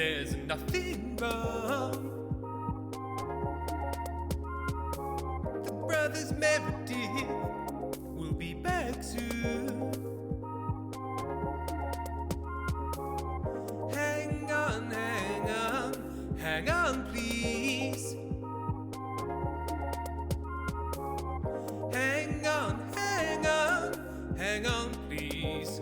there's nothing wrong. The brothers Meredith will be back soon. Hang on, hang on, hang on, please. Hang on, hang on, hang on, please.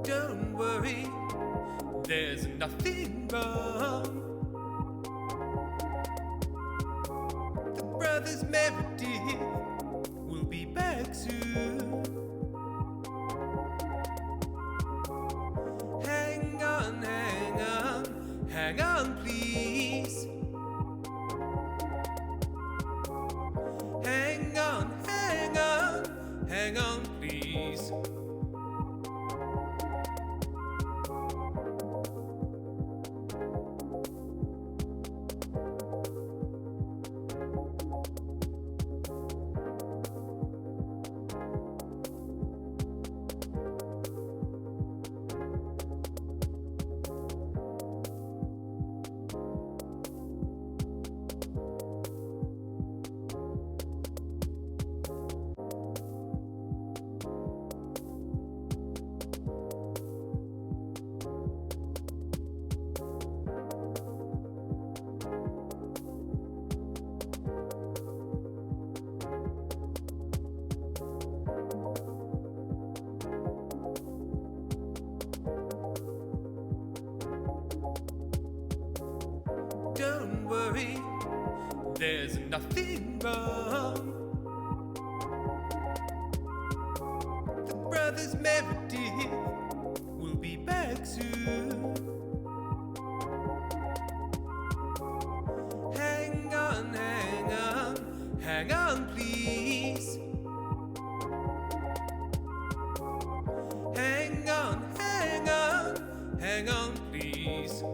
Don't worry, there's nothing wrong. The brothers Meredith will be back soon. Hang on, hang on, hang on, please. Hang on, hang on, hang on, please. Don't worry, there's nothing wrong. The brothers Meredith will be back soon. Hang on, hang on, hang on, please. Hang on, hang on, hang on, please.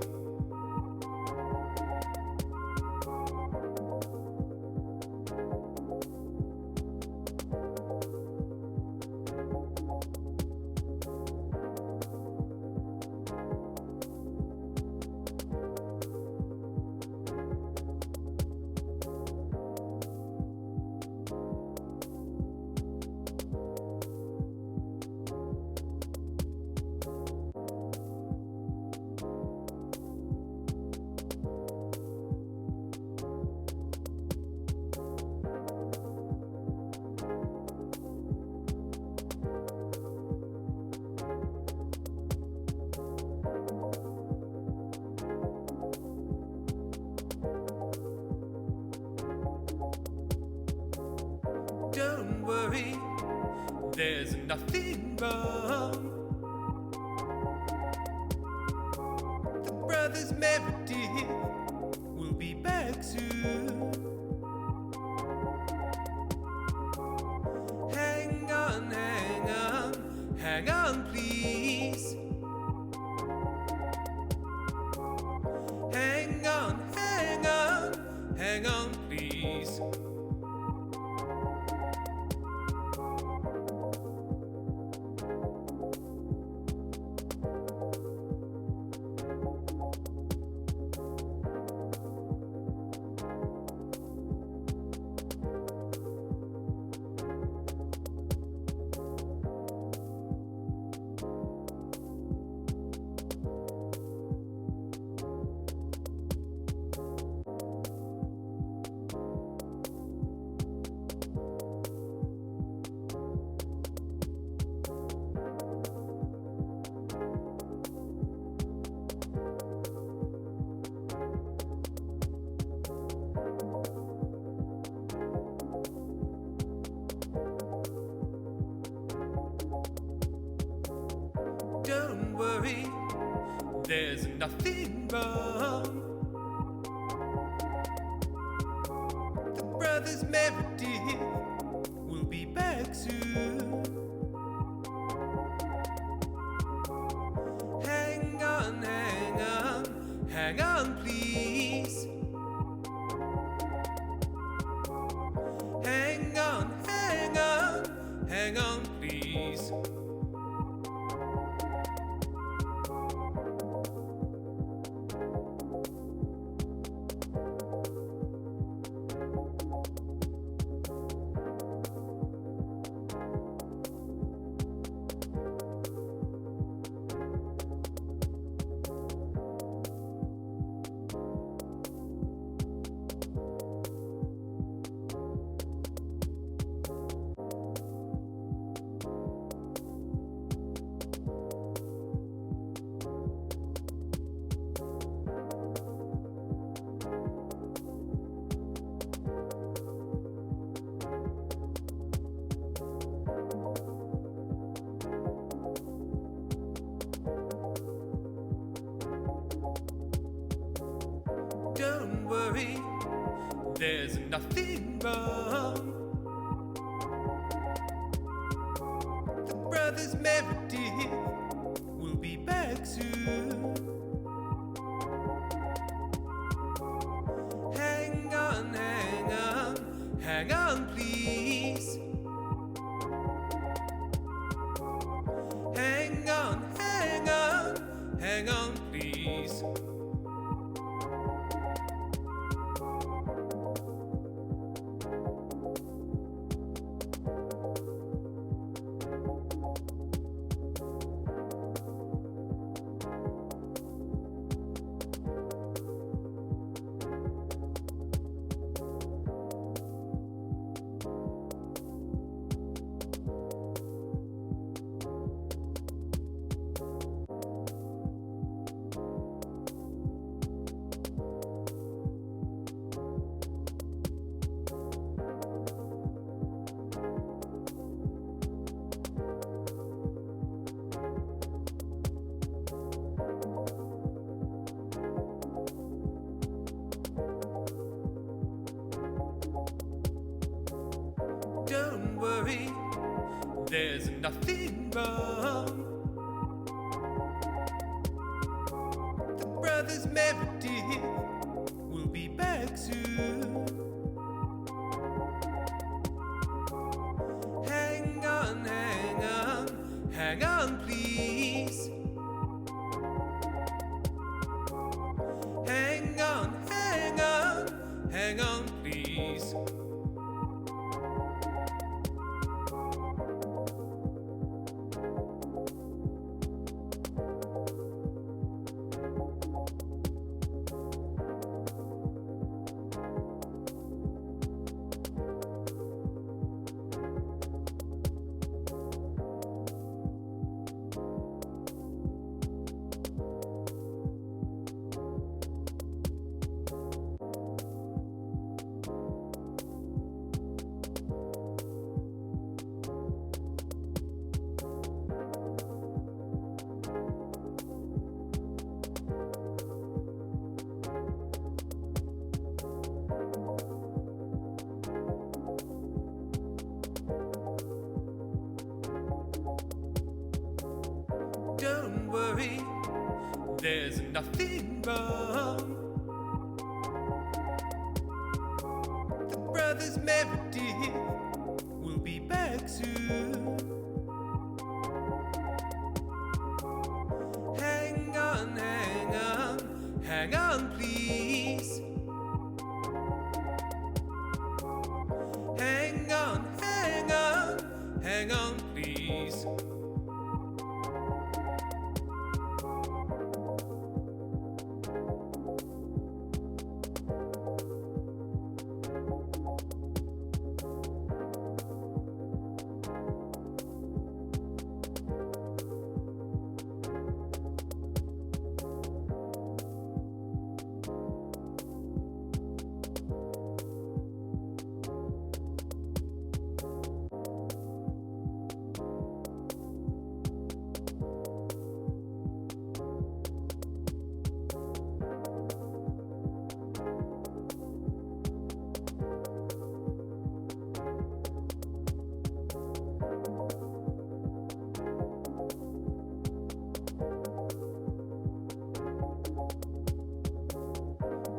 Don't worry, there's nothing wrong. The brothers Meredith will be back soon. Hang on, hang on, hang on, please. Hang on, hang on, hang on, please. there's nothing wrong. The brothers Meredith will be back soon. Hang on, hang on, hang on, please. Hang on, hang on, hang on, please. Don't worry, there's nothing wrong. The brothers Meredith will be back soon. Hang on, hang on, hang on, please. Hang on, hang on, hang on, please. Don't worry, there's nothing wrong. The brothers Meredith will be back soon. Hang on, hang on, hang on, please. Hang on, hang on, hang on, please. Don't worry, there's nothing wrong. The brothers Meredith will be back soon. Hang on, hang on, hang on, please. Hang on, hang on, hang on, please.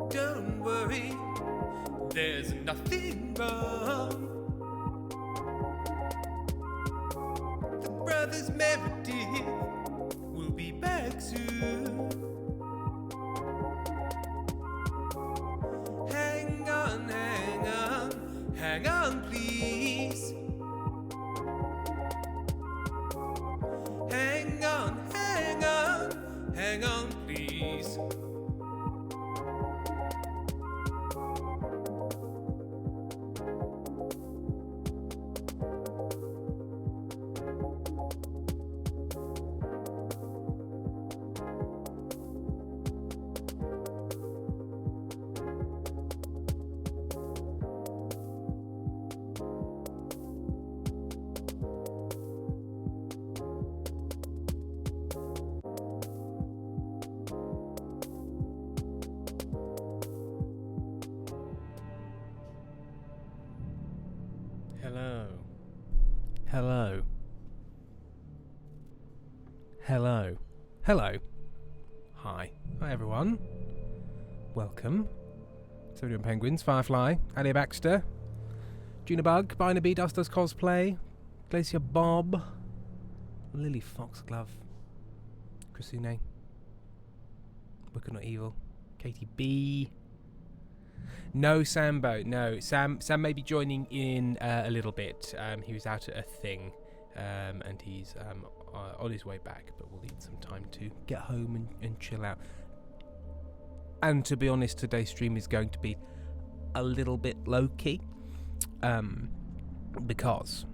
Don't worry, there's nothing wrong. The brothers Meredith will be back soon. Hang on, hang on, hang on, please. Hang on, hang on, hang on, please. Hello. Hello. Hello. Hello. Hi. Hi everyone. Welcome. 71 Penguins, Firefly, Alia Baxter, Junebug, Barnaby Dust Does Cosplay, Glacier Bob, Lily Foxglove, Christine, Wicked Not Evil, Katie B. No Sambo, no. Sam may be joining in a little bit. He was out at a thing, and he's on his way back, but we'll need some time to get home and chill out. And to be honest, today's stream is going to be a little bit low-key, because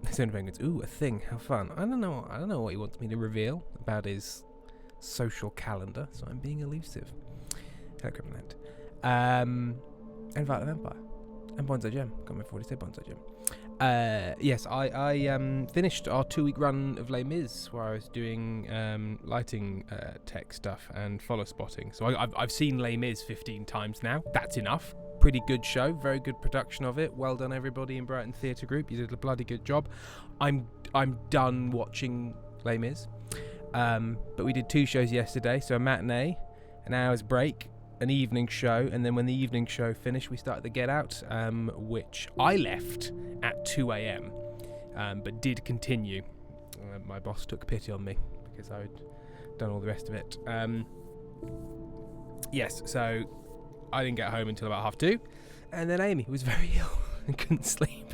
Sony Penguins, ooh, a thing, how fun. I don't know what he wants me to reveal about his social calendar, so I'm being elusive. Hello, Criminal. And Violet Vampire and Bonsai Gem. Got my 40 Bonsai Gem. Yes, I finished our 2-week run of Les Mis, where I was doing lighting tech stuff and follow spotting. So I've seen Les Mis 15 times now. That's enough. Pretty good show, very good production of it. Well done, everybody in Brighton Theatre Group. You did a bloody good job. I'm done watching Les Mis, but we did 2 shows yesterday. So a matinee, an hour's break, an evening show, and then when the evening show finished, we started the Get Out, which I left at 2 a.m, but did continue. My boss took pity on me because I'd done all the rest of it. Yes, so I didn't get home until about 2:30, and then Amy was very ill and couldn't sleep,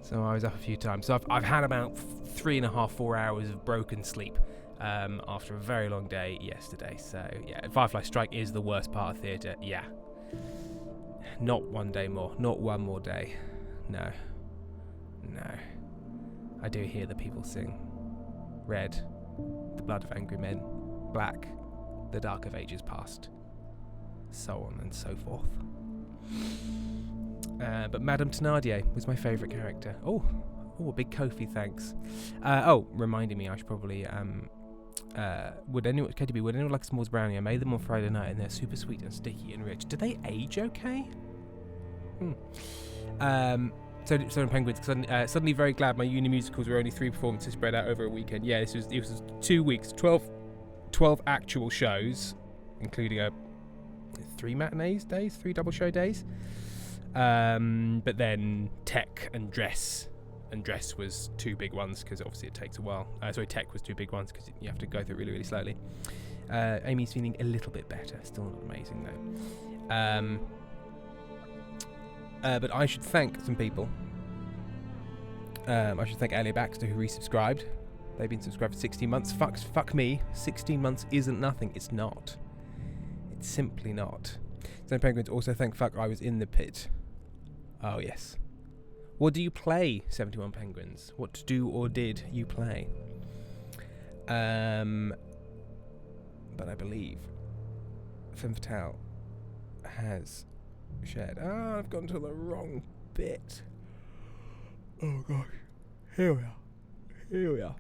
so I was up a few times. So I've had about 3.5-4 hours of broken sleep after a very long day yesterday. So yeah, Firefly Strike is the worst part of theatre. Yeah, not one day more, not one more day. No, I do hear the people sing Red, The Blood of Angry Men, Black, The Dark of Ages Past, so on and so forth. But Madame Thénardier was my favourite character. Oh, a big Kofi, thanks. Reminding me, I should probably would anyone like a s'mores brownie? I made them on Friday night and they're super sweet and sticky and rich. Do they age okay? So Penguins, suddenly very glad my uni musicals were only 3 performances spread out over a weekend. Yeah, it was 2 weeks, 12 actual shows, including 3 matinees days, 3 double show days. But then tech and dress. And dress was 2 big ones because obviously it takes a while. Tech was 2 big ones because you have to go through really, really slowly. Amy's feeling a little bit better. Still not amazing though. But I should thank some people. I should thank Alia Baxter who resubscribed. They've been subscribed for 16 months. Fuck me. 16 months isn't nothing. It's not. It's simply not. So Penguins also thank Fuck I Was in the Pit. Oh yes. What do you play, 71 Penguins? What do or did you play? But I believe Femme Fatale has shared. I've gone to the wrong bit. Oh gosh. Here we are.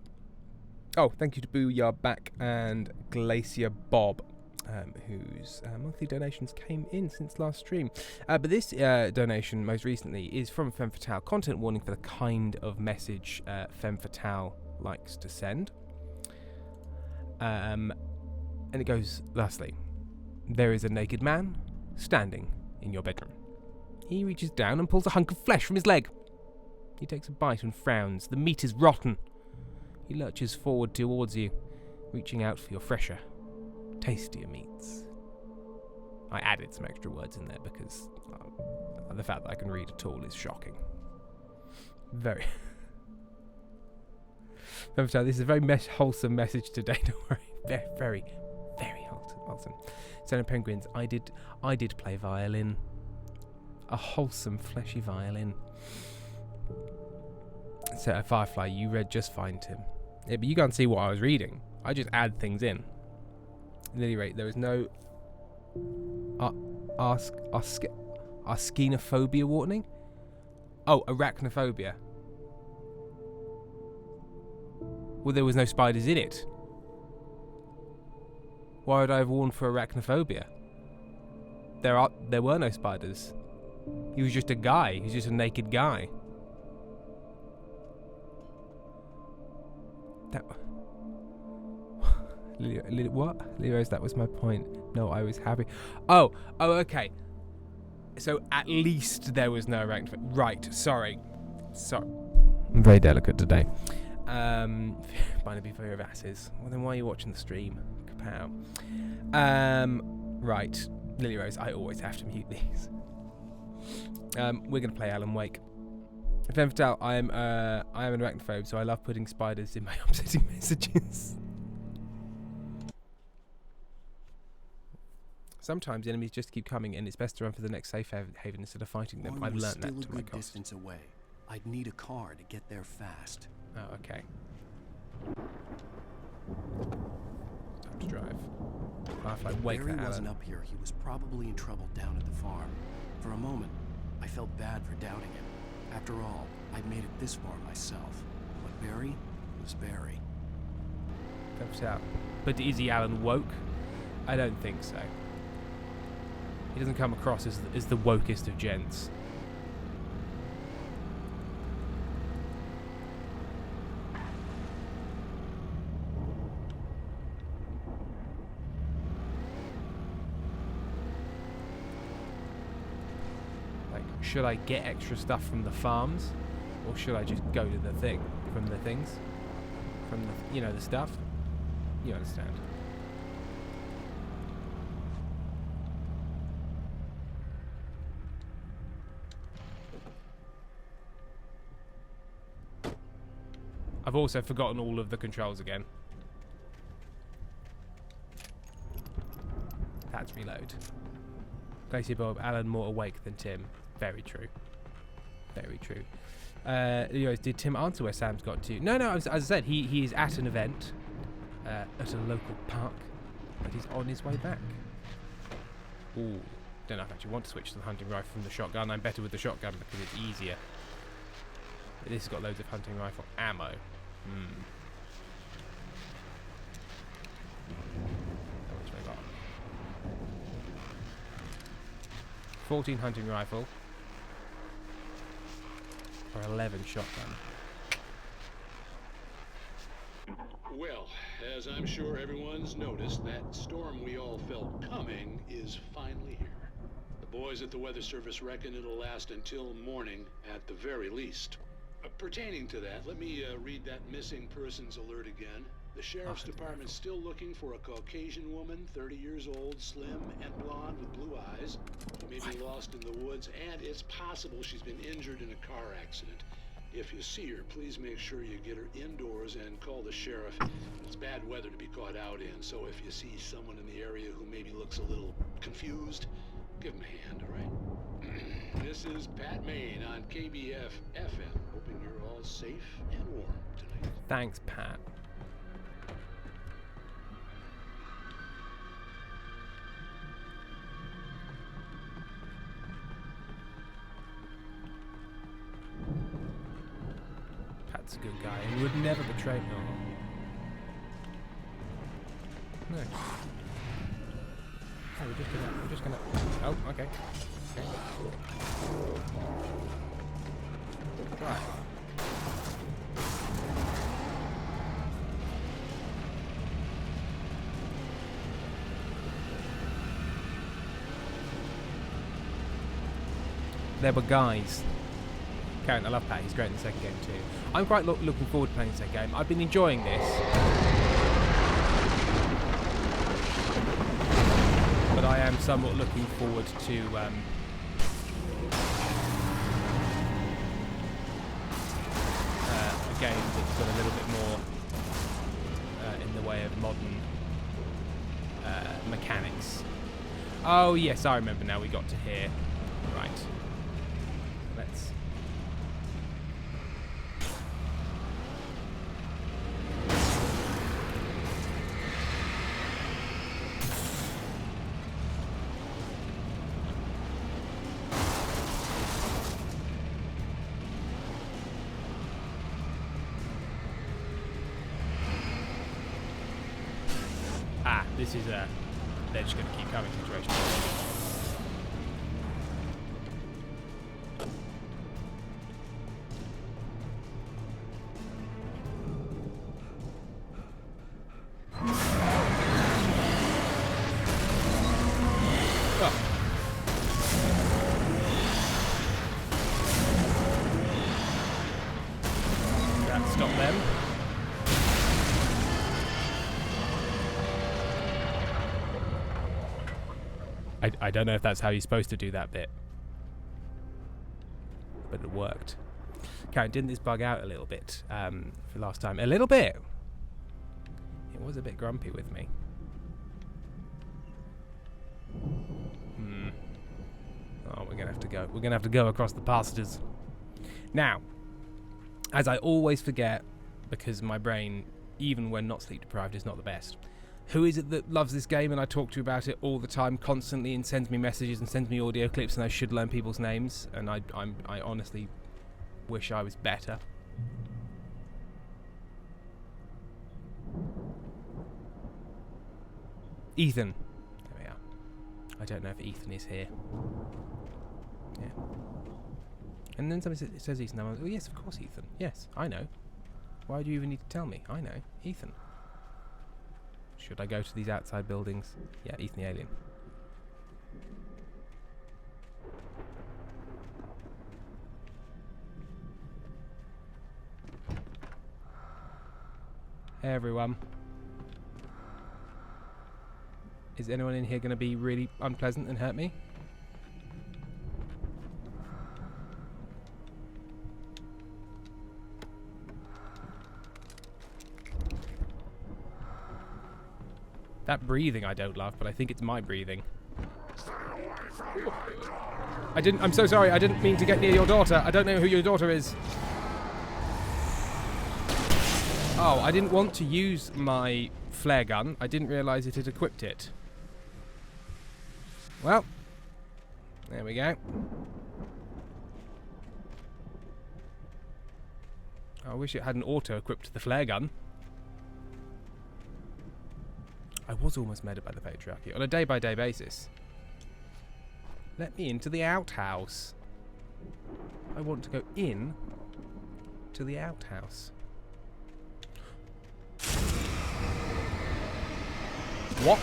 Oh, thank you to Booyah Back and Glacier Bob, whose monthly donations came in since last stream. But this donation, most recently, is from Femme Fatale. Content warning for the kind of message Femme Fatale likes to send. And it goes thusly. There is a naked man standing in your bedroom. He reaches down and pulls a hunk of flesh from his leg. He takes a bite and frowns. The meat is rotten. He lurches forward towards you, reaching out for your fresher, tastier meats. I added some extra words in there because the fact that I can read at all is shocking. Very. This is a very wholesome message today. Don't worry. Very, very, very wholesome. So, Penguins, I did play violin. A wholesome, fleshy violin. So, Firefly, you read just fine, Tim. Yeah, but you can't see what I was reading. I just add things in. At any rate, there is no arachnophobia warning. Oh, arachnophobia. Well, there was no spiders in it. Why would I have warned for arachnophobia? There were no spiders. He was just a guy. He was just a naked guy. What? Leroy's, that was my point. No, I was happy. Oh, okay. So at least there was no arachnophobia. Right, sorry. I'm very delicate today. Barnaby Fear of Asses. Well, then why are you watching the stream? Kapow. Right. Lily Rose, I always have to mute these. We're going to play Alan Wake. Femme Fatale, I am an arachnophobe, so I love putting spiders in my upsetting messages. Sometimes enemies just keep coming, and it's best to run for the next safe haven instead of fighting them. I've learned that to my cost. Distance away. I'd need a car to get there fast. Oh, okay. Time to drive. Firefly, wake Barry that wasn't Alan. up here. He was probably in trouble down at the farm. For a moment, I felt bad for doubting him. After all, I'd made it this far myself. But Barry was Barry. But is he Alan woke? I don't think so. He doesn't come across as the wokest of gents. Like, should I get extra stuff from the farms, or should I just go to the thing from the things, from the the stuff? You understand. I've also forgotten all of the controls again. That's reload. Glacier Bob, Alan more awake than Tim. Very true. Very true. Did Tim answer where Sam's got to? No, as I said, he is at an event at a local park, but he's on his way back. Ooh, don't know if I actually want to switch to the hunting rifle from the shotgun. I'm better with the shotgun because it's easier. But this has got loads of hunting rifle ammo. How much have I got? 14 hunting rifle or 11 shotgun. Well, as I'm sure everyone's noticed, that storm we all felt coming is finally here. The boys at the Weather Service reckon it'll last until morning at the very least. Pertaining to that, let me read that missing persons alert again. The Sheriff's Department's still looking for a Caucasian woman, 30 years old, slim and blonde with blue eyes. She may be lost in the woods, and it's possible she's been injured in a car accident. If you see her, please make sure you get her indoors and call the sheriff. It's bad weather to be caught out in, so if you see someone in the area who maybe looks a little confused, give him a hand, all right? This is Pat Maine on KBF FM, hoping you're all safe and warm tonight. Thanks, Pat. Pat's a good guy. He would never betray me. No. Oh, we're just gonna. Oh, okay. Right. there were guys. Karen, I love Pat. He's great in the second game too. I'm quite looking forward to playing the second game. I've been enjoying this, but I am somewhat looking forward to a game that's got a little bit more in the way of modern mechanics. Oh yes, I remember now. We got to here. Right. Let's. This is a they're just going to keep coming situation. That stop them. I don't know if that's how you're supposed to do that bit, but it worked. Karen, didn't this bug out a little bit for last time? A little bit. It was a bit grumpy with me. Oh, we're gonna have to go. We're gonna have to go across the pastures. Now, as I always forget, because my brain, even when not sleep deprived, is not the best. Who is it that loves this game and I talk to you about it all the time, constantly, and sends me messages and sends me audio clips, and I should learn people's names, and I honestly wish I was better. Ethan. There we are. I don't know if Ethan is here. Yeah. And then somebody says Ethan. I'm like, oh yes, of course Ethan. Yes, I know. Why do you even need to tell me? I know. Ethan. Should I go to these outside buildings? Yeah, Ethan the alien. Hey everyone. Is anyone in here going to be really unpleasant and hurt me? That breathing I don't love, but I think it's my breathing. I'm so sorry, I didn't mean to get near your daughter. I don't know who your daughter is. Oh, I didn't want to use my flare gun. I didn't realise it had equipped it. Well, there we go. I wish it hadn't auto-equipped the flare gun. I was almost murdered by the patriarchy on a day-by-day basis. Let me into the outhouse. I want to go in to the outhouse. What?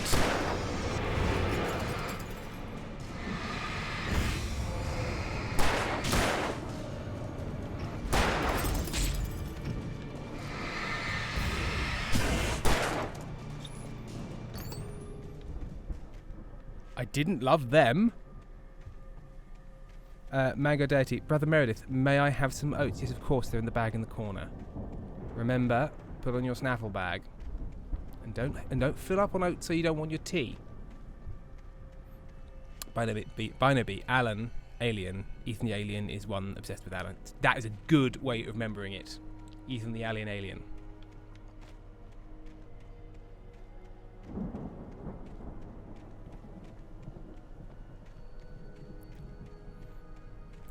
I didn't love them. Mango Deity. Brother Meredith, may I have some oats? Yes, of course, they're in the bag in the corner. Remember, put on your snaffle bag. And don't fill up on oats so you don't want your tea. Binoby, Alan, Alien. Ethan the Alien is one obsessed with Alan. That is a good way of remembering it. Ethan the Alien.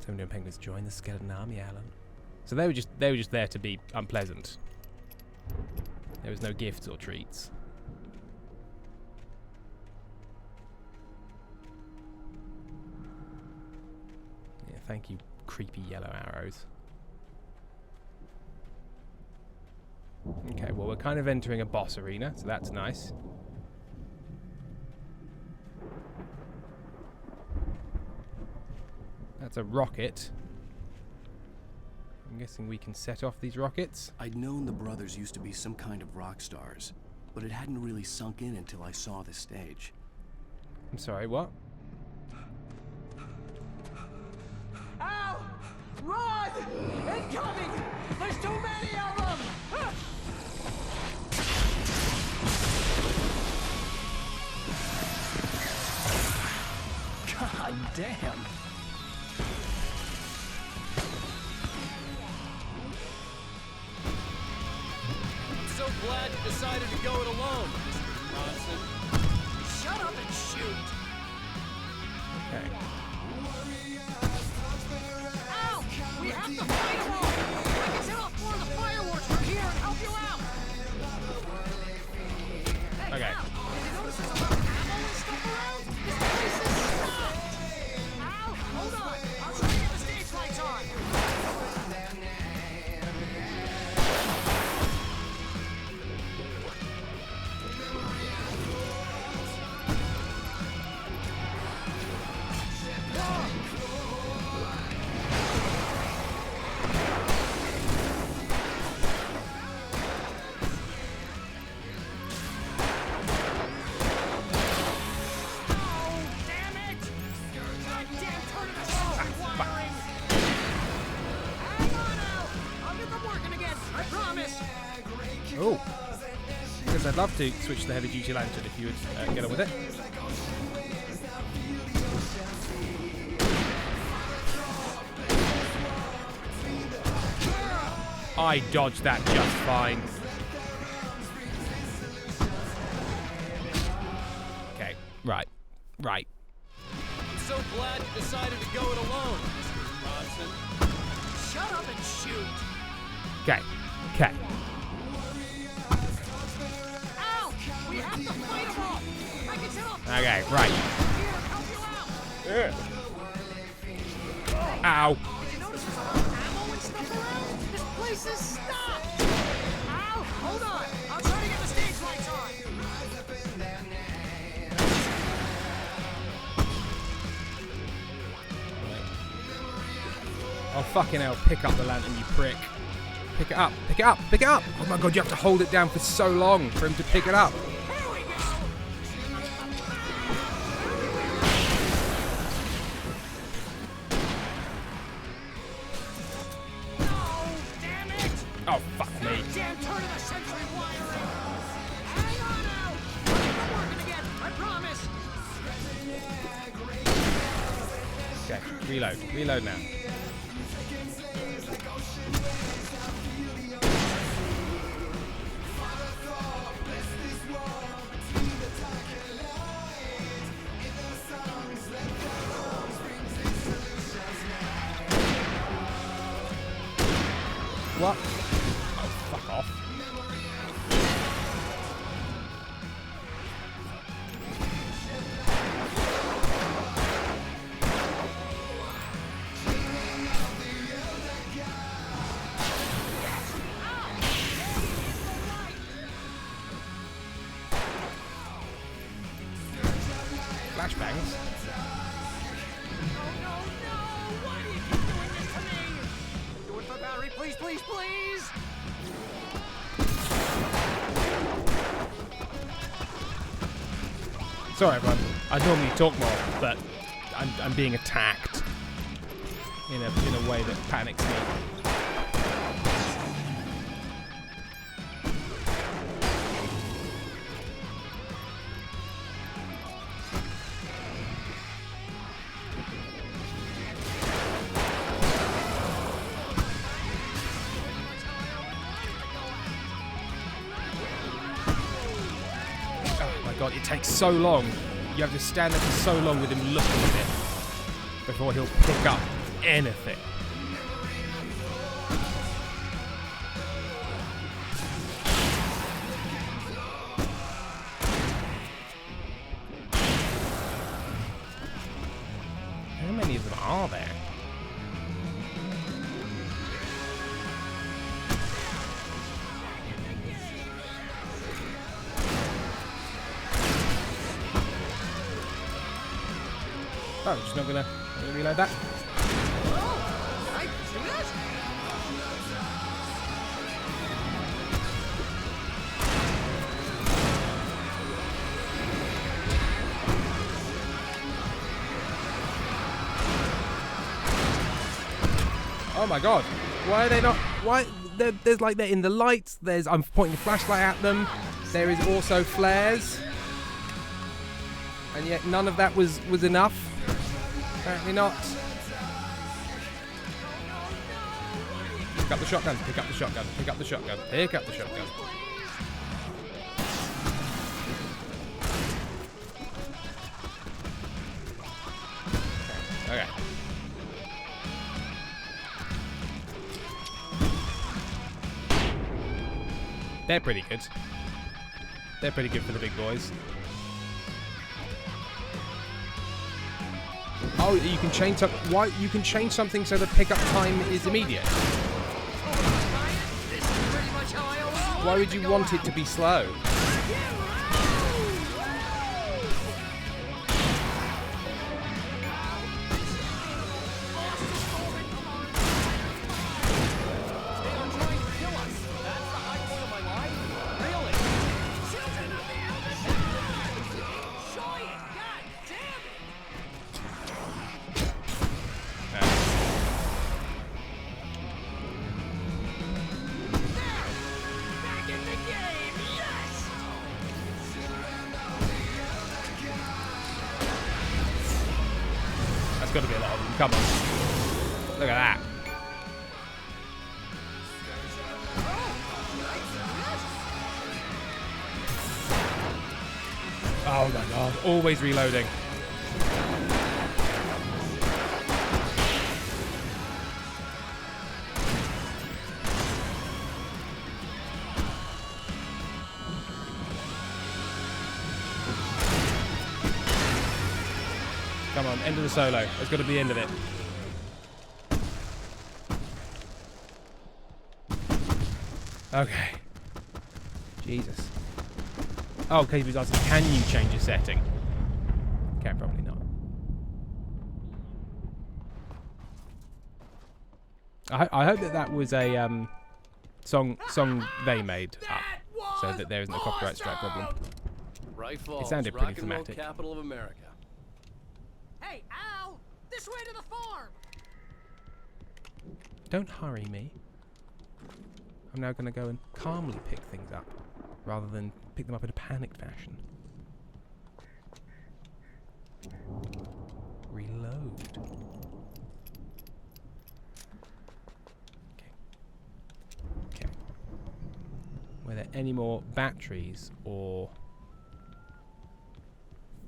Doing penguins join the skeleton army, Alan. So they were just there to be unpleasant. There was no gifts or treats. Yeah, thank you, creepy yellow arrows. Okay, well we're kind of entering a boss arena, so that's nice. That's a rocket. I'm guessing we can set off these rockets. I'd known the brothers used to be some kind of rock stars, but it hadn't really sunk in until I saw the stage. I'm sorry, what? Ow! Run! Incoming! There's too many of them! God damn! So glad you decided to go it alone, Mr. Bronson. Shut up and shoot! Okay. Ow! We have to fight them all! I can set off more of the fireworks from here and help you out! Hey, Okay. Al, did you notice there's a lot of ammo and stuff around? This place is stocked! Al, hold on! I'll try to get the stage lights on! Oh. Because I'd love to switch to the heavy duty lantern if you would get on with it. I dodged that just fine. Okay, right. Right. I'm so glad you decided to go it alone, Mr. Bronson. Shut up and shoot! Okay. Okay. Ow! We have to fight them all! I can set off Okay, right. here and help you out! Ow. Did you notice there's a lot of ammo and stuff around? This place is stocked! Ow! Hold on! I'll try to get the stage lights on! Oh, fucking hell. Pick up the lantern, you prick. Pick it up. Pick it up. Pick it up. Oh my god, you have to hold it down for so long for him to pick it up. Here we go! No! Damn it! Oh, fuck me. Damn turn of the century wiring! Hang on now! I'll get them working again, I promise! Okay, reload. Reload now. What? Oh, fuck off. Flashbangs? No, no, no! Why do you keep doing this to me? Do it for Barry, please, please, please! Sorry, everyone. I normally talk more, but I'm being attacked in a way that panics me. Oh my god, it takes so long. You have to stand there for so long with him looking at it before he'll pick up anything. How many of them are there? Oh, just not gonna reload that. Oh my god. Why are they not... Why... There's like they're in the lights. I'm pointing a flashlight at them. There is also flares. And yet none of that was enough. Apparently not. Pick up the shotgun. Pick up the shotgun. Pick up the shotgun. Pick up the shotgun. Okay. They're pretty good. They're pretty good for the big boys. Oh, you can change something. Why? You can change something so the pickup time is immediate. Why would you want it to be slow? Got to be a lot of them. Come on. Look at that. Oh my god. Always reloading. Come on, end of the solo. It's got to be the end of it. Okay. Jesus. Oh, okay, he was asking, can you change a setting? Can, probably not. I hope that was a song they made up, so that there isn't a copyright strike problem. Right Falls, It sounded pretty rock and roll thematic. capital of America. Hey, Al! This way to the farm! Don't hurry me. I'm now going to go and calmly pick things up, rather than pick them up in a panicked fashion. Reload. Okay. Okay. Were there any more batteries or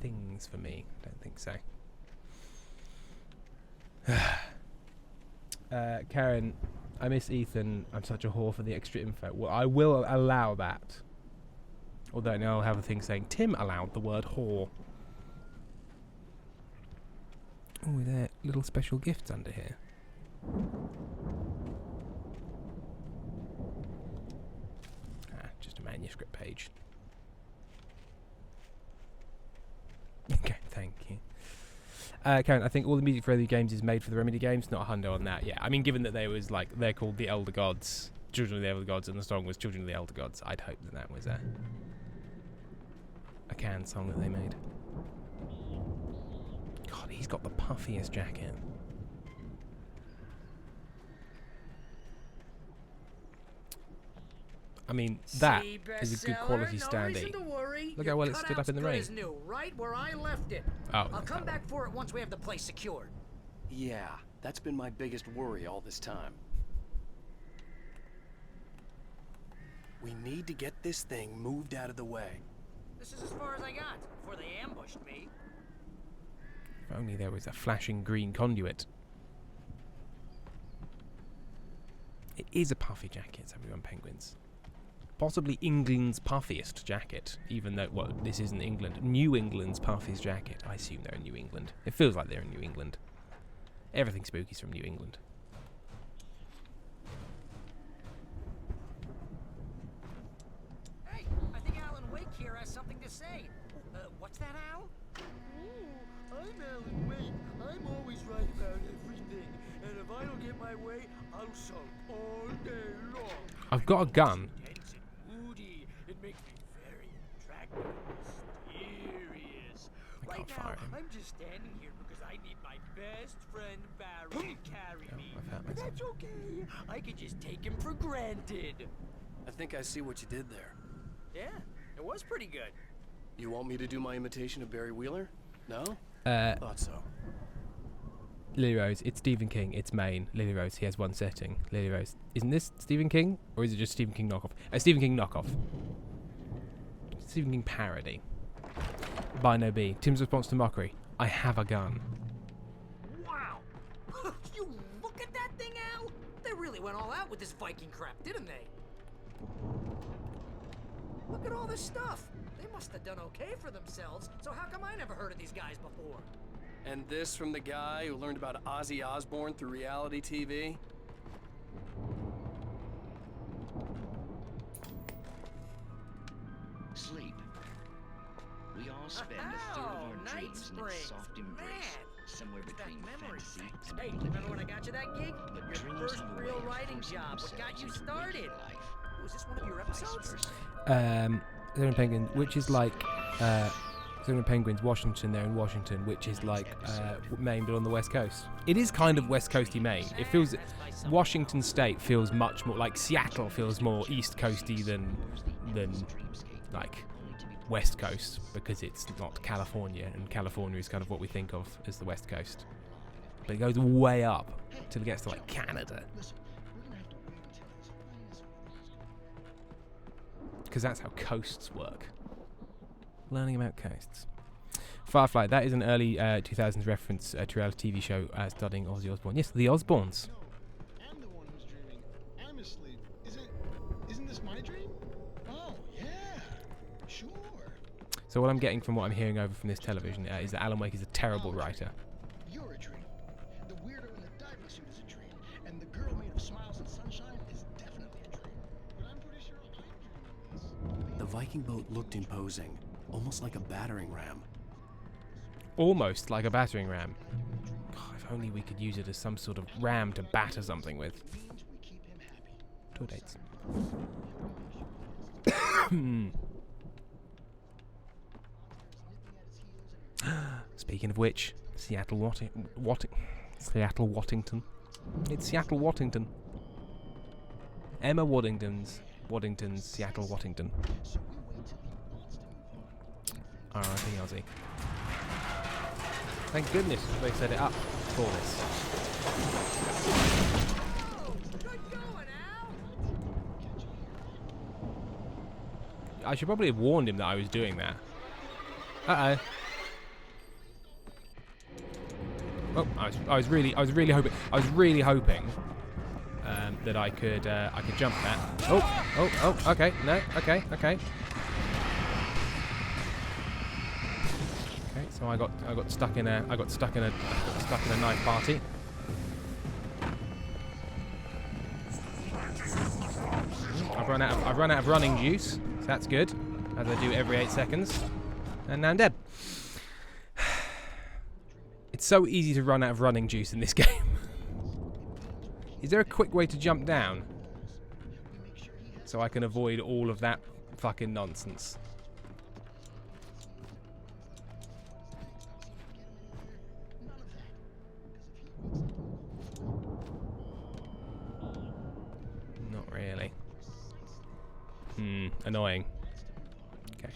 things for me? Don't think so. Karen, I miss Ethan. I'm such a whore for the extra info. Well, I will allow that. Although now I'll have a thing saying Tim allowed the word whore. Oh, there are little special gifts under here. Just a manuscript page. Okay, thank you. Karen, I think all the music for other games is made for the Remedy games, not a hundo on that. Yeah, I mean, given that they're called the Elder Gods, Children of the Elder Gods, and the song was Children of the Elder Gods, I'd hope that was a canned song that they made. God, he's got the puffiest jacket. I mean, that is a good quality standee. Look how well it stood up in the rain. New, right where I left it. Oh, I'll come back for it once we have the place secured. Yeah, that's been my biggest worry all this time. We need to get this thing moved out of the way. This is as far as I got before they ambushed me. If only there was a flashing green conduit. It is a puffy jacket, everyone, penguins. Possibly England's puffiest jacket, even though, well, this isn't England. New England's puffiest jacket. I assume they're in New England. It feels like they're in New England. Everything spooky's from New England. Hey, I think Alan Wake here has something to say. What's that, Al? I'm Alan Wake. I'm always right about everything. And if I don't get my way, I'll sulk all day long. I've got a gun. Tense and moody. It makes me very attractive and mysterious. I Right can't now, fire him. I'm just standing here because I need my best friend Barry to carry me. I've hurt But myself. that's okay. I can just take him for granted. I think I see what you did there. Yeah, it was pretty good. You want me to do my imitation of Barry Wheeler? No? Uh, Thought so. Lily Rose, it's Stephen King, it's Maine. Lily Rose, he has one setting. Lily Rose, isn't this Stephen King? Or is it just Stephen King knockoff? Stephen King knockoff. Stephen King parody. Bino B, Tim's response to mockery. I have a gun. Wow! You look at that thing, Al! They really went all out with this Viking crap, didn't they? Look at all this stuff. They must have done okay for themselves, so how come I never heard of these guys before? And this from the guy who learned about Ozzy Osbourne through reality TV? Sleep. We all spend a third of our Night dreams in its Springs. soft embrace, Man, somewhere it's that between memory. fantasy and Hey, oblivion. remember when I got you that gig? But Your dreams first have a way real of writing forcing job. What got themselves you into started? waking life. Was this one of your Vice episodes? versa. Zone Penguin, which is like Zone Penguins, Washington. They're in Washington, which is like Maine, but on the west coast. It is kind of west coasty Maine. It feels Washington State feels much more like Seattle feels more east coasty than like west coast because it's not California, and California is kind of what we think of as the west coast. But it goes way up till it gets to like Canada. Because that's how coasts work. Learning about coasts. Firefly, that is an early 2000s reference to a reality TV show studying Ozzy Osbourne. Yes, the Osbournes. I'm the one who's dreaming. I'm asleep. Isn't this my dream? Oh, yeah. Sure. So what I'm getting from what I'm hearing over from this television is that Alan Wake is a terrible writer. You're a dream. The weirdo in the diving suit is a dream. And the girl made of smiles and sunshine is definitely a dream. But I'm pretty sure I'm dreaming this. The Viking boat looked imposing, almost like a battering ram. Almost like a battering ram. God, if only we could use it as some sort of ram to batter something with. Means we keep him happy. Tour dates. Speaking of which, Seattle Waddington. It's Seattle Waddington. Emma Waddington's Seattle Waddington. R.I.P. Ozzy. Thank goodness they set it up for this. Good going, Al! I should probably have warned him that I was doing that. Uh-oh. Oh, I was really hoping that I could jump that. Oh, okay, no, okay. Okay, so I got stuck in a knife party. I've run out of running juice, so that's good, as I do every 8 seconds, and now I'm dead. It's so easy to run out of running juice in this game. Is there a quick way to jump down so I can avoid all of that fucking nonsense? Not really. Annoying. Okay.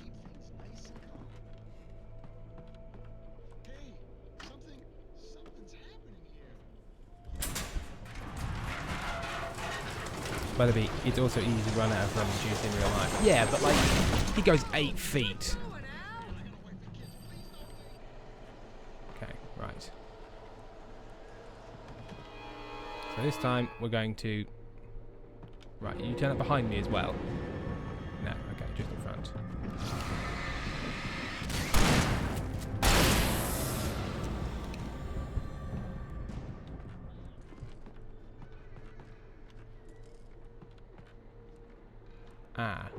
Hey, something's happening here. By the way, it's also easy to run out of running juice in real life. Yeah, but like, he goes 8 feet. Going, Al! Okay, right. So this time we're going to... Right, you turn up behind me as well. No, okay, just in front. Ah.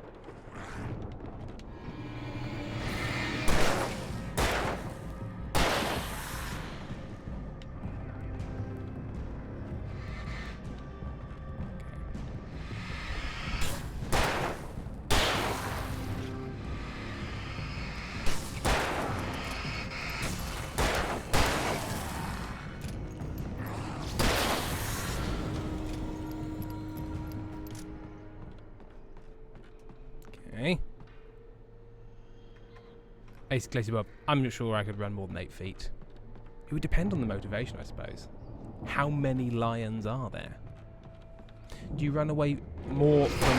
Ace Clacy Bob, I'm not sure I could run more than 8 feet. It would depend on the motivation, I suppose. How many lions are there? Do you run away more from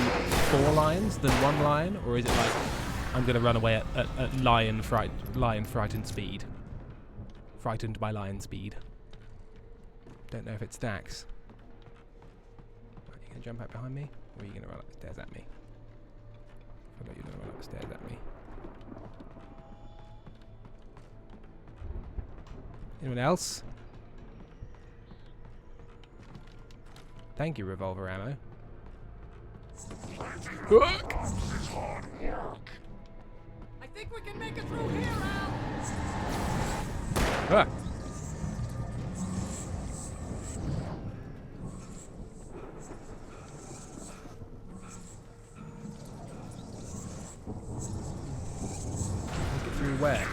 4 lions than 1 lion? Or is it like, I'm going to run away at lion frightened speed? Frightened by lion speed. Don't know if it stacks. Are you going to jump out behind me? Or are you going to run up the stairs at me? I thought you were going to run up the stairs at me. Anyone else? Thank you, revolver ammo. I think we can make it through here, Al. Ah. Get through where?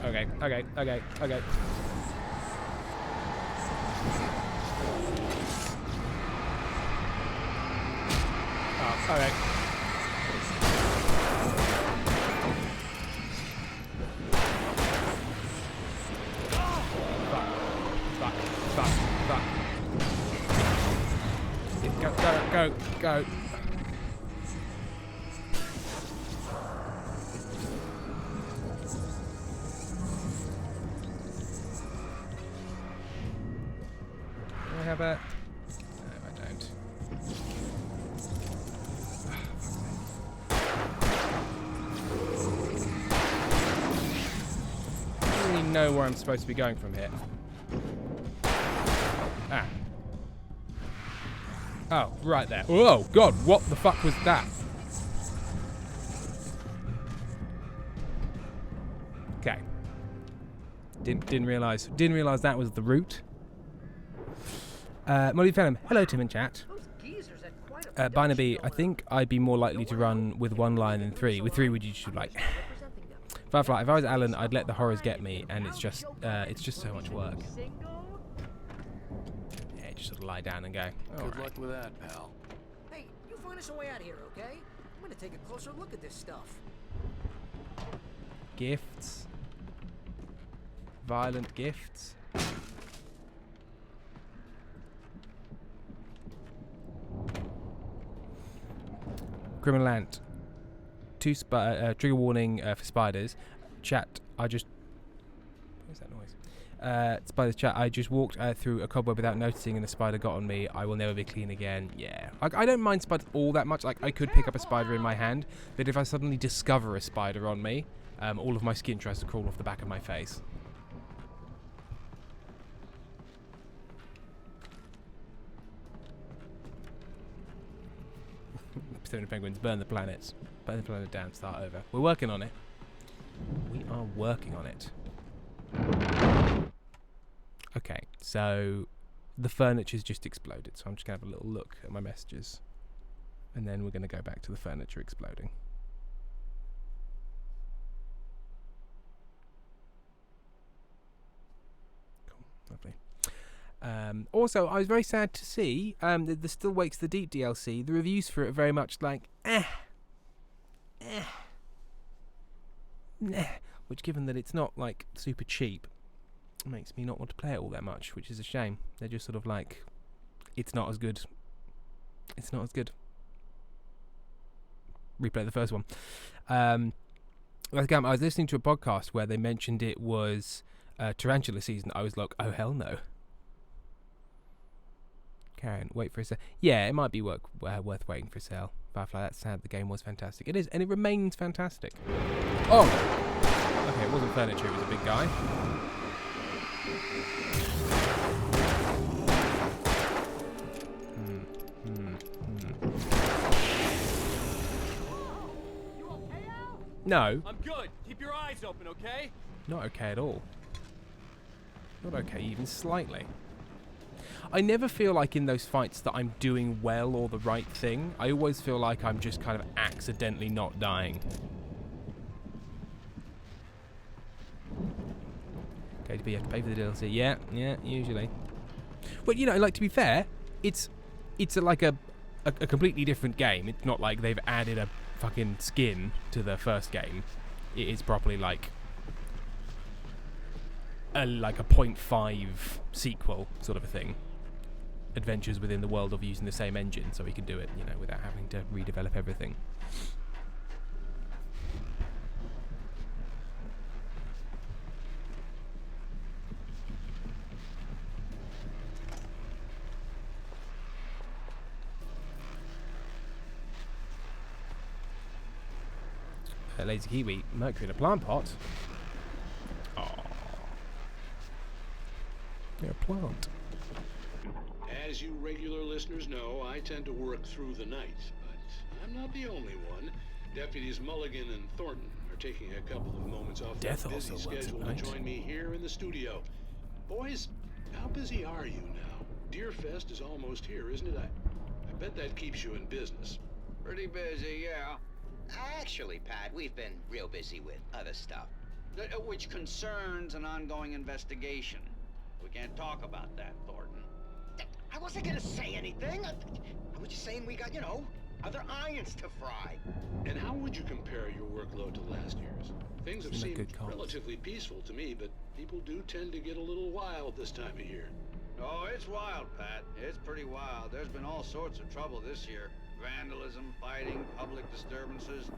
Okay. Oh, okay. Fuck. Go. Do I have a... No, I don't. I don't really know where I'm supposed to be going from here. Ah. Oh, right there. Oh, God, what the fuck was that? Okay. Didn't realise that was the route. Molly Phenom, hello Tim in chat. Those geezers had quite a Barnaby, I think I'd be more likely to run with 1 line than 3. With 3 would you shoot like... Firefly, if I was Alan, I'd let the horrors get me, and it's just so much work. Yeah, just sort of lie down and go. Good luck with that, pal. Hey, you find us a way out of here, okay? I'm gonna take a closer look at this stuff. Gifts. Violent gifts. Criminal Ant. 2 trigger warning for spiders. Chat, I just... What's that noise? Spiders chat, I just walked through a cobweb without noticing and a spider got on me. I will never be clean again. Yeah. I don't mind spiders all that much. Like, I could pick up a spider in my hand, but if I suddenly discover a spider on me, all of my skin tries to crawl off the back of my face. Persona Penguins, burn the planets. Burn the planet down, start over. We're working on it. We are working on it. Okay, so the furniture's just exploded, so I'm just going to have a little look at my messages. And then we're going to go back to the furniture exploding. Cool, lovely. Also, I was very sad to see the Still Wakes the Deep DLC. The reviews for it are very much like, which, given that it's not like super cheap, makes me not want to play it all that much, which is a shame. They're just sort of like, it's not as good. It's not as good. Replay the first one. I was listening to a podcast where they mentioned it was Tarantula season. I was like, oh hell no. Karen, wait for a sale. Yeah, it might be worth waiting for a sale. Firefly, that's sad. The game was fantastic. It is, and it remains fantastic. Oh! Okay, it wasn't furniture, it was a big guy. You okay, Al? No, I'm good. Keep your eyes open, okay? not okay at all. Not okay even slightly. I never feel like in those fights that I'm doing well or the right thing. I always feel like I'm just kind of accidentally not dying. Okay, but you have to pay for the DLC. Yeah, usually. But you know, like, to be fair, it's like a a completely different game. It's not like they've added a fucking skin to the first game. It is properly like a 0.5 sequel sort of a thing. Adventures within the world of using the same engine, so we can do it, you know, without having to redevelop everything. Lazy Kiwi, mercury in a plant pot. Oh, you're a plant. As you regular listeners know, I tend to work through the night, but I'm not the only one. Deputies Mulligan and Thornton are taking a couple of moments off their Death busy also works at schedule to night. join me here in the studio. Boys, how busy are you now? Deerfest is almost here, isn't it? I bet that keeps you in business. Pretty busy, yeah. Actually, Pat, we've been real busy with other stuff. Which concerns an ongoing investigation. We can't talk about that, Thornton. I wasn't gonna say anything. I was just saying we got, you know, other irons to fry. And how would you compare your workload to last year's? Things have Seem like seemed good comps. relatively peaceful to me, but people do tend to get a little wild this time of year. Oh, it's wild, Pat. It's pretty wild. There's been all sorts of trouble this year. Vandalism, fighting, public disturbances.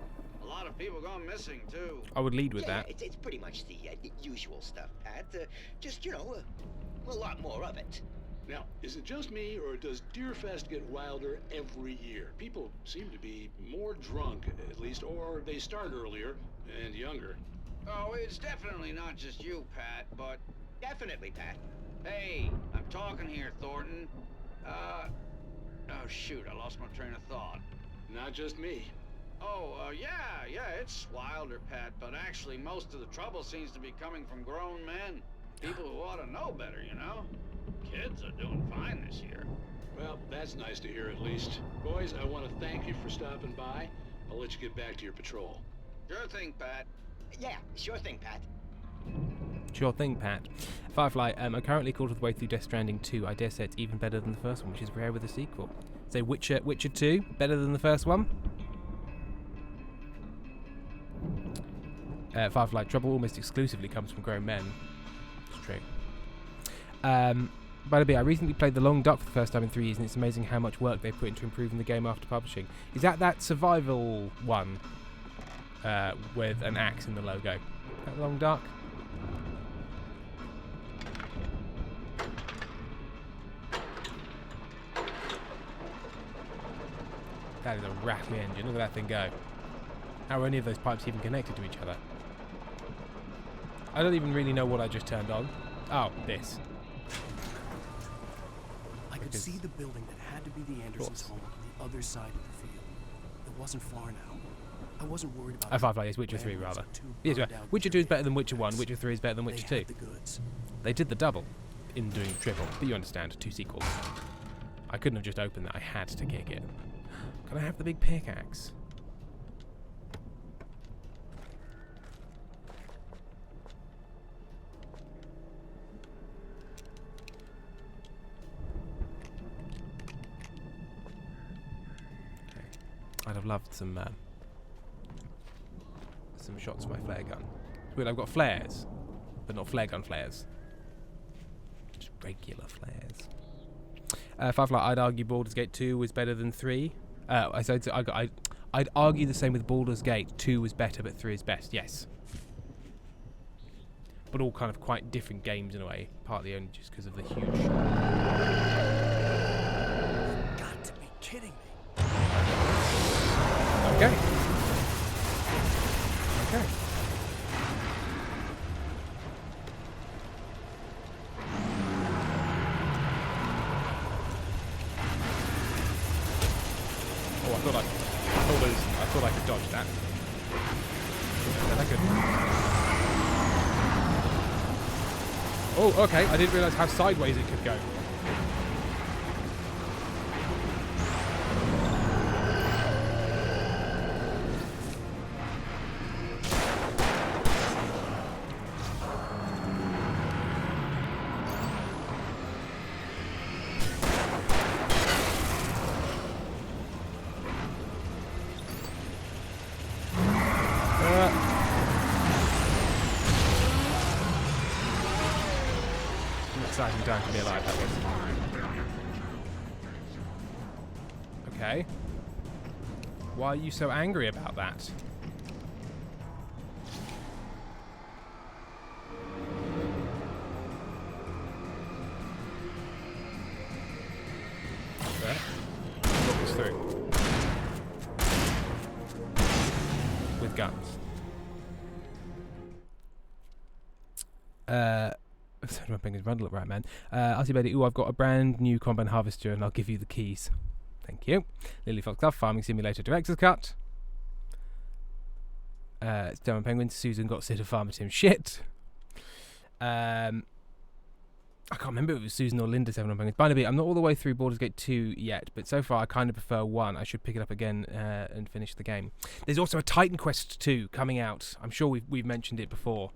A lot of people gone missing, too. I would lead with Yeah, that. it's pretty much the usual stuff, Pat. Just, you know, a lot more of it. Now, is it just me, or does Deerfest get wilder every year? People seem to be more drunk, at least, or they start earlier and younger. Oh, it's definitely not just you, Pat, but... Definitely, Pat. Hey, I'm talking here, Thornton. Oh, shoot, I lost my train of thought. Not just me. Oh, yeah, it's wilder, Pat, but actually most of the trouble seems to be coming from grown men. People who ought to know better, you know? Kids are doing fine this year. Well, that's nice to hear at least. Boys, I want to thank you for stopping by. I'll let you get back to your patrol. Sure thing, Pat. Yeah, sure thing, Pat. Sure thing, Pat. Firefly, I'm currently quarter of the way through Death Stranding 2. I dare say it's even better than the first one, which is rare with a sequel. So Witcher 2, better than the first one? Firefly, trouble almost exclusively comes from grown men. It's true. By the way, I recently played The Long Dark for the first time in 3 years, and it's amazing how much work they put into improving the game after publishing. Is that survival one with an axe in the logo? That Long Dark? That is a rattly engine. Look at that thing go. How are any of those pipes even connected to each other? I don't even really know what I just turned on. Oh, this. I could Because- see the building that had to be the Andersons' home on the other side of the field. It wasn't far now. I wasn't worried about Firefly, yes, Witcher 3 rather. Yes, yeah. Witcher 2 is better than Witcher 1, Witcher 3 is better than Witcher 2. They had the goods. They did the double in doing the triple, but you understand, 2 sequels. I couldn't have just opened that, I had to kick it. Can I have the big pickaxe? Okay. I'd have loved some shots of my flare gun. It's weird, I've got flares, but not flare gun flares. Just regular flares. Firefly, I'd argue Baldur's Gate 2 was better than 3. I'd argue the same with Baldur's Gate. 2 was better, but 3 is best. Yes. But all kind of quite different games in a way. Partly only just because of the huge... Got to be kidding me. Okay. Okay. Oh, I thought I could dodge that. I could. Oh, okay. I didn't realise how sideways it could go. An exciting time to be alive, that was. Okay. Why are you so angry about that? There. Walk us through. With guns. My fingers bundle up right, man. I'll see, Betty. Ooh, I've got a brand new combine harvester, and I'll give you the keys. Thank you. Lily Fox Love, Farming Simulator Director's Cut. It's Dumb Penguins. Susan got sick of Farmer Tim shit. I can't remember if it was Susan or Linda 7 on Penguins. By the way, I'm not all the way through Baldur's Gate 2 yet, but so far I kind of prefer 1. I should pick it up again and finish the game. There's also a Titan Quest 2 coming out. I'm sure we've mentioned it before,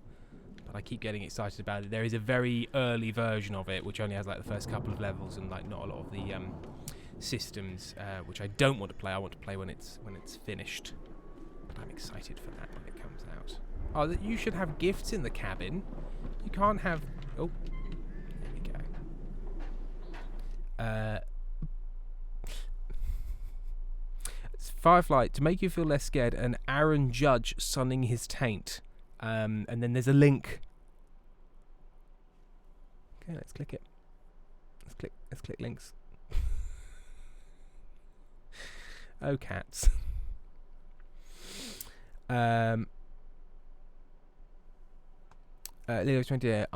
but I keep getting excited about it. There is a very early version of it, which only has like the first couple of levels and like not a lot of the systems, which I don't want to play. I want to play when it's finished. But I'm excited for that when it comes out. Oh, that you should have gifts in the cabin. You can't have. Oh. It's Firefly, to make you feel less scared, an Aaron Judge sunning his taint. And then there's a link. Okay, let's click it. Let's click links. Oh, cats. Leo's 28.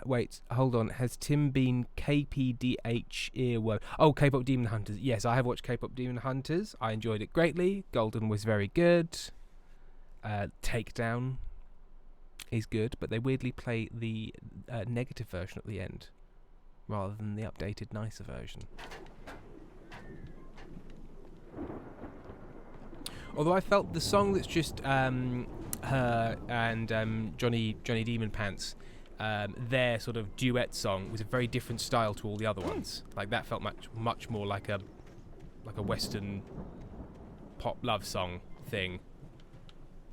Wait, hold on. Has Tim been KPDH earworm? Oh, K-pop Demon Hunters. Yes, I have watched K-pop Demon Hunters. I enjoyed it greatly. Golden was very good. Takedown is good, but they weirdly play the negative version at the end rather than the updated, nicer version. Although I felt the song that's just her and Johnny Demon Pants, their sort of duet song was a very different style to all the other ones. Like that felt much more like a Western pop love song thing.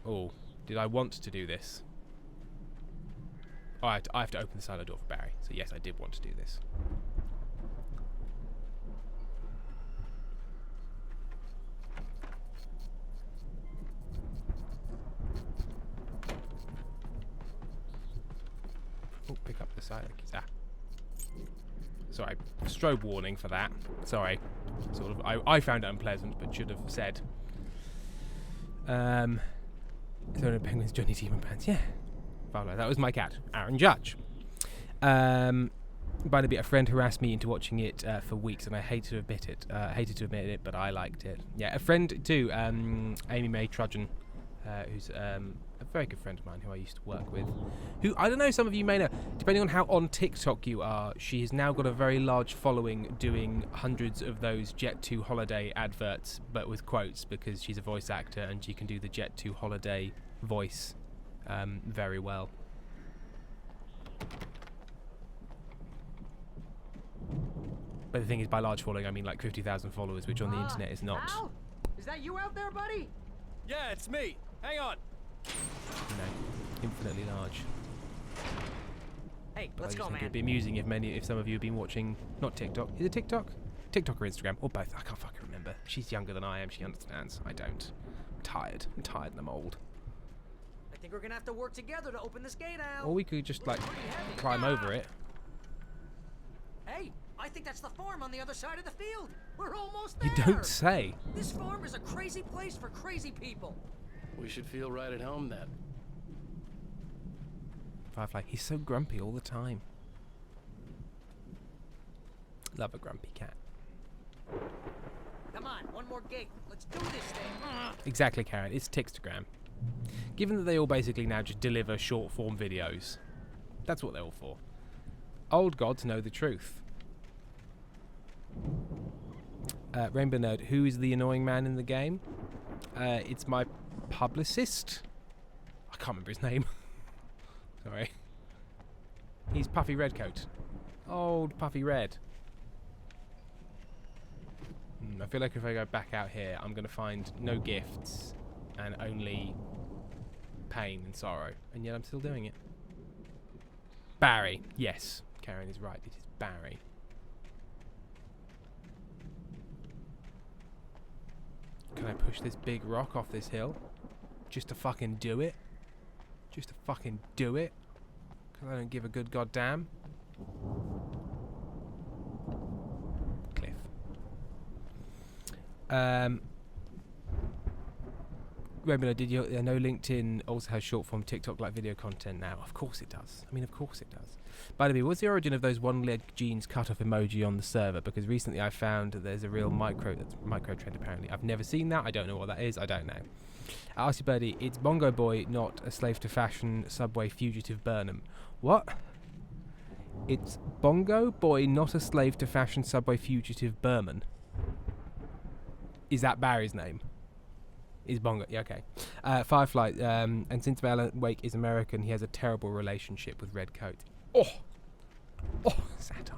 Oh, did I want to do this? Oh, I have to open the side door for Barry. So yes, I did want to do this. Oh, pick up the side keys. Ah. Sorry, strobe warning for that. Sorry. Sort of, I found it unpleasant, but should have said. So Penguins, Johnny Demon Pants, yeah. That was my cat, Aaron Judge. By the way, a friend harassed me into watching it for weeks, and I hated to admit it. But I liked it. Yeah, a friend too, Amy Mae Trudgeon, who's a very good friend of mine who I used to work with. Who, I don't know, some of you may know, depending on how on TikTok you are, she has now got a very large following doing hundreds of those Jet2 holiday adverts, but with quotes, because she's a voice actor and she can do the Jet2 holiday voice very well. But the thing is, by large following, I mean like 50,000 followers, which on the internet is not. Al? Is that you out there, buddy? Yeah, it's me. Hang on. You know, infinitely large. Hey, But let's I just go, think man. it'd be amusing if some of you have been watching, not TikTok. Is it TikTok? TikTok or Instagram, or both. I can't fucking remember. She's younger than I am. She understands. I don't. I'm tired and I'm old. I think we're gonna have to work together to open this gate, Al. Or we could just like Looks pretty heavy. climb over it. Hey, I think that's the farm on the other side of the field. We're almost there. You don't say. This farm is a crazy place for crazy people. We should feel right at home then. Firefly, he's so grumpy all the time. Love a grumpy cat. Come on, one more gate. Let's do this thing. Exactly, Karen. It's Tikstagram. Given that they all basically now just deliver short form videos, that's what they're all for. Old gods know the truth. Rainbow Nerd, who is the annoying man in the game? It's my publicist. I can't remember his name. Sorry. He's Puffy Redcoat. Old Puffy Red. I feel like if I go back out here, I'm going to find no gifts and only pain and sorrow, and yet I'm still doing it. Barry. Yes, Karen is right. It is Barry. Can I push this big rock off this hill? Just to fucking do it? Just to fucking do it? Because I don't give a good goddamn. Cliff. Romulo, I know LinkedIn also has short form TikTok like video content now. Of course it does. I mean, of course it does. By the way, what's the origin of those one-leg jeans cut-off emoji on the server? Because recently I found that there's a real micro trend apparently. I've never seen that. I don't know what that is. I don't know. Arsey Birdie, it's Bongo Boy, not a slave to fashion subway fugitive Burnham. What? It's Bongo Boy, not a slave to fashion subway fugitive Berman. Is that Barry's name? Is Bongo? Yeah, okay. Firefly, and since Alan Wake is American, he has a terrible relationship with Redcoat. Oh! Oh, satire.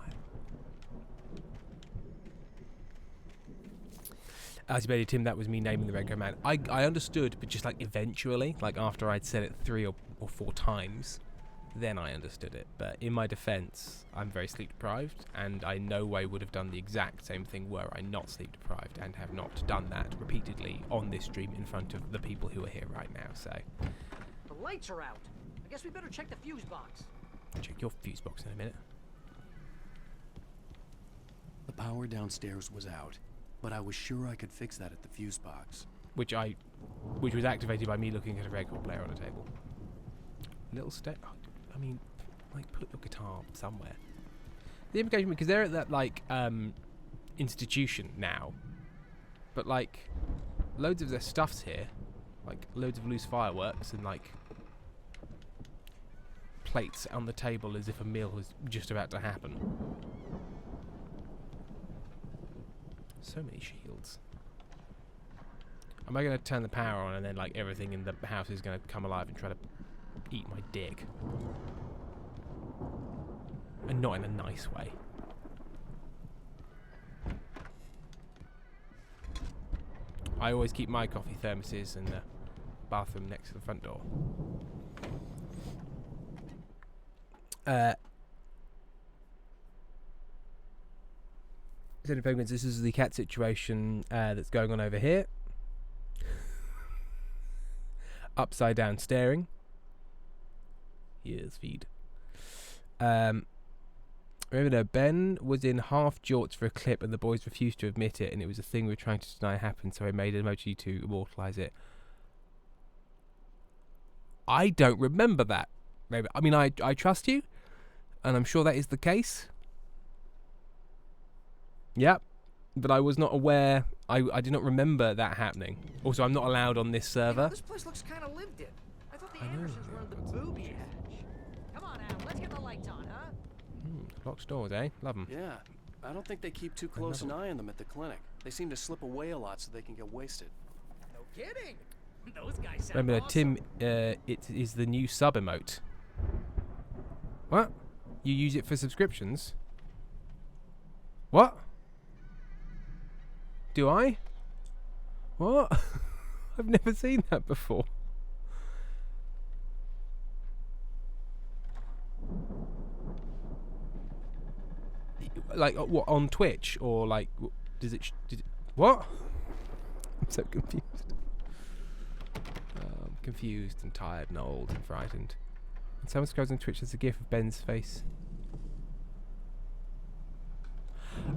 As you bet, Tim, that was me naming the Redcoat Man. I understood, but just like eventually, like after I'd said it 3 or 4 times, then I understood it. But in my defense, I'm very sleep deprived, and I no way would have done the exact same thing were I not sleep deprived, and have not done that repeatedly on this stream in front of the people who are here right now. So The lights are out. I guess we better check the fuse box. check your fuse box in a minute. The power downstairs was out, but I was sure I could fix that at the fuse box. Which was activated by me looking at a record player on a table. Little step. I mean, like, put your guitar somewhere. The implication, because they're at that like institution now, but like loads of their stuff's here, like loads of loose fireworks and like plates on the table as if a meal was just about to happen. So many shields. Am I going to turn the power on and then like everything in the house is going to come alive and try to eat my dick? And not in a nice way. I always keep my coffee thermoses in the bathroom next to the front door. Senator Penguins, this is the cat situation that's going on over here. Upside down staring. Here's feed. Remember, Ben was in half jorts for a clip and the boys refused to admit it, and it was a thing we were trying to deny happened, so I made an emoji to immortalise it. I don't remember that. Maybe. I mean, I trust you, and I'm sure that is the case. Yep. But I was not aware. I did not remember that happening. Also, I'm not allowed on this server. This place looks kind of lived in. I thought the I know, Andersons were in the booby hatch. Come on, Al, let's get the lights on, huh? Locked doors, eh? Love them. Yeah, I don't think they keep too close an eye on them at the clinic. They seem to slip away a lot so they can get wasted. No kidding. Those guys sound Remember, awesome. Tim, it is the new sub emote. What? You use it for subscriptions? What? Do I? What? I've never seen that before. Like, what, on Twitch? Or, like, does it... what? I'm so confused. I'm confused and tired and old and frightened. And someone goes on Twitch, there's a gif of Ben's face.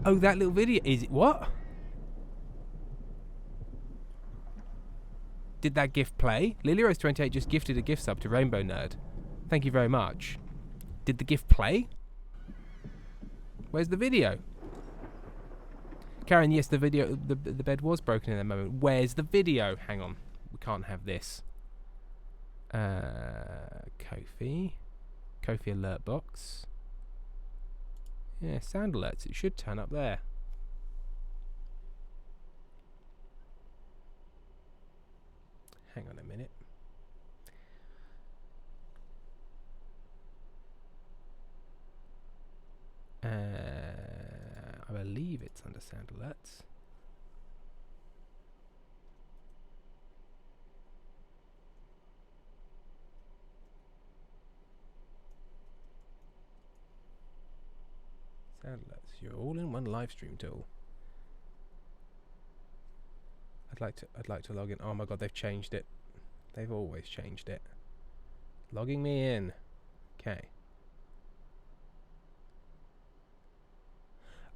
Oh, that little video. Is it... what? Did that gif play? LilyRose28 just gifted a gift sub to Rainbow Nerd. Thank you very much. Did the gif play? Where's the video? Karen, yes, the video, the bed was broken in that moment. Where's the video? Hang on. We can't have this. Kofi alert box. Yeah, sound alerts. It should turn up there. Hang on a minute. I believe it's under sound alerts. Sound alerts. You're all in one live stream tool. I'd like to log in. Oh my god, they've changed it. They've always changed it. Logging me in. Okay.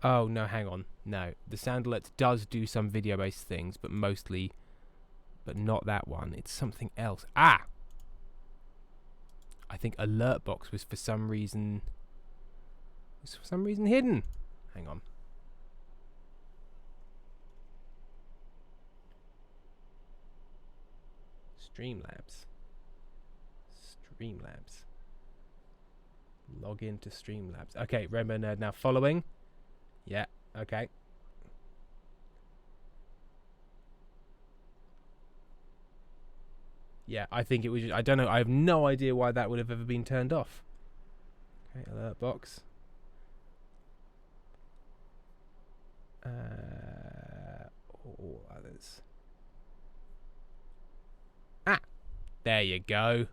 Oh no, hang on. No, the sound alerts does do some video-based things, but mostly, but not that one. It's something else. Ah. I think alert box was for some reason hidden. Hang on. Streamlabs. Log into Streamlabs. Okay, Rainbow Nerd now following. Yeah, okay. Yeah, I think it was just, I don't know, I have no idea why that would have ever been turned off. Okay, alert box. All others. Ah! There you go.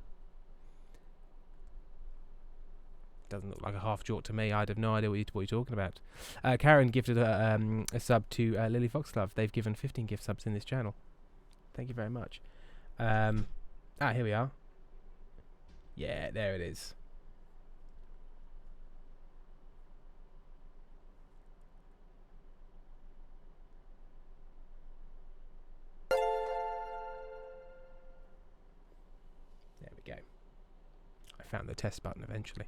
Doesn't look like a half jort to me. I'd have no idea what you're talking about. Karen gifted a sub to Lily Foxglove. They've given 15 gift subs in this channel. Thank you very much. Here we are. Yeah, there it is. There we go. I found the test button eventually.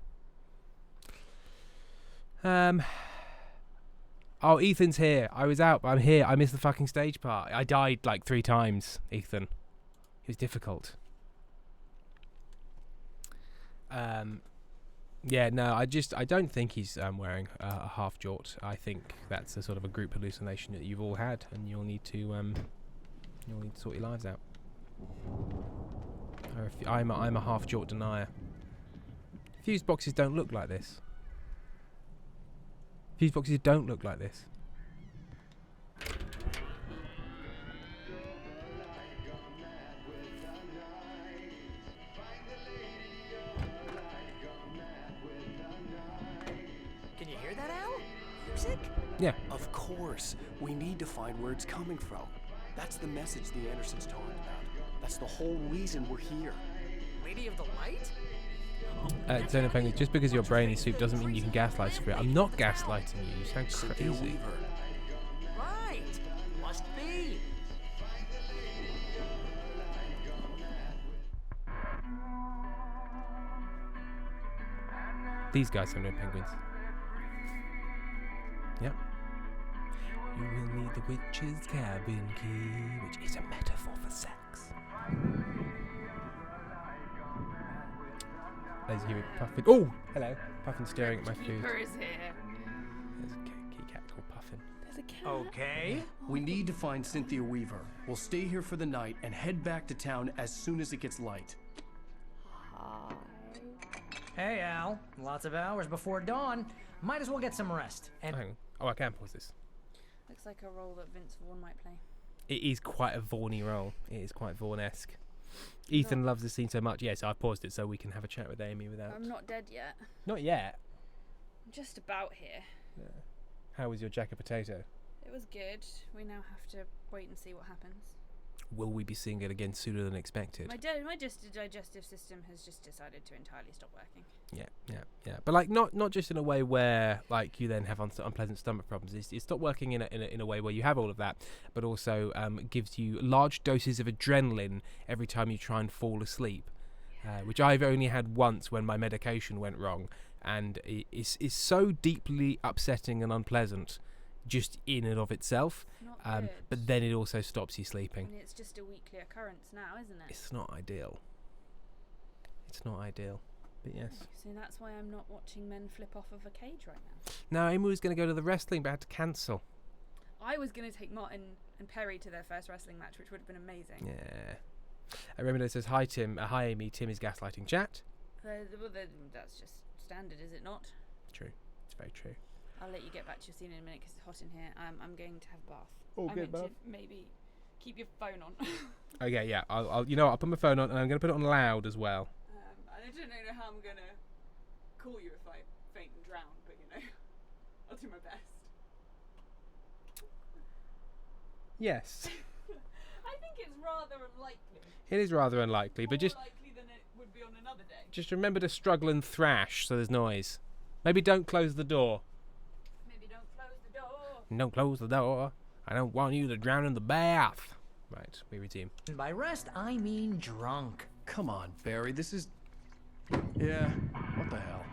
Oh, Ethan's here. I was out, but I'm here. I missed the fucking stage part. I died like 3 times, Ethan. It was difficult. Yeah, no, I don't think he's wearing a half jort. I think that's a sort of a group hallucination that you've all had, and you'll need to sort your lives out. Or if I'm a half jort denier. Fuse boxes don't look like this. Fuse boxes don't look like this. Can you hear that, Al? Music? Yeah. Of course. We need to find where it's coming from. That's the message the Andersons talked about. That's the whole reason we're here. Lady of the Light? Xeno Penguin, just because your brain is soup doesn't mean you can gaslight Spirit. I'm not gaslighting you. You sound Cynthia crazy. Weaver. Right. Must be. These guys are no penguins. Yep. You will need the witch's cabin key, which is a metaphor for sex. There's you, Puffin. Oh, hello. Puffin staring at my food. Keeper is here. There's a kitty cat called Puffin. There's a cat. Okay. We need to find Cynthia Weaver. We'll stay here for the night and head back to town as soon as it gets light. Hi. Hey, Al. Lots of hours before dawn. Might as well get some rest. And Hang on. Oh, I can pause this. Looks like a role that Vince Vaughn might play. It is quite a Vaughn-y role. It is quite Vaughn-esque. Ethan loves the scene so much. Yes, I paused it so we can have a chat with Amy without... I'm not dead yet. Not yet. I'm just about here. How was your jack of potato? It was good. We now have to wait and see what happens. Will we be seeing it again sooner than expected? My digestive system has just decided to entirely stop working. Yeah. But like, not just in a way where like you then have unpleasant stomach problems. It's stopped working in a way where you have all of that, but also gives you large doses of adrenaline every time you try and fall asleep, which I've only had once when my medication went wrong, and it's so deeply upsetting and unpleasant, just in and of itself. Not good. But then it also stops you sleeping. And it's just a weekly occurrence now, isn't it? It's not ideal. But yes. So that's why I'm not watching men flip off of a cage right now. Now Amy was going to go to the wrestling, but had to cancel. I was going to take Martin and Perry to their first wrestling match, which would have been amazing. Yeah. Remember, says, hi Tim. Hi Amy. Tim is gaslighting chat. That's just standard, is it not? True. It's very true. I'll let you get back to your scene in a minute because it's hot in here. I'm going to have a bath. Oh, I good meant bath. to maybe keep your phone on. Okay, yeah. I'll I'll put my phone on and I'm going to put it on loud as well. I don't know how I'm going to call you if I faint and drown, but you know. I'll do my best. Yes. I think it's rather unlikely. It is rather unlikely, but More just likely than it would be on another day. just remember to struggle and thrash so there's noise. Maybe don't close the door. Maybe don't close the door. Don't close the door. I don't want you to drown in the bath. Right, we resume. And by rest, I mean drunk. Come on, Barry, this is... Yeah, what the hell?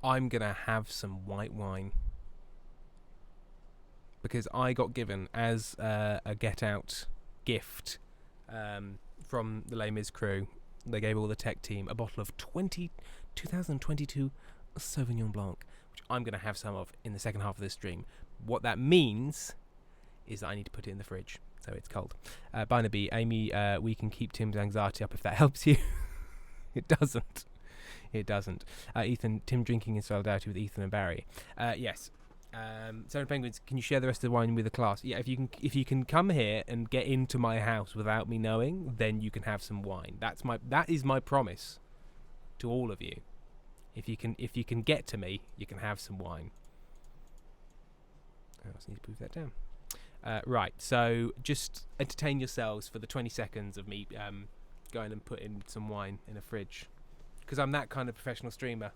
I'm gonna have some white wine. Because I got given as a Get Out gift from the Les Mis crew. They gave all the tech team a bottle of 2022 Sauvignon Blanc, which I'm going to have some of in the second half of this stream. What that means is that I need to put it in the fridge, so it's cold. Barnaby, Amy, we can keep Tim's anxiety up if that helps you. It doesn't. It doesn't. Ethan, Tim drinking in solidarity with Ethan and Barry. Yes. Seven Penguins, can you share the rest of the wine with the class? Yeah, if you can come here and get into my house without me knowing, then you can have some wine. That is my promise to all of you. If you can get to me, you can have some wine. I also need to prove that down. Right, so just entertain yourselves for the 20 seconds of me going and putting some wine in a fridge, because I'm that kind of professional streamer.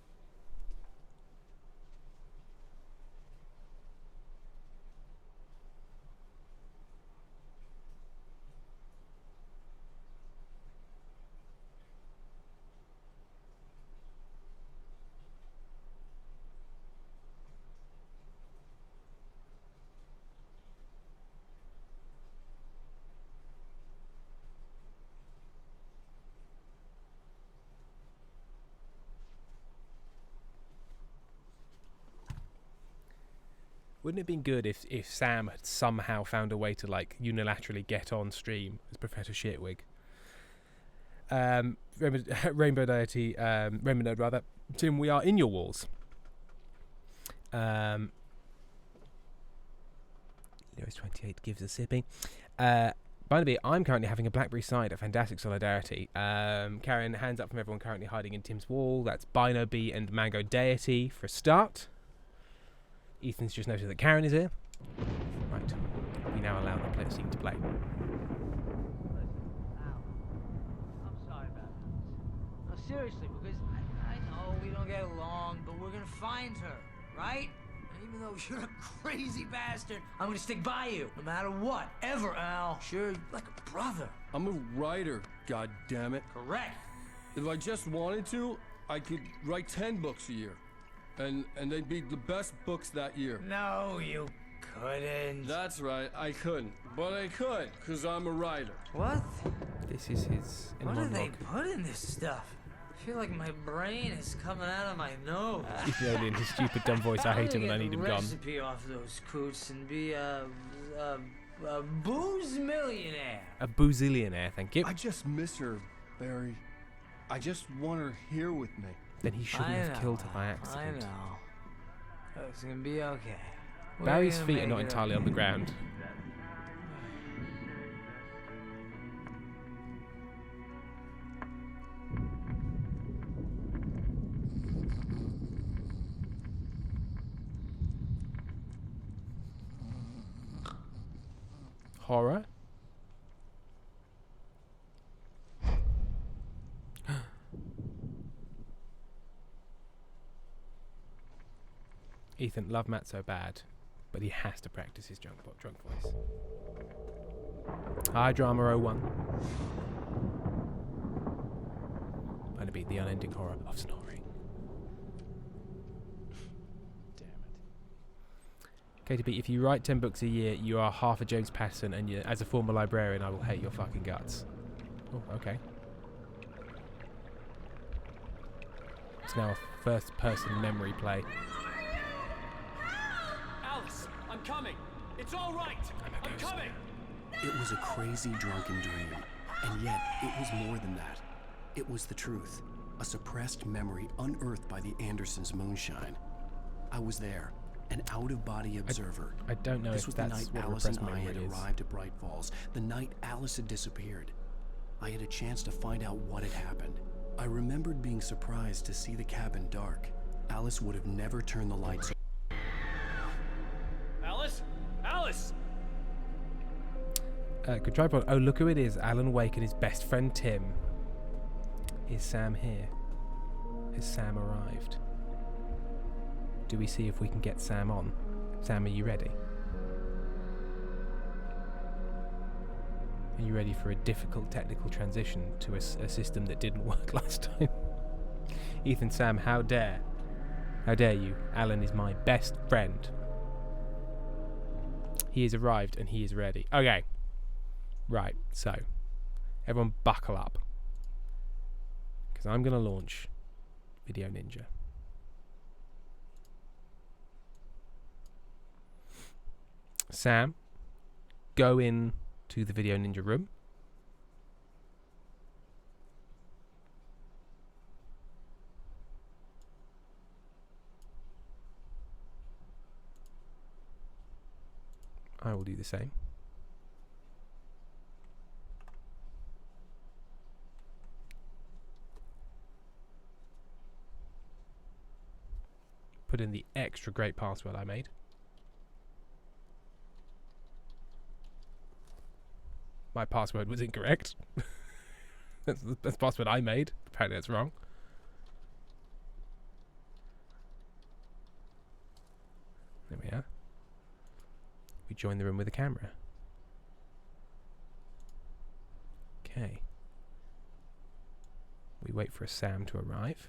Wouldn't it have been good if Sam had somehow found a way to like unilaterally get on stream as Professor Shitwig? Rainbow Deity, Rainbow Node rather. Tim, we are in your walls. Lewis 28 gives a sipping. Barnaby, I'm currently having a blackberry cider. Fantastic solidarity. Karen, hands up from everyone currently hiding in Tim's wall. That's Bino B and Mango Deity for a start. Ethan's just noted that Karen is here. Right. We now allow the play scene to play. Listen, Al, I'm sorry about this. No, seriously, because I know we don't get along, but we're gonna find her, right? And even though you're a crazy bastard, I'm gonna stick by you, no matter what, ever, Al. Sure, you're like a brother. I'm a writer, goddammit. Correct. If I just wanted to, I could write 10 books a year. And they'd be the best books that year. No, you couldn't. That's right, I couldn't. But I could, because I'm a writer. What? This is his inner What do they monologue. put in this stuff? I feel like my brain is coming out of my nose. He's only in his stupid dumb voice. I hate him and I need him gone. Recipe off those coots and be a booze millionaire. A boozillionaire, thank you. I just miss her, Barry. I just want her here with me. Then he shouldn't have killed her by accident. I know. It's gonna be okay. Barry's feet are not entirely on the ground. Horror? Ethan, love Matt so bad, but he has to practice his drunk voice. Hi, Drama 01. Going to be the unending horror of snoring. Damn it. KTB, if you write 10 books a year, you are half a James Patterson, and as a former librarian, I will hate your fucking guts. Oh, okay. It's now a first-person memory play. Alice, I'm coming. It's all right. I'm coming. It was a crazy drunken dream, and yet it was more than that. It was the truth, a suppressed memory unearthed by the Andersons' moonshine. I was there, an out-of-body observer. I don't know This if was the that's night what Alice and repressed I had memory is. arrived at Bright Falls, the night Alice had disappeared. I had a chance to find out what had happened. I remembered being surprised to see the cabin dark, Alice would have never turned the lights on. Alice? Alice! Good try, Paul. Oh, look who it is. Alan Wake and his best friend Tim. Is Sam here? Has Sam arrived? Do we see if we can get Sam on? Sam, are you ready? Are you ready for a difficult technical transition to a system that didn't work last time? Ethan, Sam, how dare you? Alan is my best friend. He has arrived and he is ready. Okay. Right, so everyone buckle up. Because I'm going to launch Video Ninja. Sam, go in to the Video Ninja room. I will do the same. Put in the extra great password I made. My password was incorrect. That's the password I made. Apparently that's wrong. There we are. We join the room with a camera. Okay. We wait for a Sam to arrive.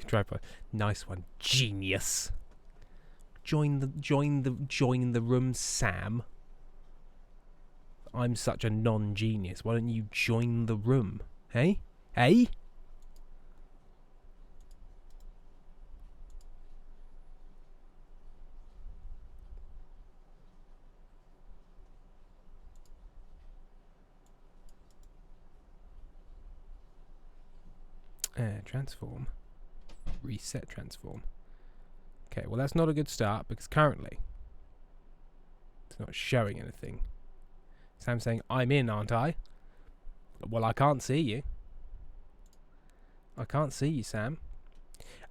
Tripod. Nice one. Genius. Join the room, Sam. I'm such a non-genius. Why don't you join the room? Hey? Hey? Transform. Reset transform. Okay, well that's not a good start because currently it's not showing anything. Sam's saying, I'm in, aren't I? Well, I can't see you. I can't see you, Sam.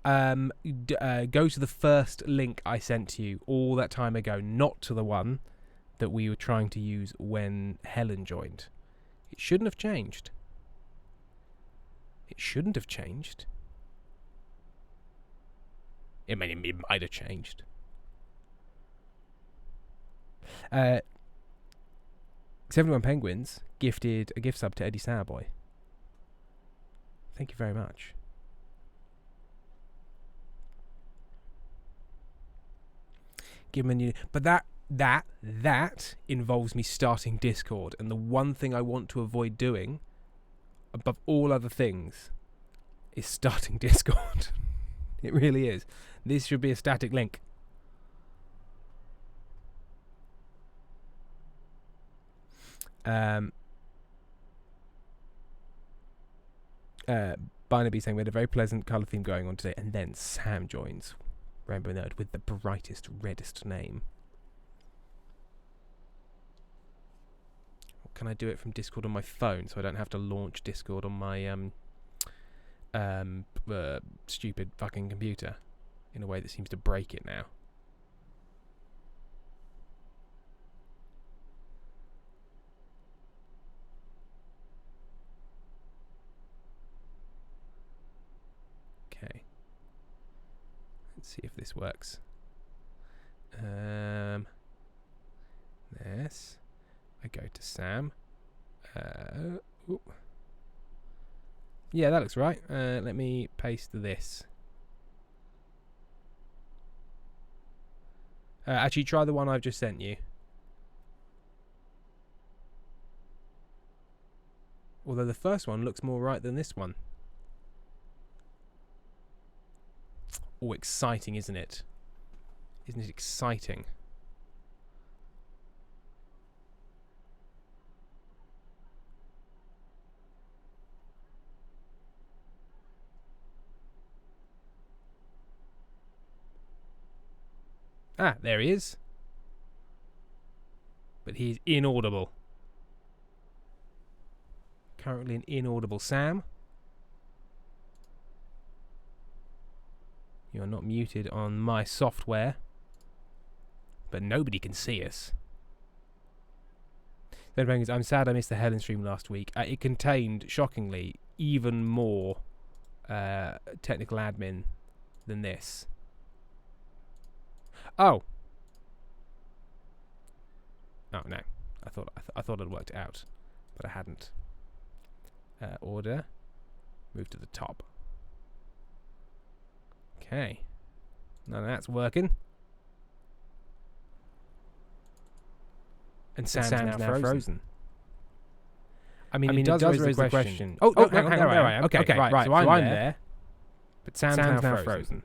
Go to the first link I sent to you all that time ago, not to the one that we were trying to use when Helen joined. It shouldn't have changed. It shouldn't have changed. It might have changed. 71 Penguins gifted a gift sub to Eddie Sourboy. Thank you very much. Give him a new... But that involves me starting Discord. And the one thing I want to avoid doing, above all other things, is starting Discord. It really is. This should be a static link. Barnaby saying we had a very pleasant colour theme going on today, and then Sam joins Rainbow Nerd with the brightest, reddest name. Can I do it from Discord on my phone so I don't have to launch Discord on my stupid fucking computer in a way that seems to break it now? Okay. Let's see if this works. This. I go to Sam. Yeah, that looks right. Let me paste this. Actually, try the one I've just sent you. Although the first one looks more right than this one. Oh, exciting, isn't it? Isn't it exciting? Ah, there he is. But he's inaudible. Currently an inaudible Sam. You are not muted on my software. But nobody can see us. I'm sad I missed the Helen stream last week. It contained, shockingly, even more technical admin than this. Oh. Oh no, I thought I'd worked it out, but I hadn't. Order, move to the top. Okay, none of that's working. And Sam's now frozen. I mean, it does raise the question. Oh, hang on, there I am. Okay, right. So I'm there. But Sam's now frozen.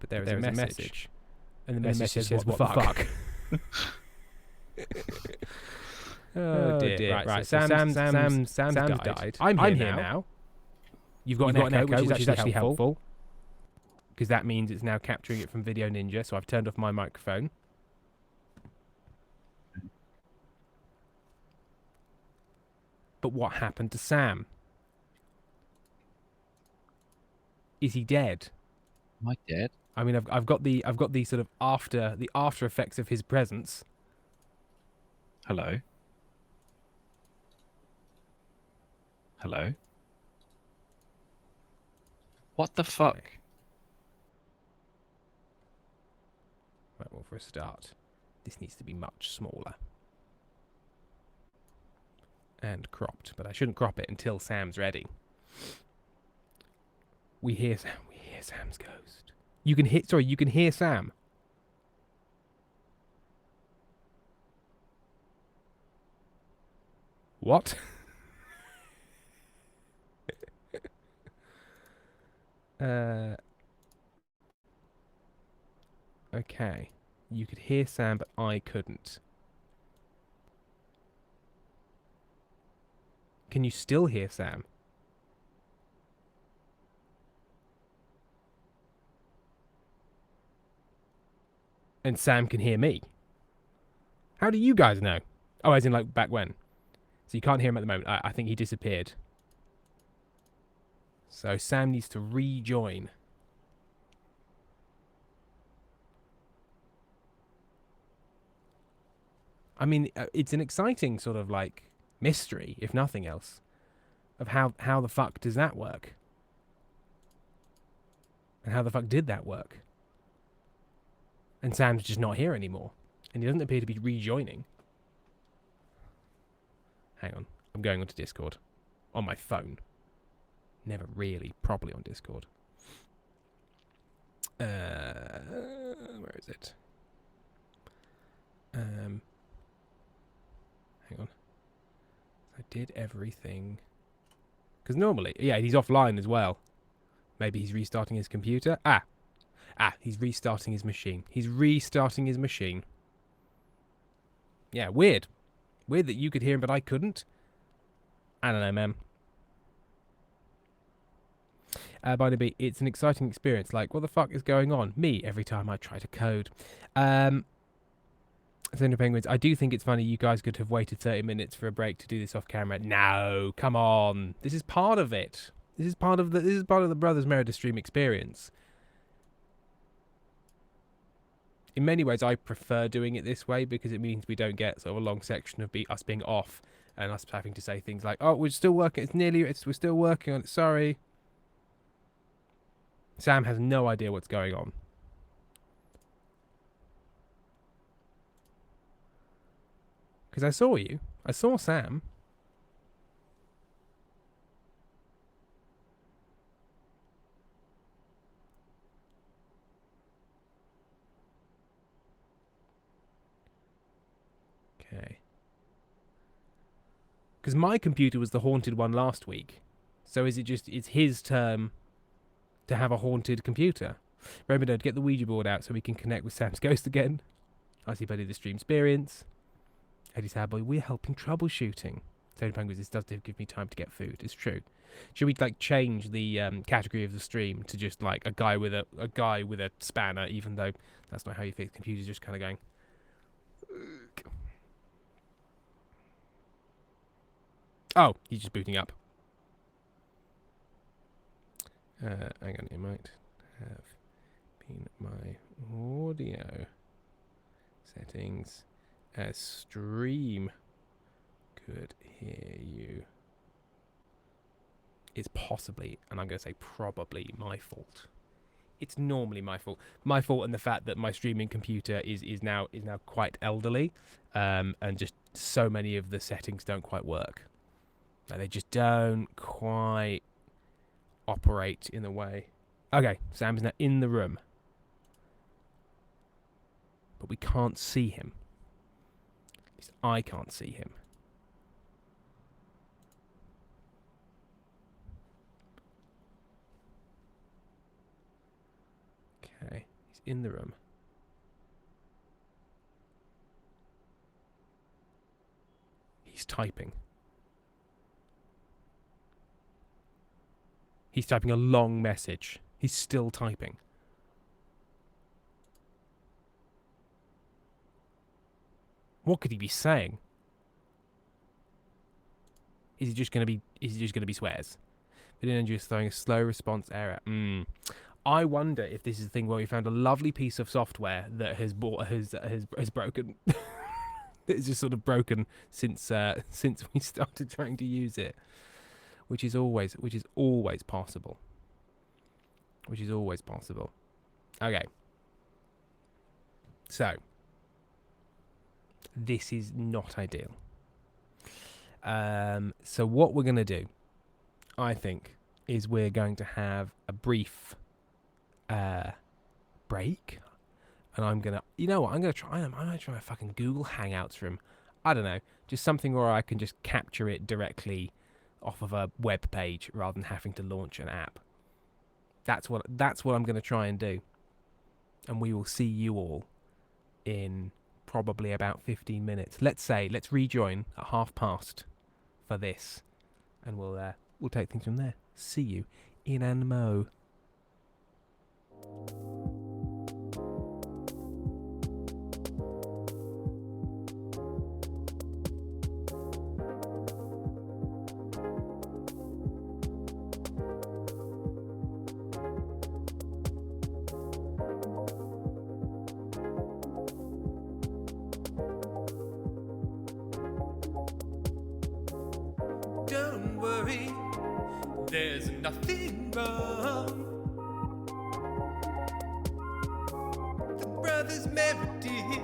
But there is a message. And the message says, what the fuck? Oh dear. Right, so Sam's died. I'm here now. You've got an echo, which is actually helpful. Because that means it's now capturing it from Video Ninja, so I've turned off my microphone. But what happened to Sam? Is he dead? Am I dead? I mean, I've got the sort of after effects of his presence. Hello. Hello. What the fuck? Okay. Right, well, for a start, this needs to be much smaller. And cropped, but I shouldn't crop it until Sam's ready. We hear Sam's ghost. You can hear Sam. What? Okay. You could hear Sam, but I couldn't. Can you still hear Sam? And Sam can hear me. How do you guys know? Oh, as in like back when? So you can't hear him at the moment. I think he disappeared. So Sam needs to rejoin. I mean, it's an exciting sort of like mystery, if nothing else, of how the fuck does that work? And how the fuck did that work? And Sam's just not here anymore. And he doesn't appear to be rejoining. Hang on. I'm going onto Discord. On my phone. Never really properly on Discord. Where is it? Hang on. I did everything. Because normally, yeah, he's offline as well. Maybe he's restarting his computer. He's restarting his machine. He's restarting his machine. Yeah, weird. Weird that you could hear him, but I couldn't. I don't know, man. Barnaby, it's an exciting experience. Like, what the fuck is going on? Me, every time I try to code. Thunder Penguins, I do think it's funny you guys could have waited 30 minutes for a break to do this off camera. No, come on. This is part of it. This is part of the Brothers Meredith stream experience. In many ways, I prefer doing it this way because it means we don't get sort of a long section of us being off and us having to say things like, "Oh, we're still working. We're still working on it. Sorry." Sam has no idea what's going on. Because I saw you. I saw Sam. Okay. Because my computer was the haunted one last week. So is it just, it's his term to have a haunted computer? Remember, get the Ouija board out so we can connect with Sam's ghost again. I see Buddy the stream experience. Eddie Sadboy, we're helping troubleshooting. Tony Penguins, this does give me time to get food. It's true. Should we like change the category of the stream to just like a guy with a spanner, even though that's not how you fix computers, just kind of going. Oh, he's just booting up. Hang on, it might have been my audio settings as stream could hear you. It's possibly, and I'm going to say probably, my fault. It's normally my fault. My fault, and the fact that my streaming computer is now quite elderly, and just so many of the settings don't quite work. Like, they just don't quite operate in a way. Okay, Sam's now in the room, but we can't see him. At least I can't see him. Okay, he's in the room. He's typing. He's typing a long message. He's still typing. What could he be saying? Is he just going to be swears? Video just throwing a slow response error. I wonder if this is the thing where we found a lovely piece of software that has broken. It's just sort of broken since we started trying to use it, which is always possible. Which is always possible. Okay. So this is not ideal. So what we're going to do, I think, is we're going to have a brief break, and I'm gonna, you know what, I'm gonna try a fucking Google Hangouts for him. I don't know, just something where I can just capture it directly off of a web page rather than having to launch an app. That's what I'm gonna try and do, and we will see you all in probably about 15 minutes. Let's rejoin at past for this, and we'll take things from there. See you in Anmo. Don't worry, there's nothing wrong. The brothers Meredith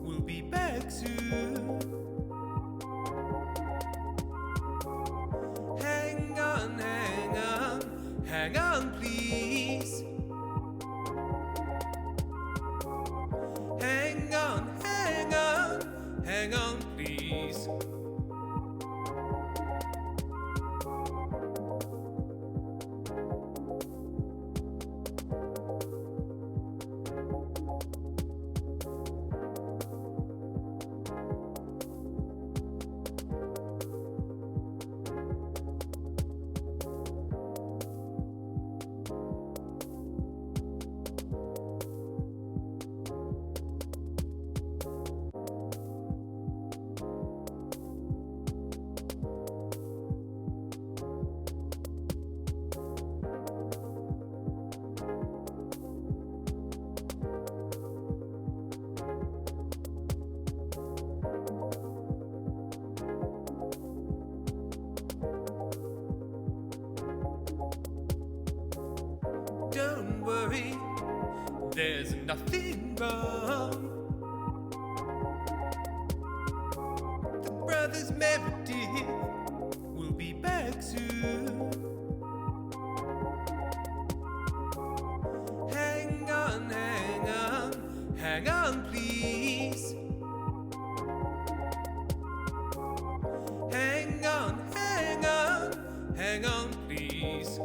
will be back soon. Hang on, please. Hang on, please. Don't worry, there's nothing wrong. The brothers Meredith will be back soon. Hang on, please. Hang on, please.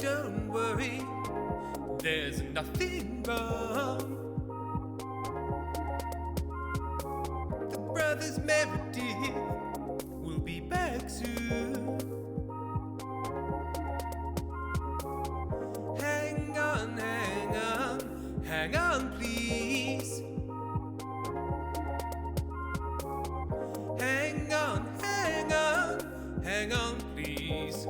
Don't worry, there's nothing wrong. The brothers Meredith will be back soon. Hang on, hang on, hang on, please. Hang on, hang on, hang on, please.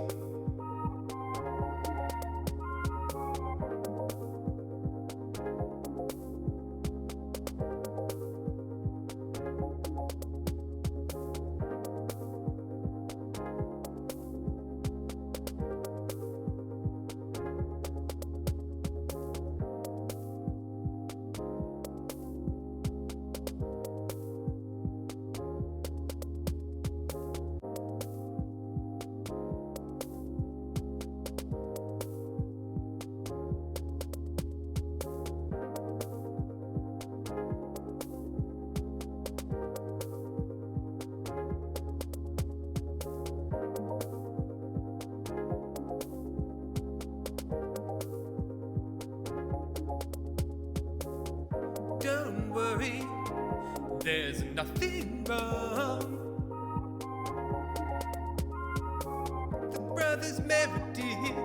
Don't worry, there's nothing wrong. The brothers Meredith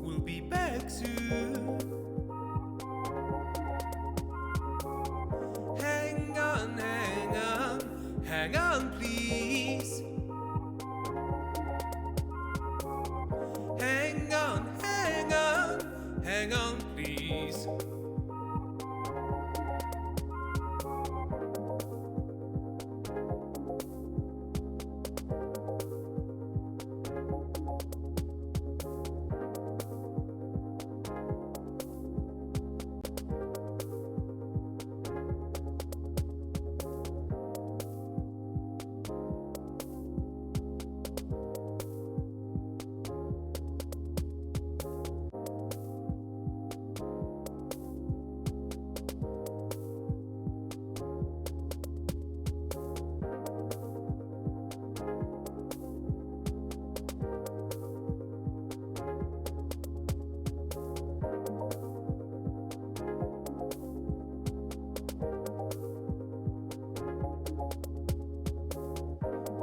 will be back soon. Hang on, hang on, hang on, please. Hang on, hang on, hang on, please.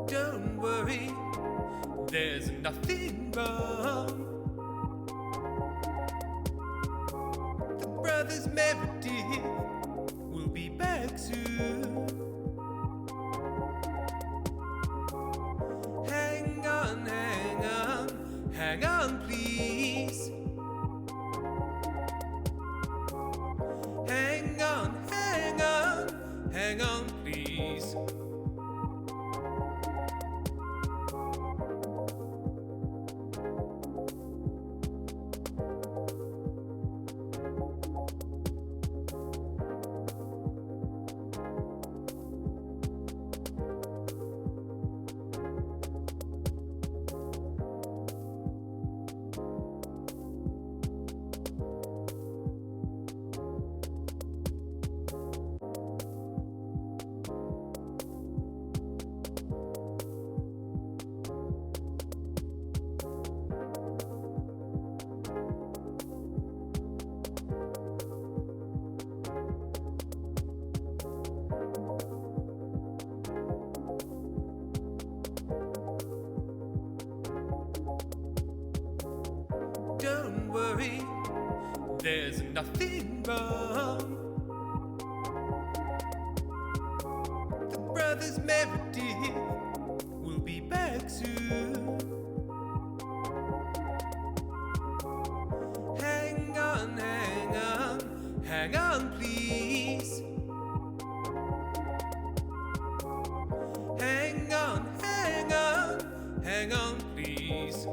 Don't worry, there's nothing wrong. The brothers Meredith will be back soon. Hang on, hang on, hang on, please. Hang on, hang on, hang on, please. Don't worry, there's nothing wrong. The brothers Meredith will be back soon. Hang on, hang on, hang on, please. Hang on, hang on, hang on, please.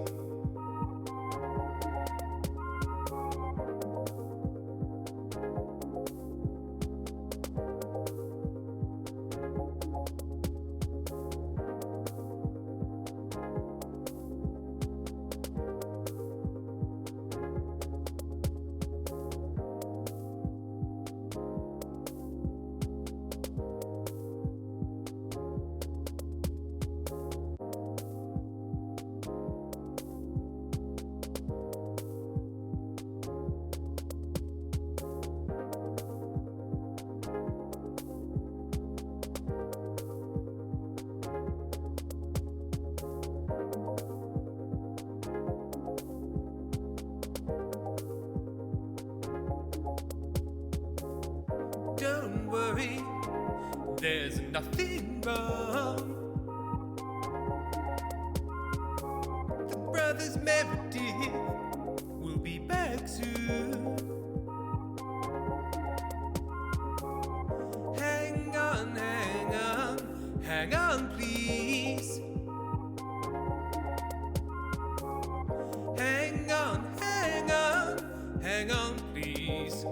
worry, there's nothing wrong. The brothers Meredith will be back soon. Hang on, hang on, hang on, please. Hang on, hang on, hang on, please.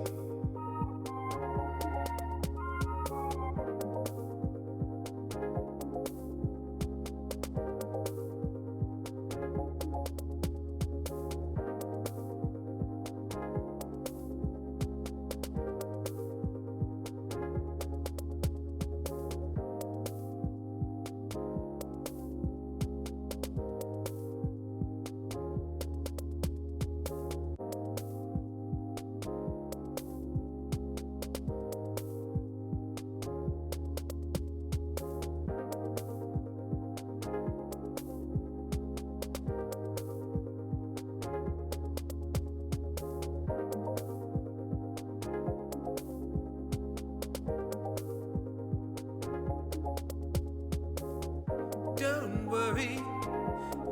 Don't worry,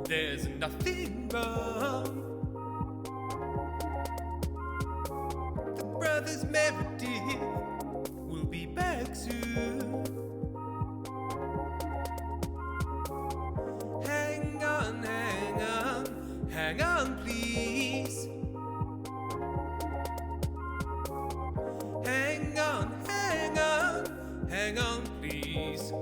there's nothing wrong. The brothers Meredith will be back soon. Hang on, hang on, hang on, please. Hang on, hang on, hang on, please.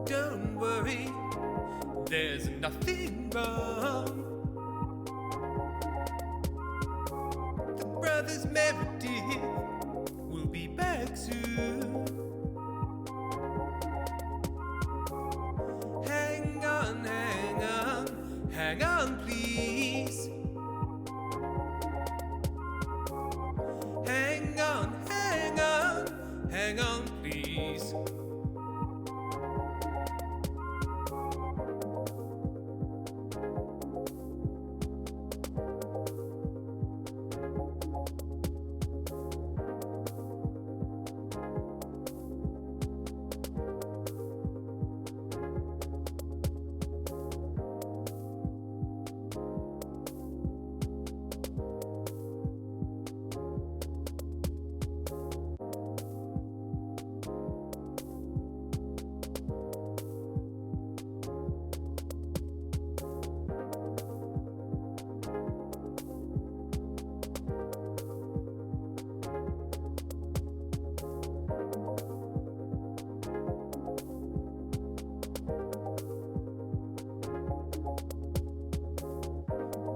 Don't worry, there's nothing wrong. The brothers Meredith will be back soon. Hang on, hang on, hang on, please. Hang on, hang on, hang on, please.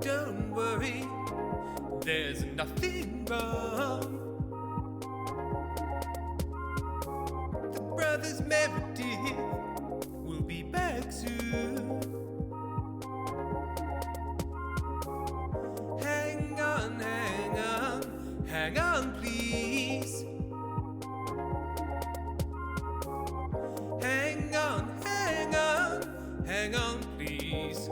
Don't worry, there's nothing wrong. The brothers Meredith will be back soon. Hang on, hang on, hang on, please. Hang on, hang on, hang on, please.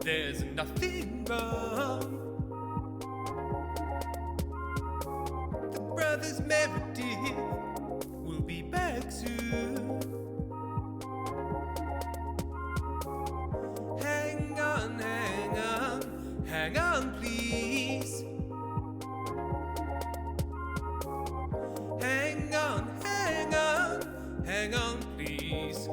there's nothing wrong. The brothers Meredith will be back soon. Hang on, hang on, hang on, please. Hang on, hang on, hang on, please.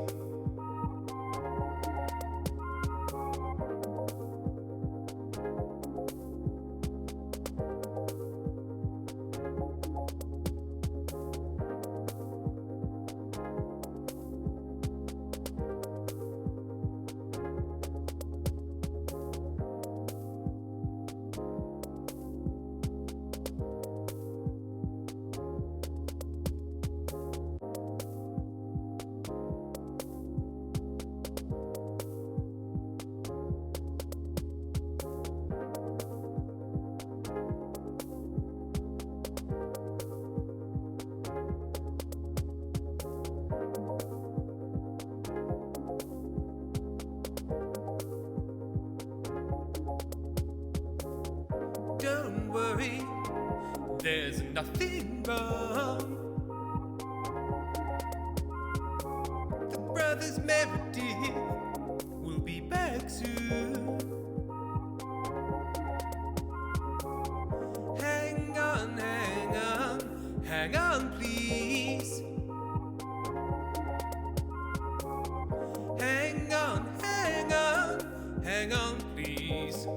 Don't worry, there's nothing wrong. The brothers Meredith will be back soon. Hang on, hang on, hang on, please. Hang on, hang on, hang on, please.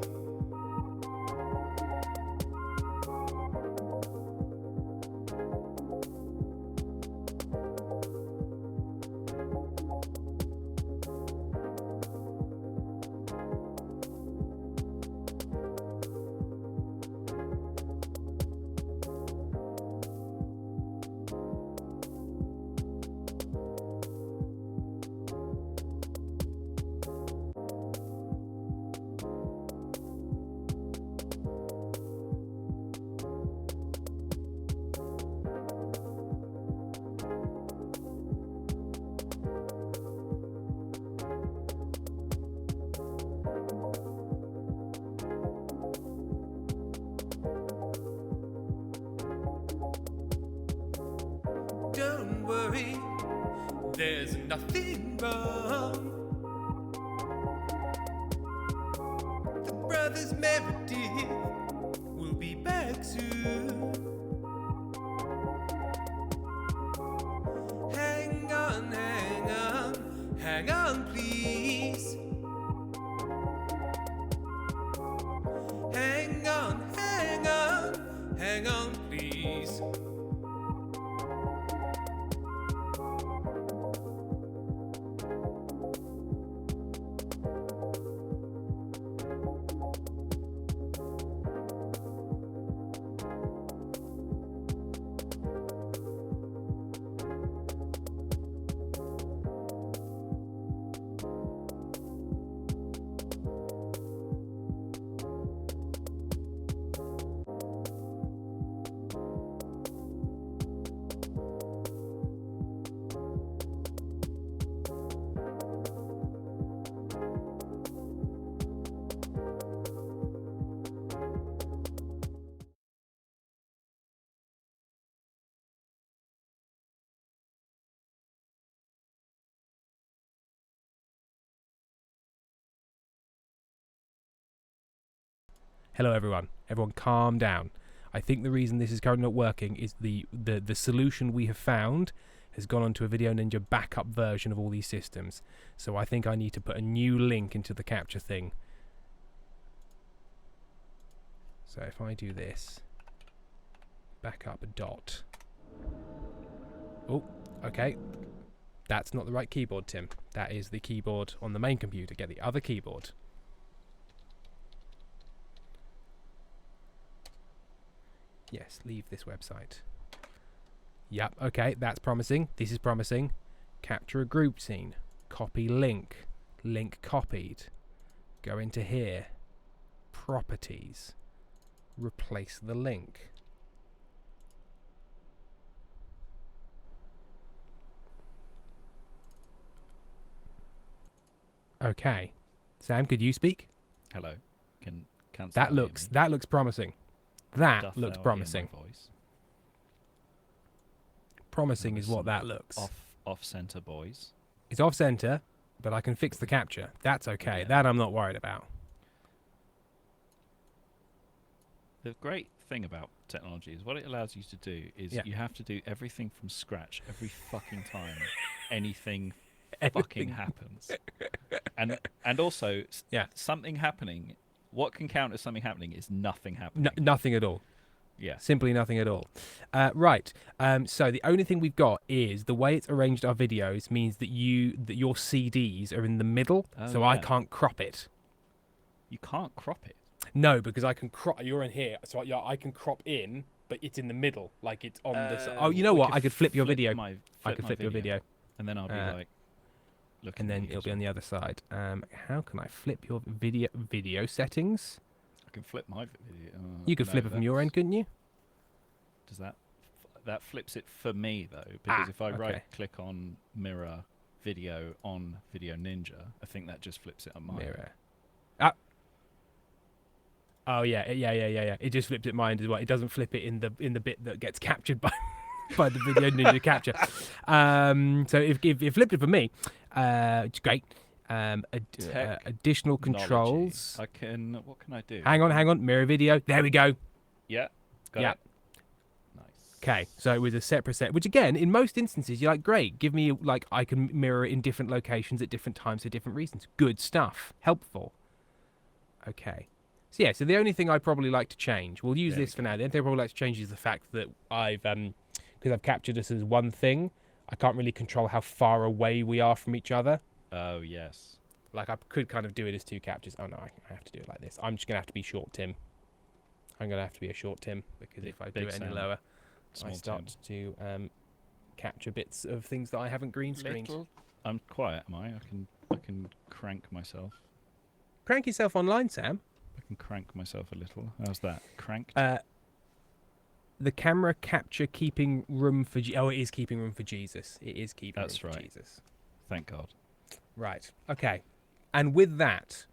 Don't worry, there's nothing wrong. The brothers Meredith will be back soon. Hang on, hang on, hang on, please. Hang on, hang on, hang on, please. Hello everyone. Everyone calm down. I think the reason this is currently not working is the solution we have found has gone onto a Video Ninja backup version of all these systems. So I think I need to put a new link into the capture thing. So if I do this, backup dot. Oh, okay. That's not the right keyboard, Tim. That is the keyboard on the main computer. Get the other keyboard. Yes, leave this website. Yep, okay, that's promising. This is promising. Capture a group scene. Copy link. Link copied. Go into here. Properties. Replace the link. Okay. Sam, could you speak? Hello. Can thou That hear looks me? promising. That Doth looks thou hear my promising. voice? Promising is what Some that looks. Off center boys. It's off center, but I can fix the capture. That's okay. That I'm not worried about. The great thing about technology is what it allows you to do is Yeah. you have to do everything from scratch every fucking time anything Anything. fucking happens. And also something happening, what can count as something happening is nothing happening. Nothing at all. Yeah. Simply nothing at all. Right. So the only thing we've got is the way it's arranged our videos means that your CDs are in the middle, Oh, so I yeah. can't crop it. You can't crop it. No, because I can crop. You're in here, so I can crop in, but it's in the middle, like it's on the. Oh, you know we what? I could flip your video. I could my flip your video, and then I'll be like, looking and at then you it'll be as on the other side. How can I flip your video settings? I can flip my video. You could no, flip it from your end, couldn't you? Does that flips it for me though? Because if I okay. right click on mirror video on Video Ninja, I think that just flips it on mine. Mirror. Oh yeah. It just flips it mine as well. It doesn't flip it in the bit that gets captured by by the Video Ninja capture. So if you flipped it for me, it's great. Additional controls. What can I do? Hang on. Mirror video. There we go. Yeah. Got Yeah. it. Nice. Okay, so it was a separate set, which again, in most instances, you're like, great, give me, like, I can mirror it in different locations at different times for different reasons. Good stuff. Helpful. Okay. So yeah, so the only thing I'd probably like to change, we'll use this for now, the only thing I'd probably like to change is the fact that because I've captured this as one thing, I can't really control how far away we are from each other. Oh, yes. Like, I could kind of do it as two captures. Oh, no, I have to do it like this. I'm just going to have to be short Tim. I'm going to have to be a short Tim, because if I do it any lower, I start to capture bits of things that I haven't green screened. I'm quiet, am I? I can crank myself. Crank yourself online, Sam. I can crank myself a little. How's that? Cranked? The camera capture keeping room for... Oh, it is keeping room for Jesus. It is keeping room for Jesus. Thank God. Right. Okay. And with that,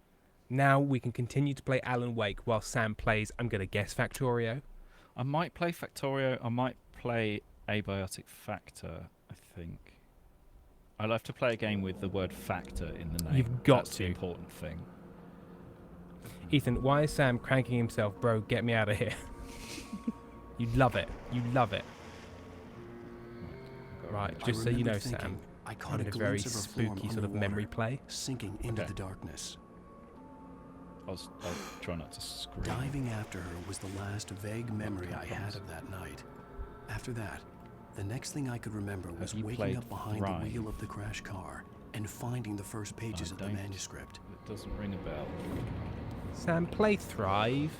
now we can continue to play Alan Wake while Sam plays, I'm going to guess, Factorio. I might play Factorio. I might play Abiotic Factor, I think. I'll have to play a game with the word factor in the name. You've got That's to. the important thing. Ethan, why is Sam cranking himself? Bro, get me out of here. You love it. You love it. Right, just so you know, Sam, I caught I'm in a a very glimpse of her form spooky sort of memory play. sinking into the darkness. I'll try not to scream. Diving after her was the last vague memory I had of that night. After that, the next thing I could remember was you waking played up behind Thrive? the wheel of the crash car and finding the first pages of the don't. manuscript. It doesn't ring a bell. Sam, play Thrive.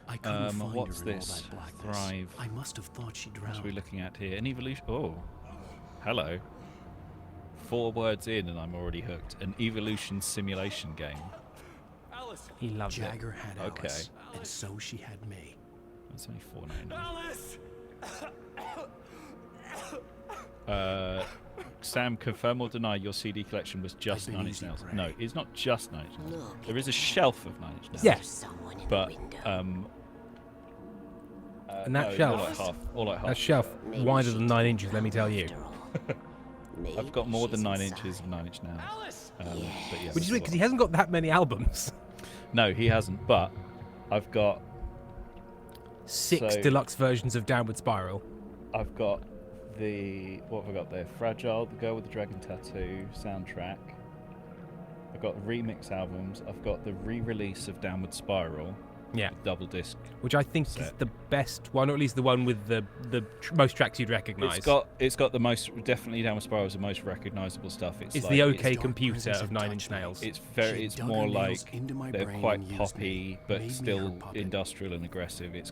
I couldn't find What's her in all this? that blackness. Thrive. I must have thought she What are drowned. we looking at here? An evolution. Oh, hello. 4 words in and I'm already hooked. An evolution simulation game. Alice. He loves Jagger had Okay. Alice, and so she had me. That's only 4.99. Alice. Sam, confirm or deny your CD collection was just I've been 9 Inch easy Nails? prey. No, it's not just 9 Inch Nails. There is a shelf of 9 Inch Nails. Yes. But And that no, shelf, all like half. that shelf wider than 9 inches, let me tell you. I've got more than 9 inches of 9 Inch Nails. But yes, Which is weird, because he hasn't got that many albums. No, he hasn't. But I've got 6 deluxe versions of Downward Spiral. I've got what have I got there? Fragile, The Girl with the Dragon Tattoo soundtrack. I've got remix albums. I've got the re-release of Downward Spiral. Yeah. Double disc. Which I think is the best one, or at least the one with the most tracks you'd recognise. It's got the most, definitely Downward Spiral is the most recognisable stuff. It's It's like, the OK Computer of 9 Inch Nails. It's more like they're quite poppy, but still industrial and aggressive. It's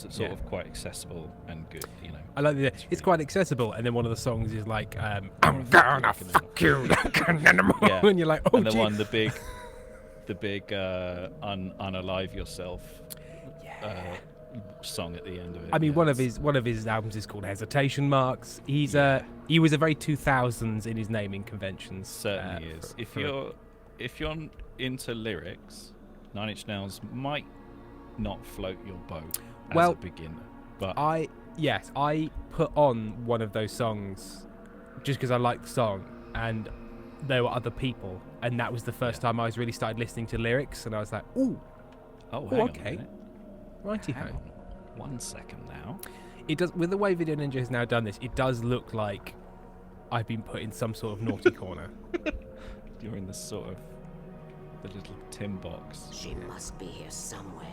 sort of quite accessible and good, you know. I like that. It's quite accessible, and then one of the songs is like, I'm gonna fuck you like an animal. Yeah. And you're like, oh, and the gee. one, the big unalive yourself song at the end of it. I mean, yeah, one of his albums is called Hesitation Marks. He was a very 2000s in his naming conventions. Certainly is. If you're into lyrics, Nine Inch Nails might not float your boat as a beginner. But I put on one of those songs just because I liked the song, and there were other people, and that was the first time I was really started listening to lyrics, and I was like, ooh, hang on a okay, minute. righty Hang ho. on 1 second now. It does, with the way Video Ninja has now done this, it does look like I've been put in some sort of naughty corner. You're in the sort of the little tin box. She must be here somewhere.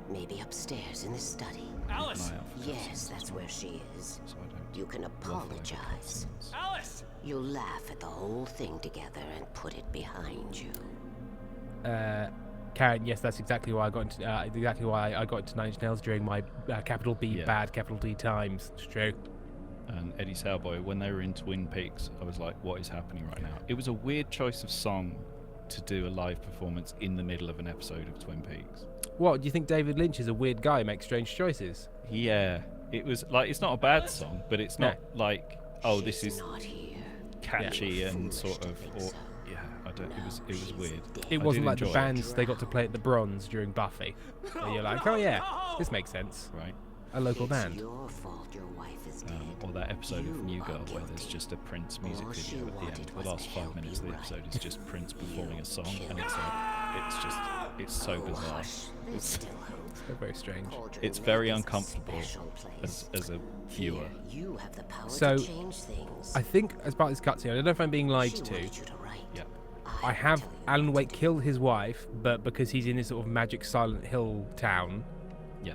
Maybe upstairs in the study. Alice! Yes, that's where she is. So I don't You can apologize. Alice! You'll laugh at the whole thing together and put it behind you. Karen, yes, that's exactly why I got into Nine Inch Nails during my capital B bad capital D times. It's true. And Eddie Sauboy, when they were in Twin Peaks, I was like, what is happening right now? It was a weird choice of song to do a live performance in the middle of an episode of Twin Peaks. What, do you think David Lynch is a weird guy, makes strange choices? Yeah, it was like, it's not a bad song, but it's not like, oh, this is catchy and sort of, or I don't. It was weird. It wasn't like the bands they got to play at the Bronze during Buffy, where you're like, oh yeah, this makes sense. Right. A local band. Your fault your wife is dead. Or that episode of New Girl where there's just a Prince music video at the end. The last 5 minutes of the episode is just Prince performing a song, and it's so bizarre. It's very strange. It's very uncomfortable as a viewer. So, I think as part of this cutscene, I don't know if I'm being lied to. Yeah. I have Alan Wake killed his wife, but because he's in this sort of magic Silent Hill town,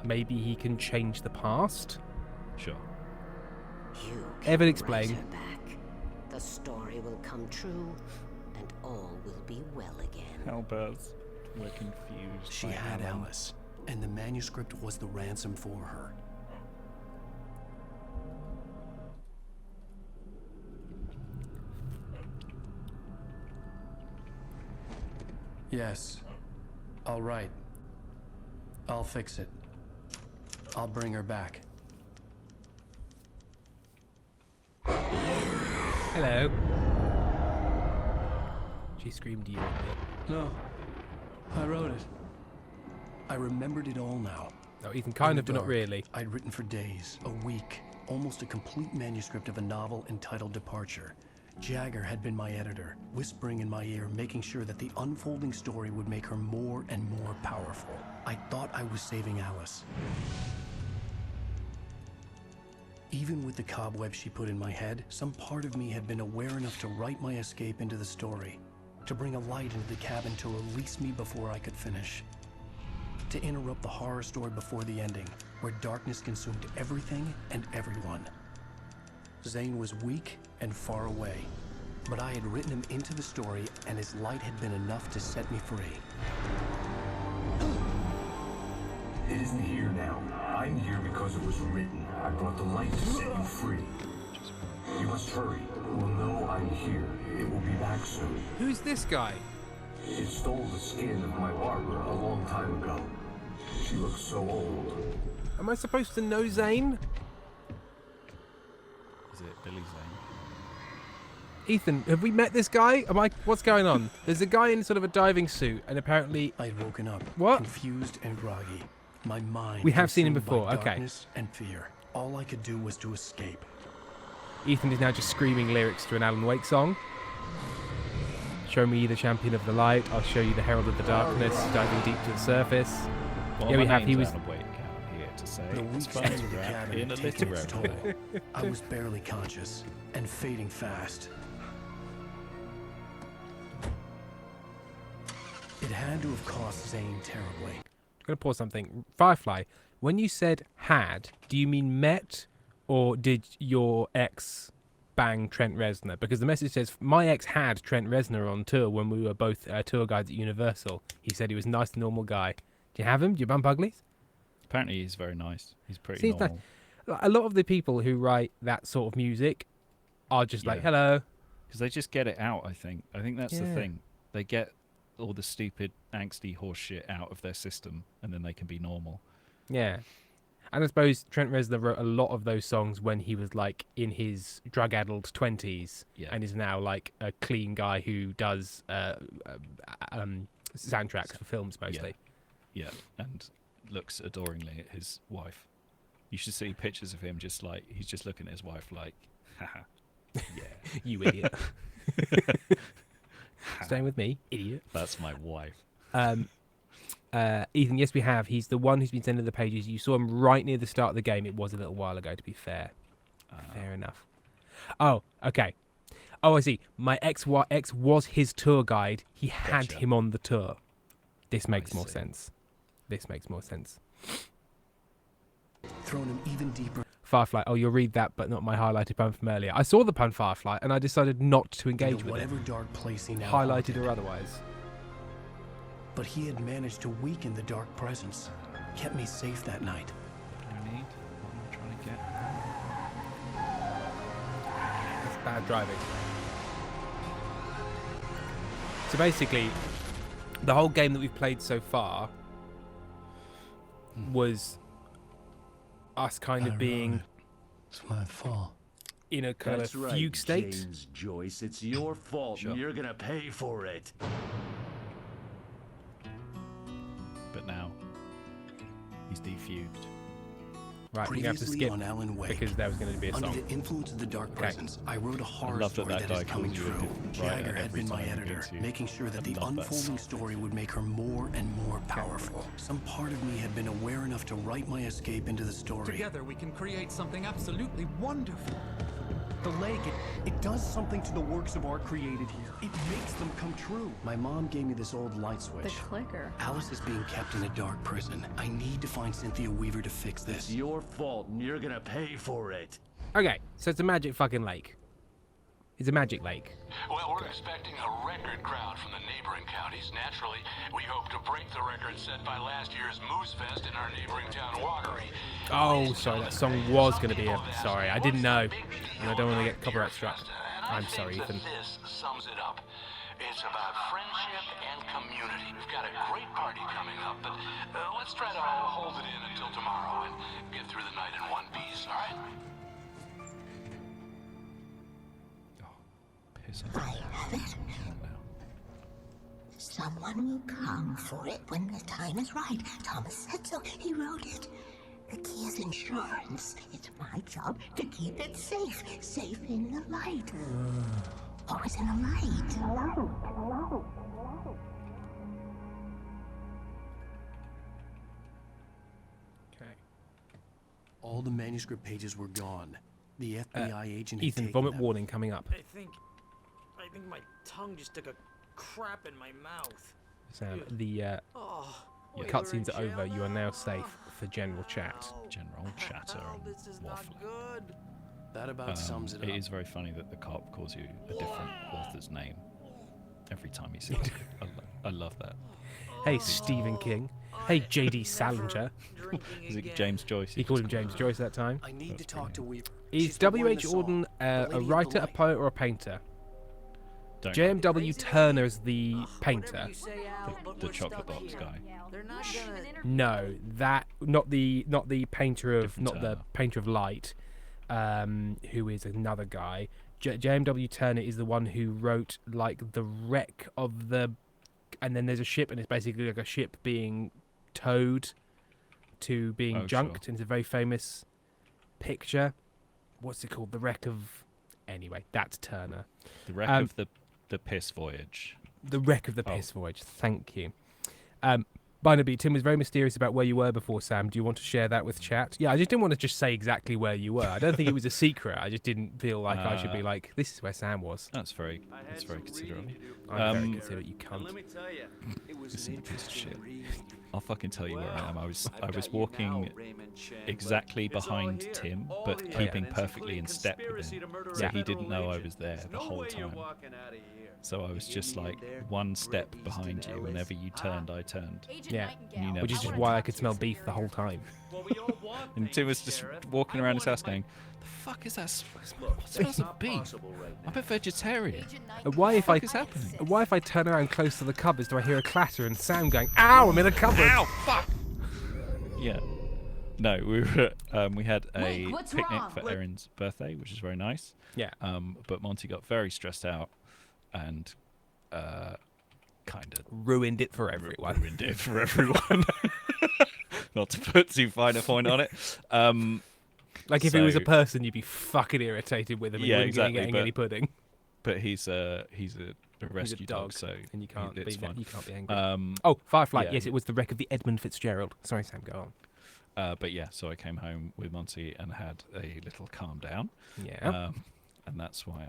maybe he can change the past. Sure. Evan, explain. The story will come true, and all will be well again. Albert, we're confused. She had Alice, and the manuscript was the ransom for her. Yes. All right. I'll fix it. I'll bring her back. Hello. She screamed to you a bit. No. I wrote it. I remembered it all now. No, Ethan, kind of, but not dark, really. I'd written for days, a week, almost a complete manuscript of a novel entitled Departure. Jagger had been my editor, whispering in my ear, making sure that the unfolding story would make her more and more powerful. I thought I was saving Alice. Even with the cobweb she put in my head, some part of me had been aware enough to write my escape into the story, to bring a light into the cabin to release me before I could finish, to interrupt the horror story before the ending, where darkness consumed everything and everyone. Zane was weak and far away, but I had written him into the story, and his light had been enough to set me free. It isn't here now. I'm here because it was written. I brought the light to set you free. You must hurry. We'll know I'm here. It will be back soon. Who's this guy? It stole the skin of my barber a long time ago. She looks so old. Am I supposed to know Zane? Is it Billy Zane? Ethan, have we met this guy? What's going on? There's a guy in sort of a diving suit, and apparently I'd woken up, confused and groggy. My mind. We have seen him consumed by before, okay. Darkness and fear. All I could do was to escape. Ethan is now just screaming lyrics to an Alan Wake song. Show me the champion of the light. I'll show you the herald of the darkness. Diving deep to the surface. Well, yeah, we have. He was. Alan Wake, I'm here to say. The weak It's fun side to of the rap cabin in a had taken its literary toll. way. I was barely conscious and fading fast. It had to have cost Zane terribly. I'm going to pause something. Firefly, when you said had, do you mean met, or did your ex bang Trent Reznor? Because the message says, my ex had Trent Reznor on tour when we were both tour guides at Universal. He said he was a nice, normal guy. Do you have him? Do you bump uglies? Apparently he's very nice. He's pretty Seems normal. nice. A lot of the people who write that sort of music are just like, hello. Because they just get it out, I think. I think that's the Yeah. thing. They get all the stupid, angsty horse shit out of their system, and then they can be normal. Yeah. And I suppose Trent Reznor wrote a lot of those songs when he was like in his drug-addled 20s, and is now like a clean guy who does soundtracks for films mostly. Yeah, and looks adoringly at his wife. You should see pictures of him just like, he's just looking at his wife like, haha, yeah. You idiot. Staying with me, idiot. That's my wife. Ethan, yes we have. He's the one who's been sending the pages. You saw him right near the start of the game. It was a little while ago, to be fair. Fair enough. Oh, okay. Oh, I see. My ex was his tour guide. He had him on the tour. This makes more sense. This makes more sense. Thrown him even deeper. Firefly. Oh, you'll read that, but not my highlighted pun from earlier. I saw the pun Firefly, and I decided not to engage with it. Whatever dark place he now highlighted haunted. or otherwise. But he had managed to weaken the dark presence. Kept me safe that night. What do I need? What am I trying to get? That's bad driving. So basically, the whole game that we've played so far was us kind of being It's my fault. in a kind That's of right, fugue state. James Joyce. It's your fault, and you're gonna pay for it. But now, he's defugued. Right, we're going to have to Previously skip on Alan Wake, because there was going to be a under song. the influence of the dark presence, I wrote a horror love that story that that is guy coming calls you a true. different writer Jagger had every been my time he editor, meets you. making sure that I the love that unfolding song. story would make her more and more powerful. Some part of me had been aware enough to write my escape into the story. Together we can create something absolutely wonderful. The lake, it does something to the works of art created here. It makes them come true. My mom gave me this old light switch. The clicker. Alice is being kept in a dark prison. I need to find Cynthia Weaver to fix this. It's your fault, and you're gonna pay for it. Okay, so it's a magic fucking lake. It's a magic lake. Well, we're expecting a record crowd from the neighboring counties. Naturally, we hope to break the record set by last year's Moose Fest in our neighboring town, Watery. Oh, sorry, that song was going to be a... Sorry, I didn't know. And I don't want to get copyright struck. I'm sorry, Ethan. This sums it up. It's about friendship and community. We've got a great party coming up, but let's try to hold it in until tomorrow and get through the night in one piece, all right? I have it. Someone will come for it when the time is right. Thomas said so. He wrote it. The key is insurance. It's my job to keep it safe. Safe in the light. Always in the light. Okay. All the manuscript pages were gone. The FBI agent had Ethan, taken vomit them. warning coming up. I think my tongue just took a crap in my mouth. Sam, the cutscenes are over. You are now safe for general chat. General chatter and waffling. That about sums it It up. is very funny that the cop calls you a different author's name every time he says it. I love that. Hey, Stephen King. Hey, J.D. Salinger. Is it James Joyce? He called him James Joyce that time. I need to talk to Weaver. Is W.H. Auden a writer, a poet, or a painter? J.M.W. Turner is the painter. The chocolate box guy. No, that not the painter of Different not the Turner. painter of light, who is another guy. J.M.W. Turner is the one who wrote like the wreck of the, and then there's a ship and it's basically like a ship being towed to being Oh, junked, sure. and it's a very famous picture. What's it called? The wreck of. Anyway, that's Turner. The wreck of the Piss Voyage. The wreck of the Piss Voyage. Thank you. Barnaby, Tim was very mysterious about where you were before, Sam. Do you want to share that with chat? Yeah, I just didn't want to just say exactly where you were. I don't think it was a secret. I just didn't feel like I should be like, this is where Sam was. That's very considerate. I'm very considerate, you cunt. Let me tell you, it was Listen, an you piece of shit. interesting I'll fucking tell you where I am. I was I've got you walking now, Raymond Chen, but exactly it's all behind here, Tim, all but here, keeping and it's a perfectly in step with conspiracy him. to murder So a he didn't federal know I agent. was there There's the no whole way you're time. walking out of here. So I was just like one step behind you. Whenever you turned, I turned. Yeah, And you never which is saw just me. why I could smell beef the whole time. And Tim was just walking around his house going, "The fuck is that? What smells of beef? I'm a vegetarian. Why if I is happening? Why if I turn around close to the cupboards do I hear a clatter and Sam going, "Ow, I'm in a cupboard." Ow, fuck! Yeah. No, we had a Wait, what's picnic wrong? for Erin's birthday, which is very nice. Yeah. But Monty got very stressed out and kind of ruined it for everyone. Ruined it for everyone. Not to put too fine a point on it. Like if he was a person, you'd be fucking irritated with him. Yeah, and exactly. Getting any pudding. But he's a rescue dog, so and you can't it's be fine. You can't be angry. Firefly. yeah. Yes, it was the wreck of the Edmund Fitzgerald. Sorry, Sam. Go on. But yeah, so I came home with Monty and had a little calm down. Yeah. And that's why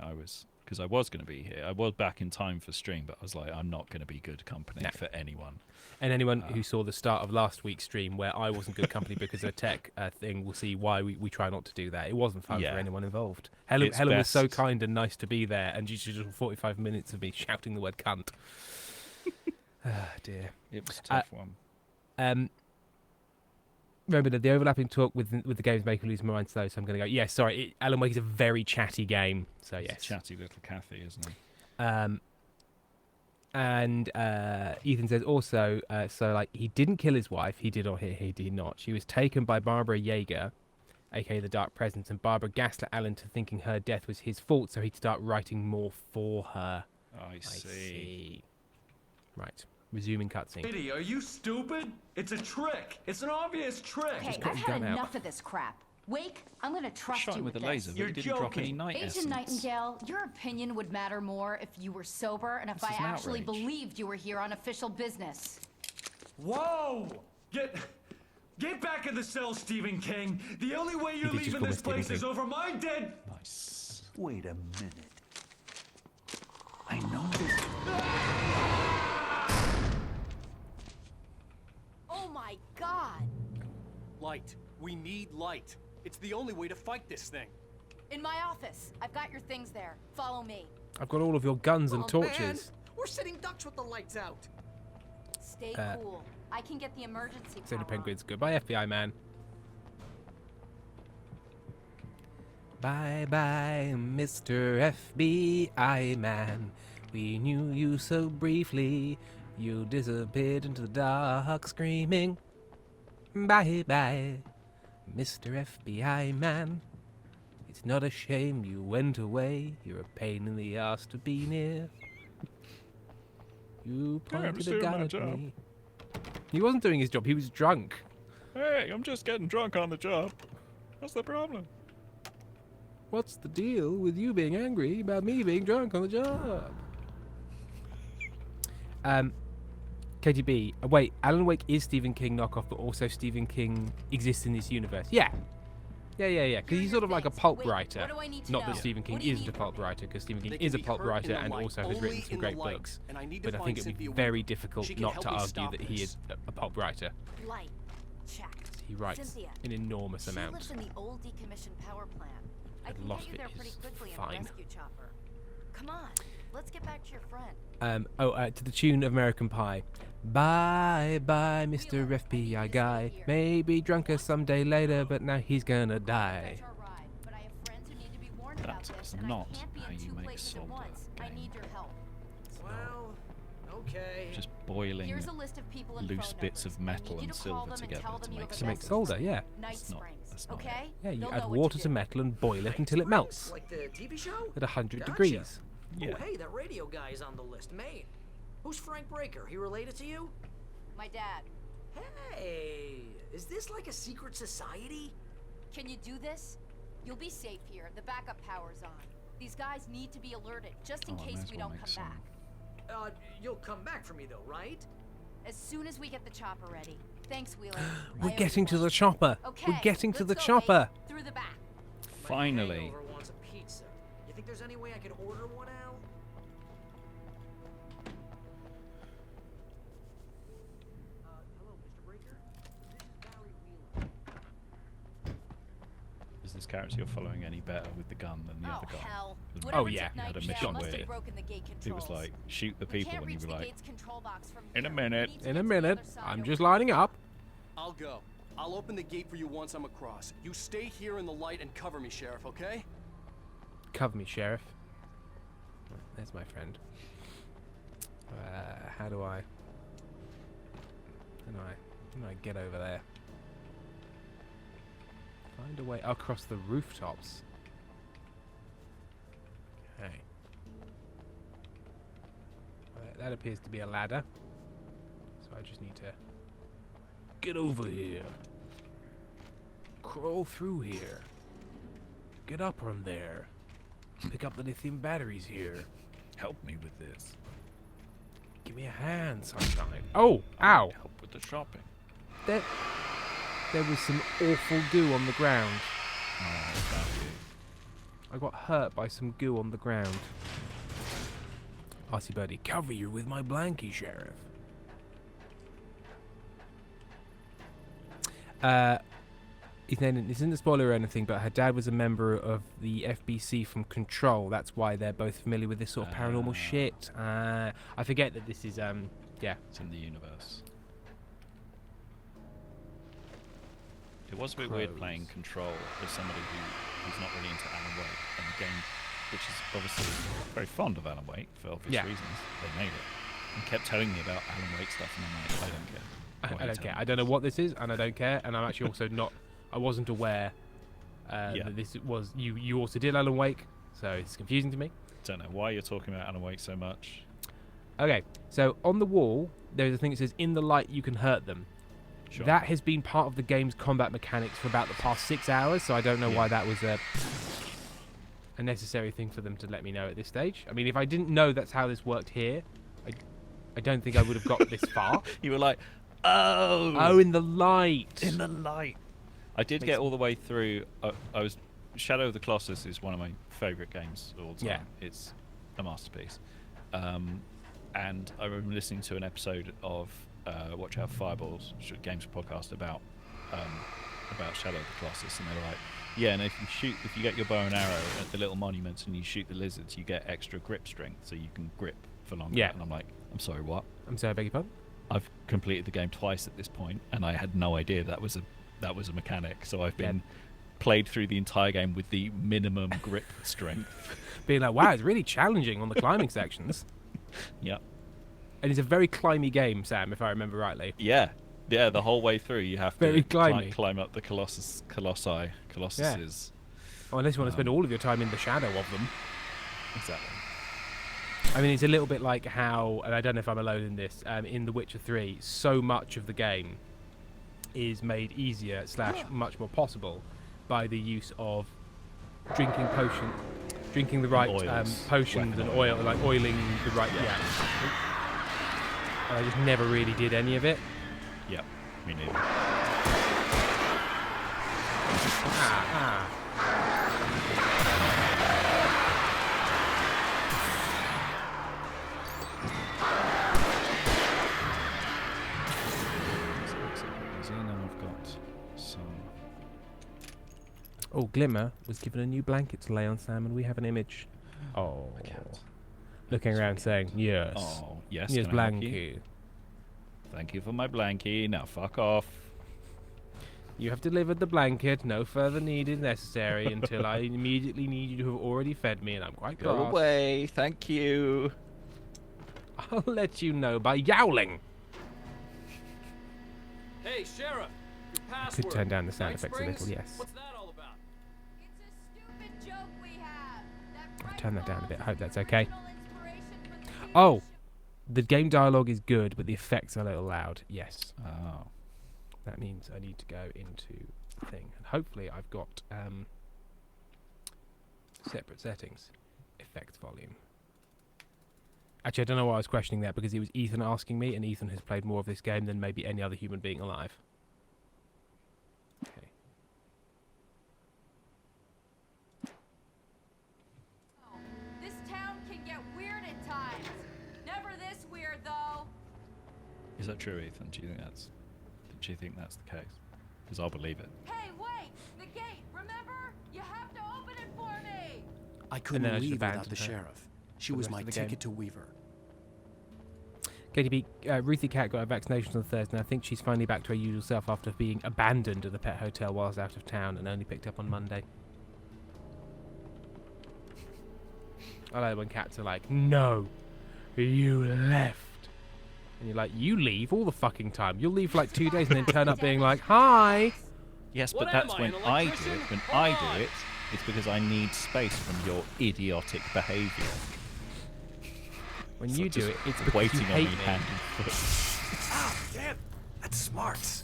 because I was going to be here. I was back in time for stream, but I was like, I'm not going to be good company for anyone. And anyone who saw the start of last week's stream where I wasn't good company because of a tech thing will see why we try not to do that. It wasn't fun for anyone involved. Helen was so kind and nice to be there, and she just 45 minutes of me shouting the word cunt. Dear. It was a tough one. Remember the overlapping talk with the games make me lose my mind slow, so I'm going to go, yeah, sorry, Alan Wake is a very chatty game, so yes. It's a chatty little Kathy, isn't he? And Ethan says also, so like he didn't kill his wife, he did or he did not. She was taken by Barbara Yeager, aka the Dark Presence, and Barbara gaslit Alan to thinking her death was his fault, so he'd start writing more for her. I see. Right, resuming cutscene. Kitty, are you stupid? It's a trick. It's an obvious trick. Okay, I've had enough of this crap. Wake, I'm gonna trust Shot you him with with a laser, this. but he didn't drop any night Agent essence. Nightingale, your opinion would matter more if you were sober and if This I is an actually outrage. believed you were here on official business. Whoa! Get back in the cell, Stephen King. The only way you're did just leaving call me this Stephen place King. is over my dead. Nice. Wait a minute. I know this. Oh my god! Light. We need light. It's the only way to fight this thing. In my office. I've got your things there. Follow me. I've got all of your guns and Oh, torches. man. We're sitting ducks with the lights out. Stay cool. I can get the emergency Soda power on. Penguins. Goodbye, FBI man. Bye bye, Mr. FBI man. We knew you so briefly. You disappeared into the dark, screaming. Bye bye, Mr. FBI man. It's not a shame you went away. You're a pain in the ass to be near. You pointed a gun at me. He wasn't doing his job. He was drunk. Hey, I'm just getting drunk on the job. What's the problem? What's the deal with you being angry about me being drunk on the job? KGB. Wait, Alan Wake is Stephen King knockoff, but also Stephen King exists in this universe. Yeah. Because he's sort of like a pulp writer. Not that Stephen King is the pulp writer, because Stephen King is a pulp writer and also has written some great books. But I think it'd be very difficult not to argue that he is a pulp writer. Light. Check. He writes Cynthia, an enormous she amount. lives in the old decommissioned power plant. I And can lot get of you there it pretty is quickly in fine. a rescue chopper. Come on, let's get back to your friend. To the tune of American Pie. Bye bye, Mr. FBI guy. Maybe drunker someday later, but now he's gonna die. That is not how you make salt. I need your help. Well, okay. Just boiling Here's a list of people and loose phone bits of numbers. I metal need you and to call silver them and together tell them to you make have a To make message. solder, yeah. Night That's not- Springs, that's not okay? Yeah, you They'll add know what water to to do. metal and boil it until it melts Like the TV show? at 100 Gotcha. degrees. Yeah. Oh, hey, that radio guy is on the list. Maine. Who's Frank Breaker? He related to you? My dad. Hey, is this like a secret society? Can you do this? You'll be safe here. The backup power's on. These guys need to be alerted, just in Oh, I case may as we well don't make come some. back. You'll come back for me though, right? As soon as we get the chopper ready. Thanks, Wheeler. We're getting to the chopper. Okay, We're getting to let's the go, chopper. mate. Through the back. Finally. Hangover wants a pizza. You think there's any way I could order one, Al? Hello, Mr. Breaker. This is Barry Wheeler. Is this character you're following any better with the gun than the Oh, other guy? hell. Because Whatever Oh, yeah. took You had a Night mission Shadow must where have broken the gate it was controls. like, shoot the We people, can't and reach you were the like, gate's control box from in a here. minute. We need to In get a to the minute. other side I'm over just here. lining up. I'll go. I'll open the gate for you once I'm across. You stay here in the light and cover me, Sheriff, okay? Cover me, Sheriff. There's my friend. How do I get over there? Find a way across the rooftops. Okay. That appears to be a ladder. So I just need to get over here. Crawl through here. Get up on there. Pick up the lithium batteries here. Help me with this. Give me a hand, Sunshine. Oh, ow. Help with the shopping. There was some awful goo on the ground. Oh, that you. I got hurt by some goo on the ground. Arsey Birdie, cover you with my blankie, Sheriff. This isn't a spoiler or anything, but her dad was a member of the FBC from Control. That's why they're both familiar with this sort of paranormal shit. I forget that this is, yeah. It's in the universe. It was a bit weird playing Control as somebody who's not really into Alan Wake, and the game, which is obviously very fond of Alan Wake for obvious reasons. They made it and kept telling me about Alan Wake stuff, and I'm like, I don't care. I don't care. I don't know what this is, and I don't care. And I'm actually also not. I wasn't aware that this was you. You also did Alan Wake, so it's confusing to me. Don't know why you're talking about Alan Wake so much. Okay, so on the wall there's a thing that says, "In the light, you can hurt them." Sure. That has been part of the game's combat mechanics for about the past 6 hours, so I don't know why that was a necessary thing for them to let me know at this stage. I mean, if I didn't know that's how this worked here, I don't think I would have got this far. You were like, oh, in the light. In the light. I did get all the way through. I was Shadow of the Colossus is one of my favourite games of all time. Yeah. It's a masterpiece. And I remember listening to an episode of Watch Out for Fireballs, which is a games podcast about Shadow of the Colossus, and they were like, yeah, and if you get your bow and arrow at the little monuments and you shoot the lizards, you get extra grip strength, so you can grip for longer. Yeah. And I'm like, I'm sorry, what? I'm sorry, I beg your pardon? I've completed the game twice at this point, and I had no idea that was a mechanic. So I've been played through the entire game with the minimum grip strength. Being like, wow, it's really challenging on the climbing sections. Yeah. And it's a very climby game, Sam, if I remember rightly. Yeah. Yeah, the whole way through you have very to climb up the colossuses. Yeah. Oh, unless you want to spend all of your time in the shadow of them. Exactly. I mean, it's a little bit like how, and I don't know if I'm alone in this, in The Witcher 3, so much of the game is made easier / much more possible by the use of drinking the right potions and oil, like oiling the right. Yeah. And I just never really did any of it. Yep, me neither. Oh, Glimmer was given a new blanket to lay on, Sam, and we have an image. Oh. Looking around saying, yes. Oh, yes. Yes, can I help you? blankie. Thank you for my blankie. Now fuck off. You have delivered the blanket. No further need is necessary until I immediately need you to have already fed me, and I'm quite cross. Go away. Thank you. I'll let you know by yowling. Hey, Sheriff. Your I password. could turn down the sound Night effects Springs? a little, yes. What's that all about? I'll turn that down a bit. I hope that's okay. Oh, the game dialogue is good, but the effects are a little loud. Yes. Oh. That means I need to go into the thing. And hopefully I've got separate settings. Effects volume. Actually, I don't know why I was questioning that, because it was Ethan asking me, and Ethan has played more of this game than maybe any other human being alive. Okay. This town can get weird at times. Never this weird, though. Is that true, Ethan? Do you think that's the case? Because I'll believe it. Hey, wait! The gate, remember? You have to open it for me! I couldn't then I leave just without abandoned the her sheriff. She for the was rest my of the game. ticket to Weaver. KDB, Ruthie Cat got her vaccinations on Thursday, and I think she's finally back to her usual self after being abandoned at the pet hotel whilst out of town and only picked up on Monday. I like when cats are like, no, you left. And you're like, you leave all the fucking time. You'll leave for like 2 days and then turn up being like, hi. Yes, What but that's am I, when an I do electrician? it. When Come I on. do it, it's because I need space from your idiotic behaviour. When So you do just it, it's because waiting you on hate me me. hand and foot. Ah, damn. That's smart.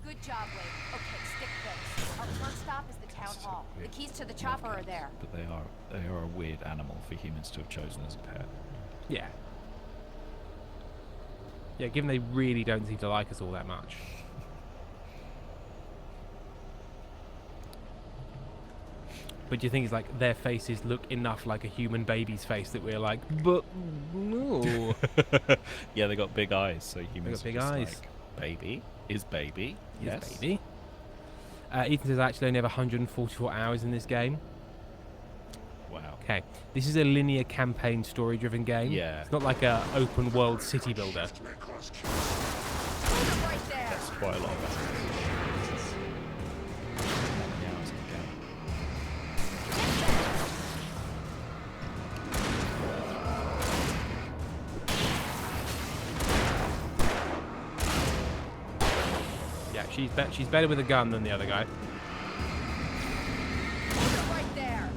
Good job, Wade. Okay, stick this. Our first stop is the town hall. The keys to the chopper are there. But they are a weird animal for humans to have chosen as a pet. Yeah. Yeah, given they really don't seem to like us all that much. But do you think it's like their faces look enough like a human baby's face that we're like, but no. Yeah, they got big eyes, so humans got big are just eyes. like, baby? Is baby? Yes, Yes. baby. Ethan says I actually only have 144 hours in this game. Wow. Okay, this is a linear campaign story-driven game. Yeah. It's not like a open world city builder. Right there. That's quite a lot of hours. Yeah, I was gonna Yeah, she's better with a gun than the other guy. Right there.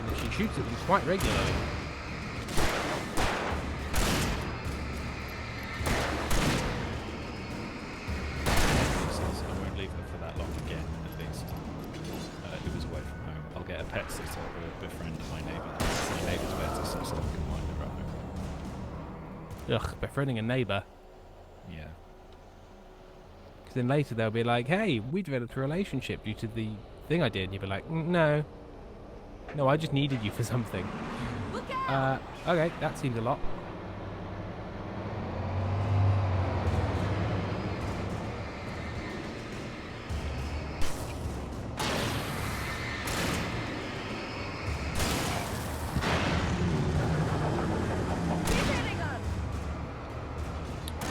And she shoots at them quite regularly. I won't leave her for that long again, at least. Who was away from home. I'll get a pet sitter or befriend my neighbour. My neighbour's better, so I can find her at home. Ugh, befriending a neighbour. Yeah. Because then later they'll be like, hey, we developed a relationship due to the thing I did. And you'll be like, no. No, I just needed you for something. Okay, that seems a lot.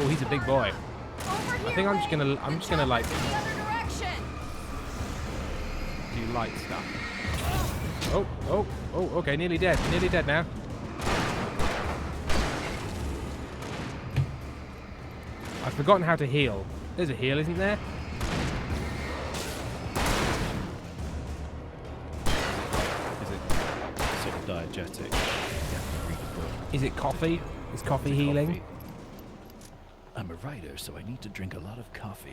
Oh, he's a big boy. I think I'm just gonna like The other direction. do light stuff. Oh, okay, nearly dead now. I've forgotten how to heal. There's a heal, isn't there? Is it sort of diegetic? Yeah, read the book. Is it coffee? Is coffee healing? Coffee. I'm a writer, so I need to drink a lot of coffee.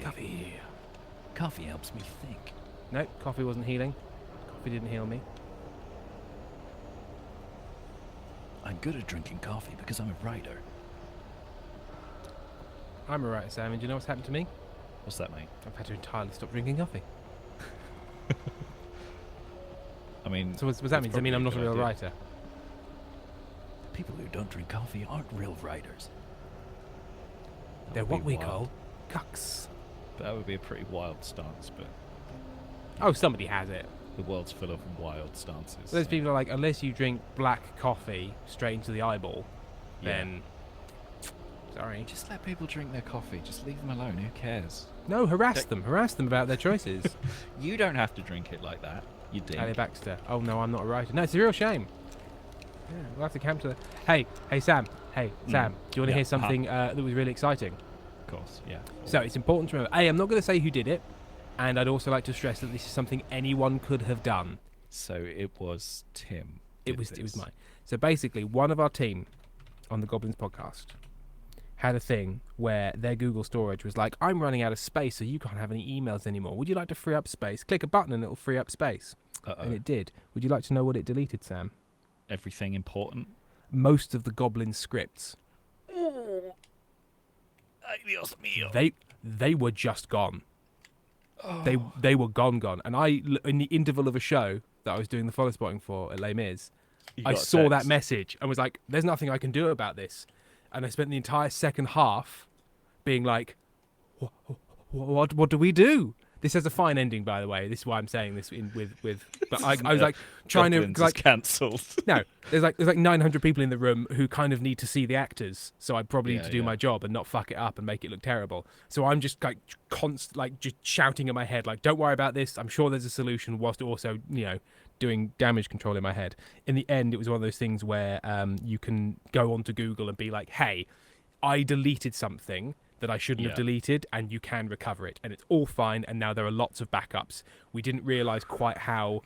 Coffee helps me think. No, coffee wasn't healing. Coffee didn't heal me. I'm good at drinking coffee because I'm a writer. I'm a writer, Sam, and do you know what's happened to me? What's that, mate? I've had to entirely stop drinking coffee. I mean... So what's that mean? Does that mean I'm not a real writer? People who don't drink coffee aren't real writers. They're That would what be we wild. call cucks. That would be a pretty wild stance, but... Oh, somebody has it. The world's full of wild stances. Those people are like, unless you drink black coffee straight into the eyeball, Yeah. then... Sorry. Just let people drink their coffee. Just leave them alone. Who cares? No, harass them. Harass them about their choices. You don't have to drink it like that. You did. Ali Baxter. Oh, no, I'm not a writer. No, it's a real shame. Yeah, we'll have to camp to the... Hey, Sam. Hey, Sam. Do you want to Yeah, hear something that was really exciting? Of course, yeah. So it's important to remember. A, I'm not going to say who did it, and I'd also like to stress that this is something anyone could have done. So it was Tim. It was mine. So basically, one of our team on the Goblins podcast had a thing where their Google storage was like, I'm running out of space, so you can't have any emails anymore. Would you like to free up space? Click a button and it'll free up space. And it did. Would you like to know what it deleted, Sam? Everything important? Most of the Goblin scripts. Dios mío. They were just gone. They were gone. And I, in the interval of a show that I was doing the follow spotting for at Les Mis, I got a saw that text. message and was like, there's nothing I can do about this. And I spent the entire second half being like, what do we do? This has a fine ending, by the way. This is why I'm saying this but I was like trying Goblins to like is cancelled. No, there's like 900 people in the room who kind of need to see the actors, so I probably need to do my job and not fuck it up and make it look terrible. So I'm just like just shouting in my head like, don't worry about this. I'm sure there's a solution, whilst also doing damage control in my head. In the end, it was one of those things where you can go onto Google and be like, hey, I deleted something. that I shouldn't have deleted, and you can recover it, and it's all fine. And now there are lots of backups. We didn't realize quite how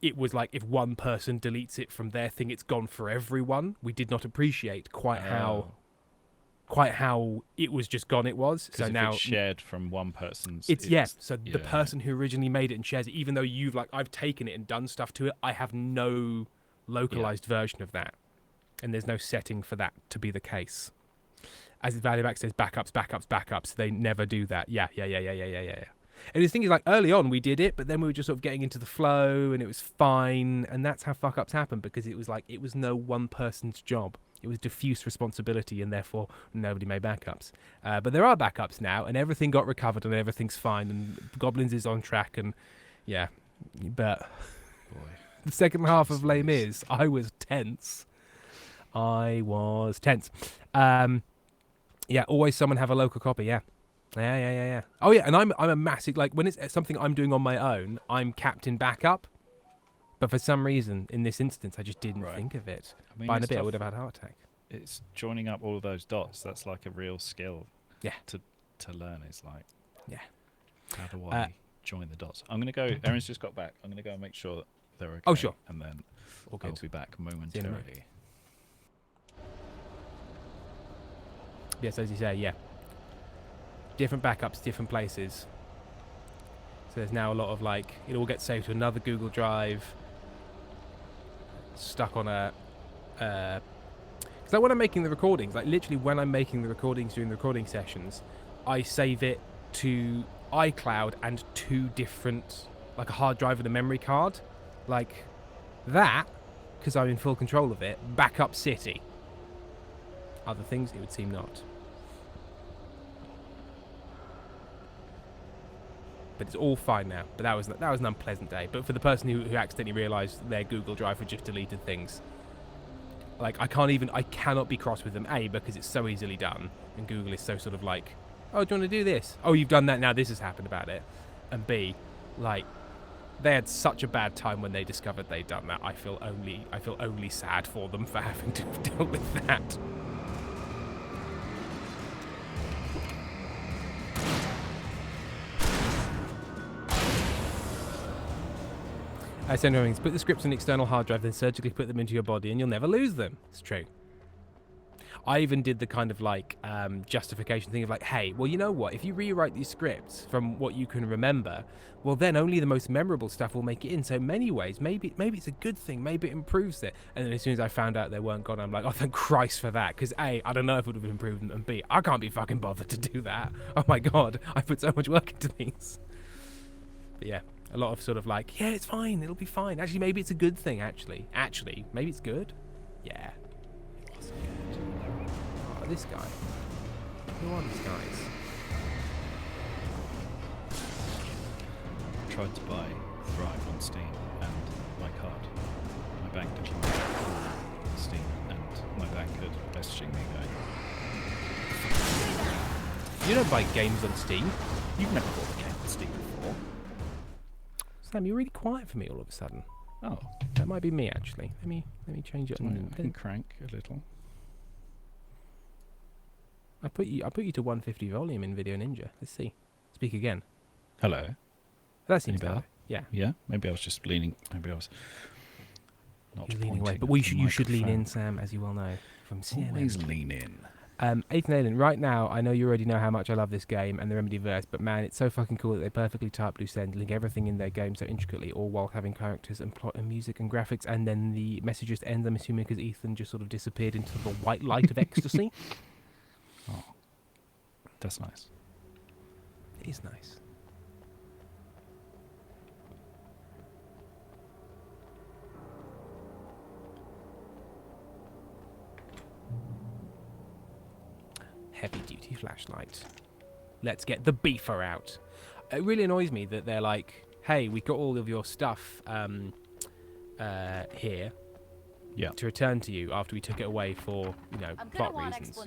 it was like if one person deletes it from their thing, it's gone for everyone. We did not appreciate quite how it was just gone. It was so if now it's shared from one person's. So the person who originally made it and shares it, even though I've taken it and done stuff to it, I have no localized version of that, and there's no setting for that to be the case. As Valleybach says, backups. They never do that. Yeah. And the thing is, like, early on we did it, but then we were just sort of getting into the flow, and it was fine. And that's how fuck-ups happen, because it was like it was no one person's job. It was diffuse responsibility, and therefore nobody made backups. But there are backups now, and everything got recovered, and everything's fine, and Goblins is on track, and yeah. But the second half of Les Mis, I was tense. Yeah, always someone have a local copy. Yeah. Oh yeah, and I'm a massive, like, when it's something I'm doing on my own, I'm captain backup. But for some reason, in this instance, I just didn't think of it. I mean, By in a bit, I would have had a heart attack. It's joining up all of those dots. That's like a real skill. Yeah. To learn is like. Yeah. How do I join the dots? I'm gonna go. Erin's just got back. I'm gonna go and make sure that they're okay. Oh sure. And then All I'll good. be back momentarily. Yes, as you say, yeah. Different backups, different places. So there's now a lot of, like, it all gets saved to another Google Drive. Stuck on a... Because like when I'm making the recordings, like literally when I'm making the recordings during the recording sessions, I save it to iCloud and 2 different, like a hard drive and a memory card. Like that, because I'm in full control of it, backup city. Other things, it would seem not. But it's all fine now. But that was an unpleasant day. But for the person who accidentally realised their Google Drive had just deleted things, like I cannot be cross with them. A, because it's so easily done, and Google is so sort of like, oh, do you want to do this? Oh, you've done that, now this has happened about it. And B, like, they had such a bad time when they discovered they'd done that. I feel only sad for them for having to deal with that. I said no, put the scripts on an external hard drive, then surgically put them into your body, and you'll never lose them. It's true. I even did the kind of like justification thing of like, hey, well, you know what? If you rewrite these scripts from what you can remember, well, then only the most memorable stuff will make it in. So in many ways, maybe it's a good thing. Maybe it improves it. And then as soon as I found out they weren't gone, I'm like, oh, thank Christ for that. Because A, I don't know if it would have improved them, and B, I can't be fucking bothered to do that. Oh my God, I put so much work into these. But yeah. A lot of sort of like, yeah, it's fine, it'll be fine. Actually, maybe it's a good thing, actually. Maybe it's good. Yeah. It wasn't good. Oh, this guy. Who are these guys? I tried to buy Thrive on Steam, and my card, my bank declined Steam, and my bank had messaging me going, You don't buy games on Steam. you've never bought a game on Steam before. Sam, you're really quiet for me all of a sudden. Oh. That might be me, actually. Let me change it. I can crank a little. I put you to 150 volume in Video Ninja. Let's see. Speak again. Hello. That seems better. Yeah. Yeah. Maybe I was just leaning. Maybe I was not You're leaning away, pointing but at the you should lean microphone. in, Sam, as you well know from CNN. Always lean in. Ethan Allen, right now, I know you already know how much I love this game and the Remedyverse, but man, it's so fucking cool that they perfectly tie up loose ends, link everything in their game so intricately, all while having characters and plot and music and graphics, and then the message just ends, I'm assuming, because Ethan just sort of disappeared into the white light of ecstasy. Oh, that's nice. It is nice. Heavy duty flashlight. Let's get the beefer out. It really annoys me that they're like, hey, we got all of your stuff here to return to you after we took it away for, plot reasons.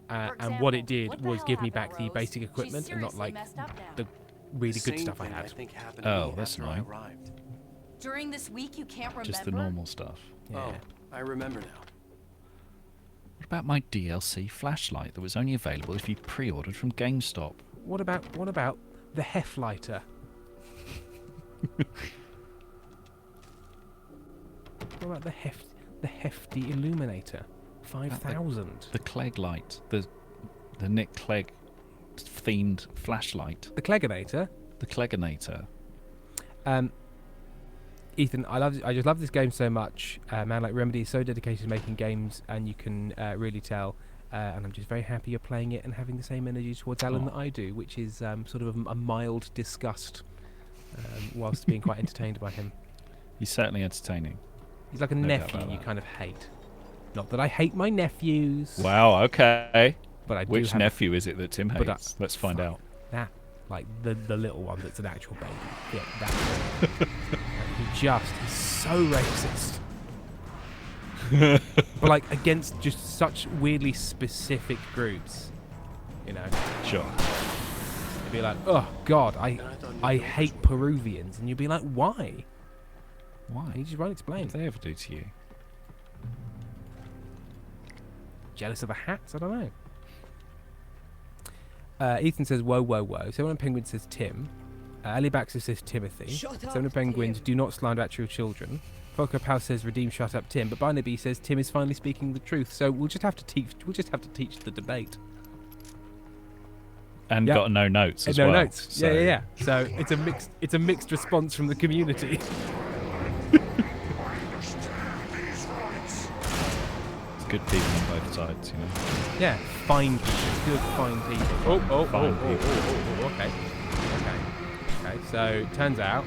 And what it did was give me back the basic equipment and not like the really good stuff I had. Oh, that's annoying. During this week, you can't remember? Just the normal stuff. Yeah. Oh, I remember now. What about my DLC flashlight that was only available if you pre-ordered from GameStop? What about the Heflighter? What about the hefty Illuminator? 5,000. The Clegg light, the Nick Clegg themed flashlight. The Clegginator. The Clegginator. Ethan, I just love this game so much. Man like Remedy is so dedicated to making games, and you can really tell. And I'm just very happy you're playing it and having the same energy towards Alan that I do, which is sort of a mild disgust, whilst being quite entertained by him. He's certainly entertaining. He's like a nephew you kind of hate. Not that I hate my nephews. Wow, okay. But I do Which have nephew is it that Tim hates? Let's find out. That, like the little one that's an actual baby. Yeah, that one. He's so racist. But like against just such weirdly specific groups, you know. Sure. You'd be like, oh God, I hate Peruvians, and you'd be like, why? Why? And you just won't explain. What did they ever do to you? Jealous of the hats? I don't know. Ethan says, whoa, whoa, whoa. Seven Penguin says Tim. Ali Baxter says Timothy. Seven Penguins, do not slander actual children. Volker Powell says redeem shut up Tim. But Barnaby says Tim is finally speaking the truth. So we'll just have to teach the debate. And got no notes as no well. No notes. So. Yeah. So it's a mixed response from the community. Good people on both sides, you know. Yeah, fine people. Good, fine people. Oh, okay. So, turns out...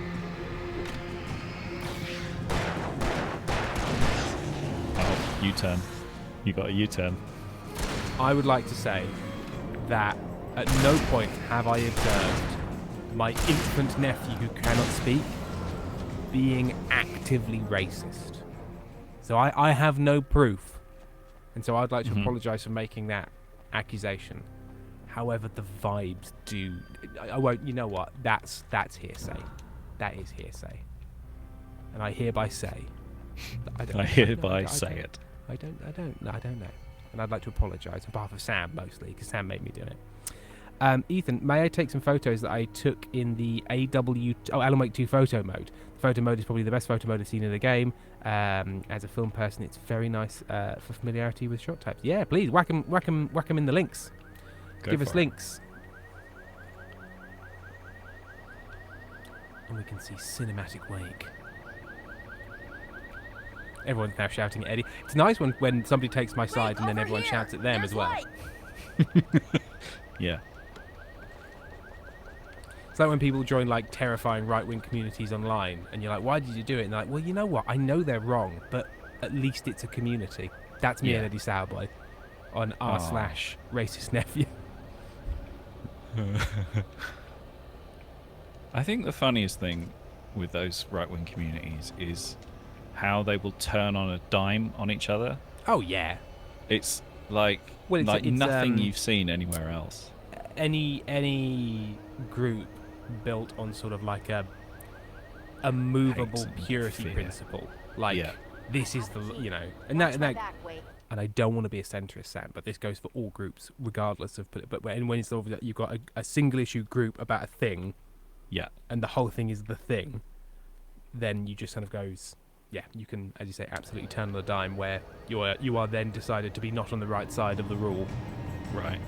Oh, U-turn. You got a U-turn. I would like to say that at no point have I observed my infant nephew who cannot speak being actively racist. So I have no proof. And so I'd like to apologise for making that accusation. However, the vibes do... I won't... You know what? That's hearsay. That is hearsay. And I hereby say... I hereby say it. I don't know. And I'd like to apologise on behalf of Sam, mostly, because Sam made me do it. Ethan, may I take some photos that I took in the Alan Wake 2 photo mode? The photo mode is probably the best photo mode I've seen in the game. As a film person, it's very nice for familiarity with shot types. Yeah, please whack 'em in the links. Give us links, and we can see Cinematic Wake. Everyone's now shouting at Eddie. It's nice when somebody takes my side and then everyone shouts at them as well. Yeah. It's like when people join like terrifying right-wing communities online, and you're like, "Why did you do it?" And they're like, "Well, you know what? I know they're wrong, but at least it's a community." That's me and Eddie Sauerboy on r/racist nephew. I think the funniest thing with those right-wing communities is how they will turn on a dime on each other. Oh yeah. It's like nothing you've seen anywhere else. Any group built on sort of like a movable purity principle, like this is the and I don't want to be a centrist, Sam, but this goes for all groups regardless of but when it's sort of you've got a single issue group about a thing, and the whole thing is the thing, then you just kind of goes, you can, as you say, absolutely turn on a dime where you are then decided to be not on the right side of the rule. Right.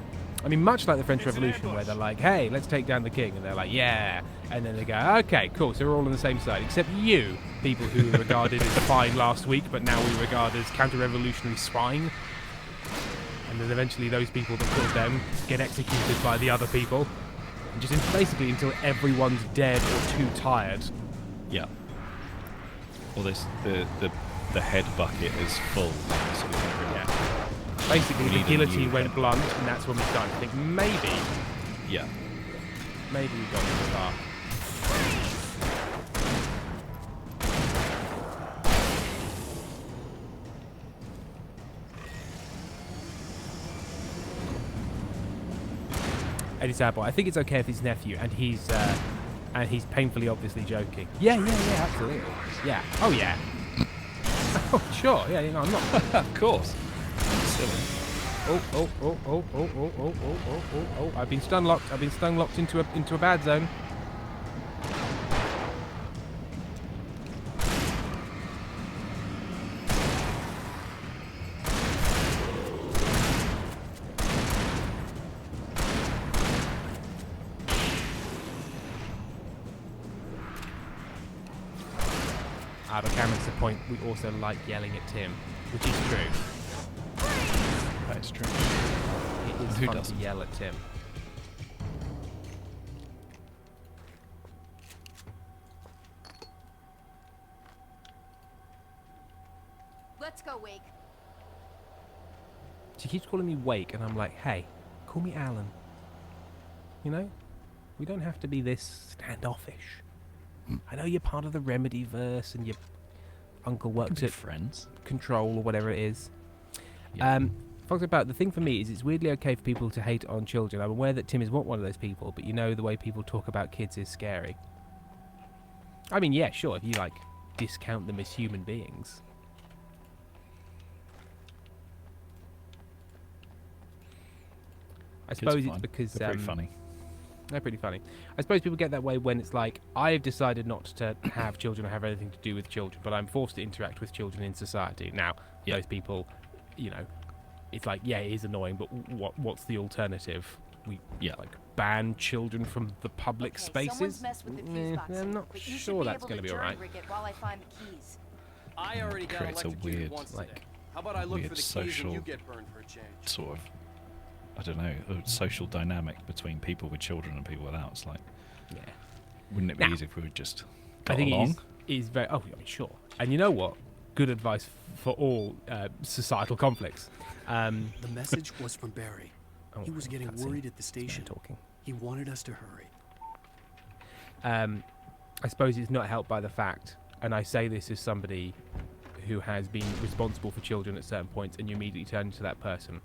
I mean, much like the French Revolution, where they're like, hey, let's take down the king. And they're like, yeah. And then they go, okay, cool. So we're all on the same side, except you, people who were regarded as fine last week, but now we regard as counter-revolutionary swine. And then eventually those people that killed them get executed by the other people. And just basically until everyone's dead or too tired. Yeah. Or the head bucket is full. Basically, the guillotine went blunt, and that's when we started to think maybe we've gone too far. Eddie Sauerboy, I think it's okay if he's nephew, and he's painfully obviously joking. Yeah, absolutely. Yeah. Oh yeah. Oh sure. Yeah, I'm not. Of course. Oh. I've been stun locked. I've been stun locked into a bad zone. But Cameron's the point, we also like yelling at Tim, which is true. That is true. It is Who fun doesn't? to yell at Tim. Let's go, Wake. She keeps calling me Wake, and I'm like, hey, call me Alan. You know? We don't have to be this standoffish. I know you're part of the Remedy-verse, and your uncle works at friends. Control or whatever it is. Yeah. Fox about the thing for me is it's weirdly okay for people to hate on children. I'm aware that Tim is not one of those people, but you know the way people talk about kids is scary. I mean, yeah, sure, if you like discount them as human beings. I suppose it's because they're pretty funny. They're pretty funny. I suppose people get that way when it's like, I've decided not to have children or have anything to do with children, but I'm forced to interact with children in society. Now, those people, you know, it's like, yeah, it is annoying, but what's the alternative? We like ban children from the public spaces? Someone's messed with the fuse box, I'm not but you should sure be that's able going to be jury alright. rig it while I find the keys. I already got Creates a electrocuted weird, once like, today. How about I look weird for the keys and social you get burned for a change? sort of, I don't know, a social dynamic between people with children and people without. It's like, wouldn't it be easy if we would just I got think along? it is very. Oh, I mean, sure. And you know what? Good advice for all societal conflicts. The message was from Barry. Oh, He was getting cutscene. worried at the station. Talking. He wanted us to hurry. I suppose it's not helped by the fact, and I say this as somebody who has been responsible for children at certain points, and you immediately turn into that person,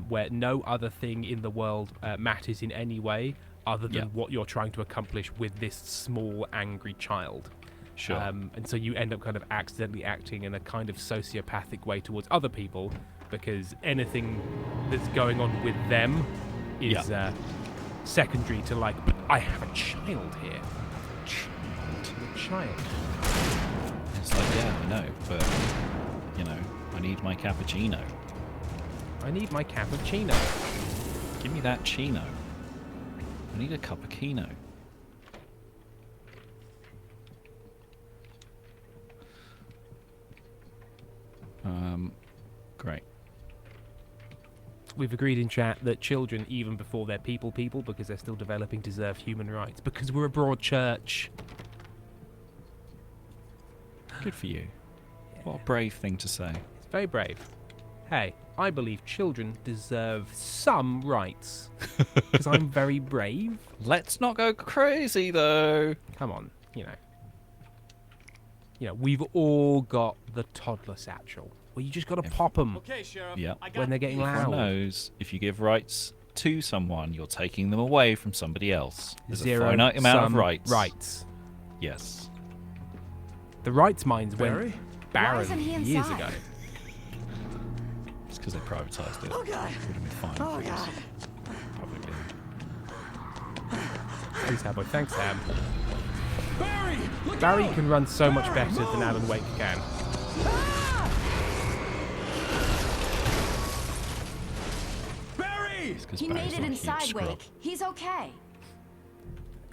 where no other thing in the world matters in any way other than what you're trying to accomplish with this small, angry child. Sure. And so you end up kind of accidentally acting in a kind of sociopathic way towards other people, because anything that's going on with them is secondary to, like, but I have a child here. A child. It's like, yeah, I know, but, you know, I need my cappuccino. I need my cappuccino. Give me that chino. I need a cup of kino. Great. We've agreed in chat that children, even before they're people, because they're still developing, deserve human rights, because we're a broad church. Good for you. What a brave thing to say. It's very brave. Hey, I believe children deserve some rights, because I'm very brave. Let's not go crazy, though. Come on, you know, we've all got the toddler satchel, where you just got to pop them when they're getting loud. Everyone knows if you give rights to someone, you're taking them away from somebody else. There's a Zero finite amount of sum rights. rights. Yes. The rights mines Barry? went barren years ago. It's because they privatised it. Oh, God. Would have been fine. Oh, if it was God. publicly. Thanks, Hambo. Thanks, Ham. Barry! Barry can run so much better than Alan Wake can. Barry! He made it inside, Wake. He's okay.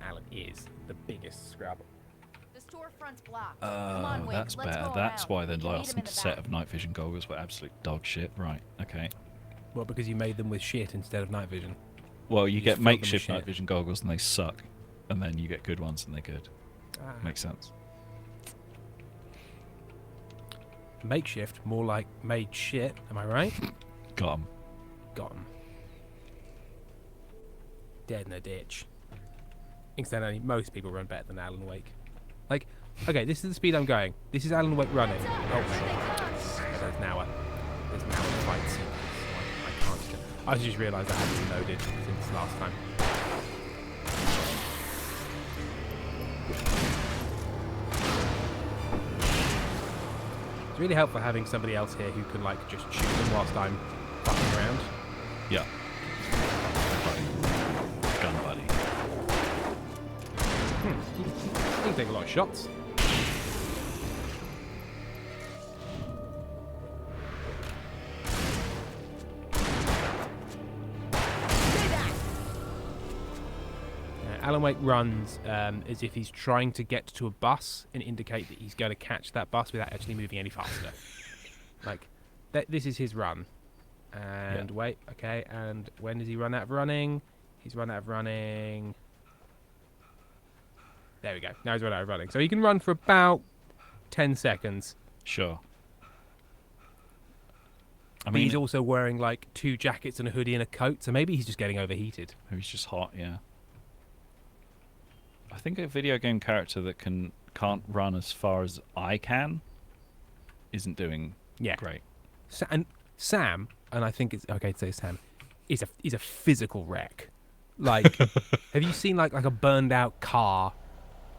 Alan is the biggest scrub. The storefront's blocked. Come on, Wake. That's Let's better. go That's around. why the We can meet last him in the set back. of night vision goggles were absolute dog shit. Right. Okay. Well, because you made them with shit instead of night vision. Well, you just get filled them with makeshift shit. night vision goggles and they suck, and then you get good ones and they're good. Ah. Makes sense. Makeshift, more like made shit. Am I right? Got 'em. Got 'em. Dead in a ditch. Incidentally, most people run better than Alan Wake. Like, okay, this is the speed I'm going. This is Alan Wake running. Oh, there's now a fight scene. So I can't. I just realised I hadn't loaded since last time. It's really helpful having somebody else here who can, like, just shoot them whilst I'm fucking around. Yeah. Gun buddy. You can take a lot of shots. Alan Wake runs as if he's trying to get to a bus and indicate that he's going to catch that bus without actually moving any faster. Like, this is his run. And wait, okay, and when does he run out of running? He's run out of running. There we go. Now he's run out of running. So he can run for about 10 seconds. Sure. I mean, he's also wearing like 2 jackets and a hoodie and a coat, so maybe he's just getting overheated. Maybe he's just hot, yeah. I think a video game character that can't run as far as I can isn't doing great. And Sam, and I think it's okay to say Sam, is a physical wreck. Like, have you seen like a burned out car?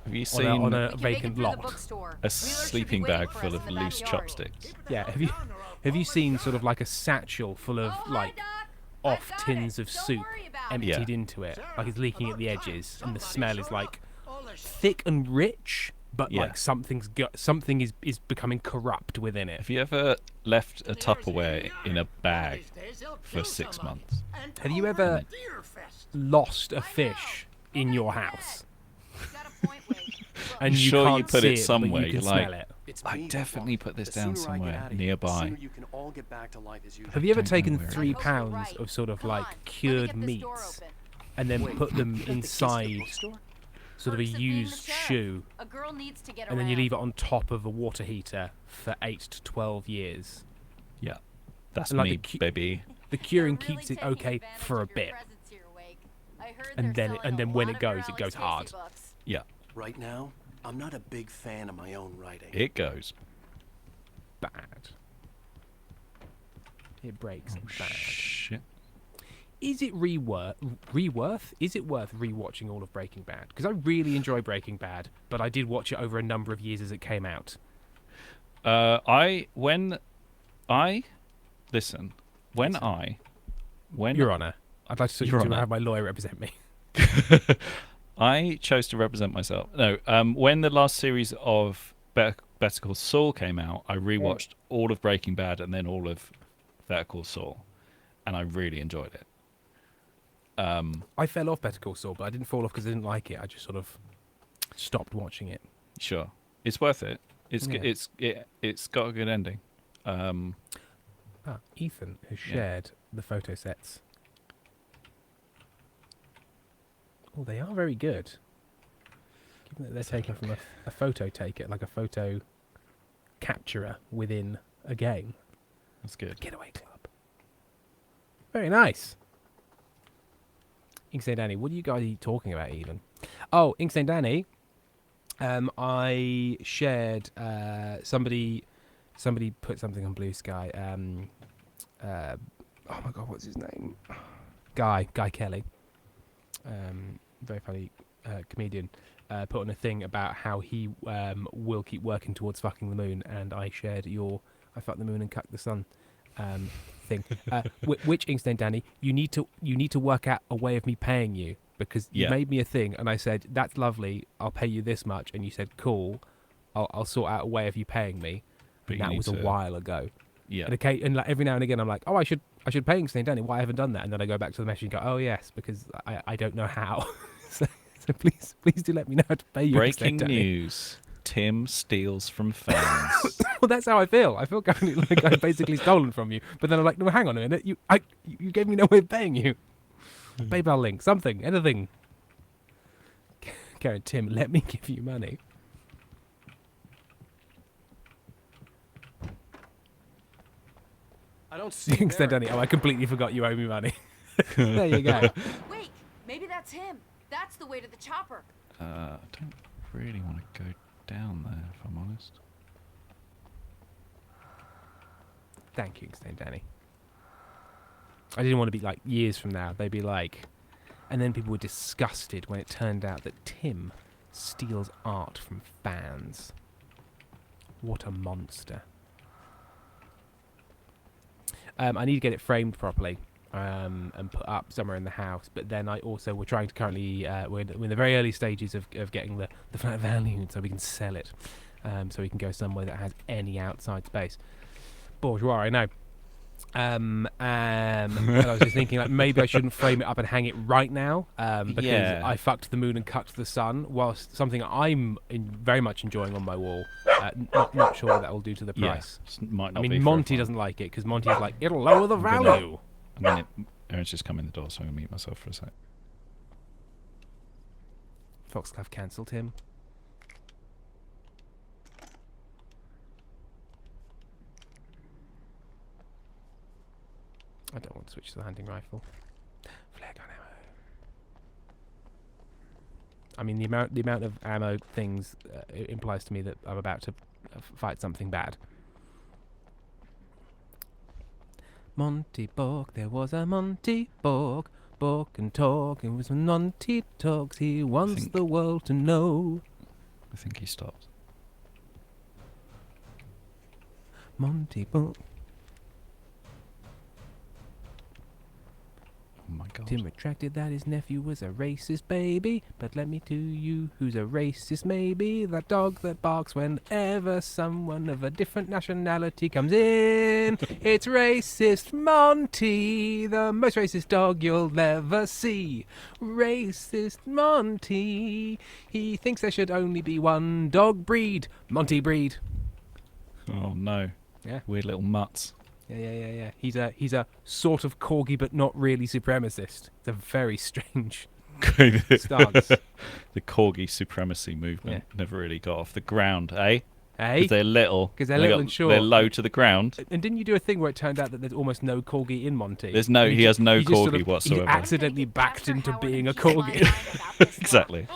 Have you seen on a vacant lot? A sleeping bag full of loose chopsticks? Yeah. Have you seen sort of like a satchel full of like off tins of soup emptied into it, like it's leaking at the edges, and the smell is like thick and rich, but like something is becoming corrupt within it. Have you ever left a Tupperware in a bag for 6 months? Have you ever lost a fish in your house? And sure can't you put see it somewhere. but you can You're like, smell it. I definitely put this down somewhere nearby. Have you ever taken £3 of sort of like cured meats and then put them inside sort of a used shoe, and then you leave it on top of a water heater for 8 to 12 years? Yeah, that's and me, baby. The curing keeps it okay for a bit, and then when it goes hard. Yeah. Right now, I'm not a big fan of my own writing. It goes bad. It breaks bad. Shit. Is it worth rewatching all of Breaking Bad? Because I really enjoy Breaking Bad, but I did watch it over a number of years as it came out. When Your Honor, I'd like to have my lawyer represent me. I chose to represent myself. No, when the last series of Better Call Saul came out, I rewatched all of Breaking Bad and then all of Better Call Saul, and I really enjoyed it. I fell off Better Call Saul, but I didn't fall off because I didn't like it. I just sort of stopped watching it. Sure, it's worth it. It's got a good ending. Ethan has shared the photo sets. Oh, they are very good. Given that they're taken from a photo taker, like a photo capturer within a game. That's good. Getaway Club. Very nice. Inkstand Danny, what are you guys talking about even? Oh, Inkstand Danny, I shared, somebody put something on Blue Sky. Oh my God, what's his name? Guy Kelly. Very funny comedian. Put on a thing about how he will keep working towards fucking the moon, and I shared your I fucked the moon and cucked the sun thing. Which Inkstand Danny, you need to work out a way of me paying you, because you made me a thing, and I said that's lovely, I'll pay you this much, and you said cool, I'll sort out a way of you paying me. But that was a while ago. Yeah. And like every now and again I'm like, oh, I should pay Inkstand Danny. Why I haven't done that? And then I go back to the message and go, oh yes, because I don't know how. so please do let me know how to pay you. Breaking news: Tim steals from fans. Well, that's how I feel. I feel kind of like I've basically stolen from you. But then I'm like, no, hang on a minute. You gave me no way of paying you. PayPal link, something, anything. Karen, Tim, let me give you money. I don't see Inkstand Danny. Oh, I completely forgot you owe me money. There you go. Wait, maybe that's him. That's the way to the chopper. I don't really want to go down there, if I'm honest. Thank you, Inkstand Danny. I didn't want to be like years from now. They'd be like, and then people were disgusted when it turned out that Tim steals art from fans. What a monster. I need to get it framed properly and put up somewhere in the house. But then we're trying to currently, we're in the very early stages of getting the flat valued so we can sell it. So we can go somewhere that has any outside space. Bourgeois, I know. And I was just thinking, like, maybe I shouldn't frame it up and hang it right now, because I fucked the moon and cut the sun, whilst something I'm very much enjoying on my wall. Not sure what that will do to the price. Might not I mean, be Monty doesn't like it, because Monty's like, it'll lower the value. Aaron's just come in the door, so I'm going to mute myself for a sec. Foxglove cancelled him. I don't want to switch to the hunting rifle. Flare gun ammo. I mean, the amount of ammo things it implies to me that I'm about to fight something bad. Monty Borg, there was a Monty Borg. Borg and talk, it was when Monty talks. He wants the world to know. I think he stopped. Monty Borg. Oh my God. Tim retracted that his nephew was a racist baby, but let me tell you who's a racist maybe. That dog that barks whenever someone of a different nationality comes in. It's racist Monty, the most racist dog you'll ever see. Racist Monty, he thinks there should only be one dog breed, Monty breed. Oh no. Yeah. Weird little mutts. Yeah. He's a sort of corgi, but not really supremacist. It's a very strange stance. The corgi supremacy movement never really got off the ground, eh? Because they're little. Because they're little and short. They're low to the ground. And didn't you do a thing where it turned out that there's almost no corgi in Monty? He has no corgi whatsoever. He accidentally backed into being a corgi. Exactly.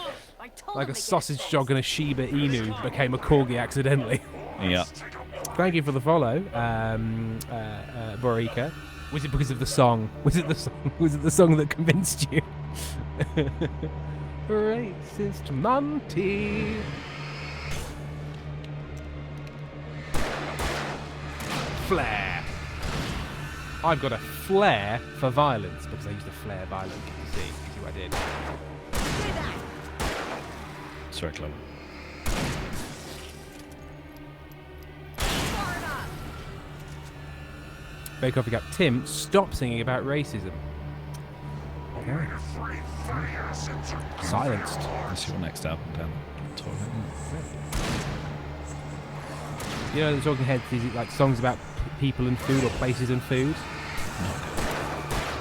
Like a sausage dog and a Shiba Inu became a corgi accidentally. Yeah. Thank you for the follow, Borika. Was it because of the song? Was it the song that convinced you? Racist Monty. Flair. I've got a flair for violence because I used to flare violence. You see what I did? It's very clever. Bake Off, we got Tim, stop singing about racism. Okay. Silenced. That's your next album down the toilet. You know, the Talking Heads, is it like songs about people and food or places and food? No.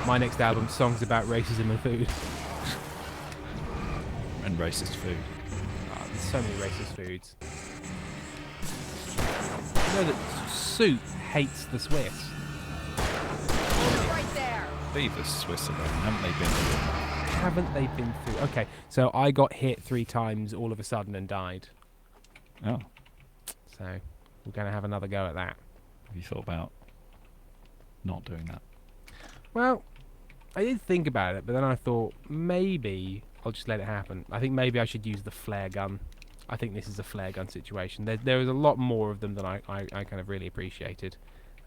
My next album, songs about racism and food. And racist food. Oh, there's so many racist foods. You know that Soup hates the Swiss. Leave the Swiss alone. Haven't they been through? Okay, so I got hit 3 times all of a sudden and died. Oh. So we're going to have another go at that. Have you thought about not doing that? Well, I did think about it, but then I thought maybe I'll just let it happen. I think maybe I should use the flare gun. I think this is a flare gun situation. There was a lot more of them than I kind of really appreciated.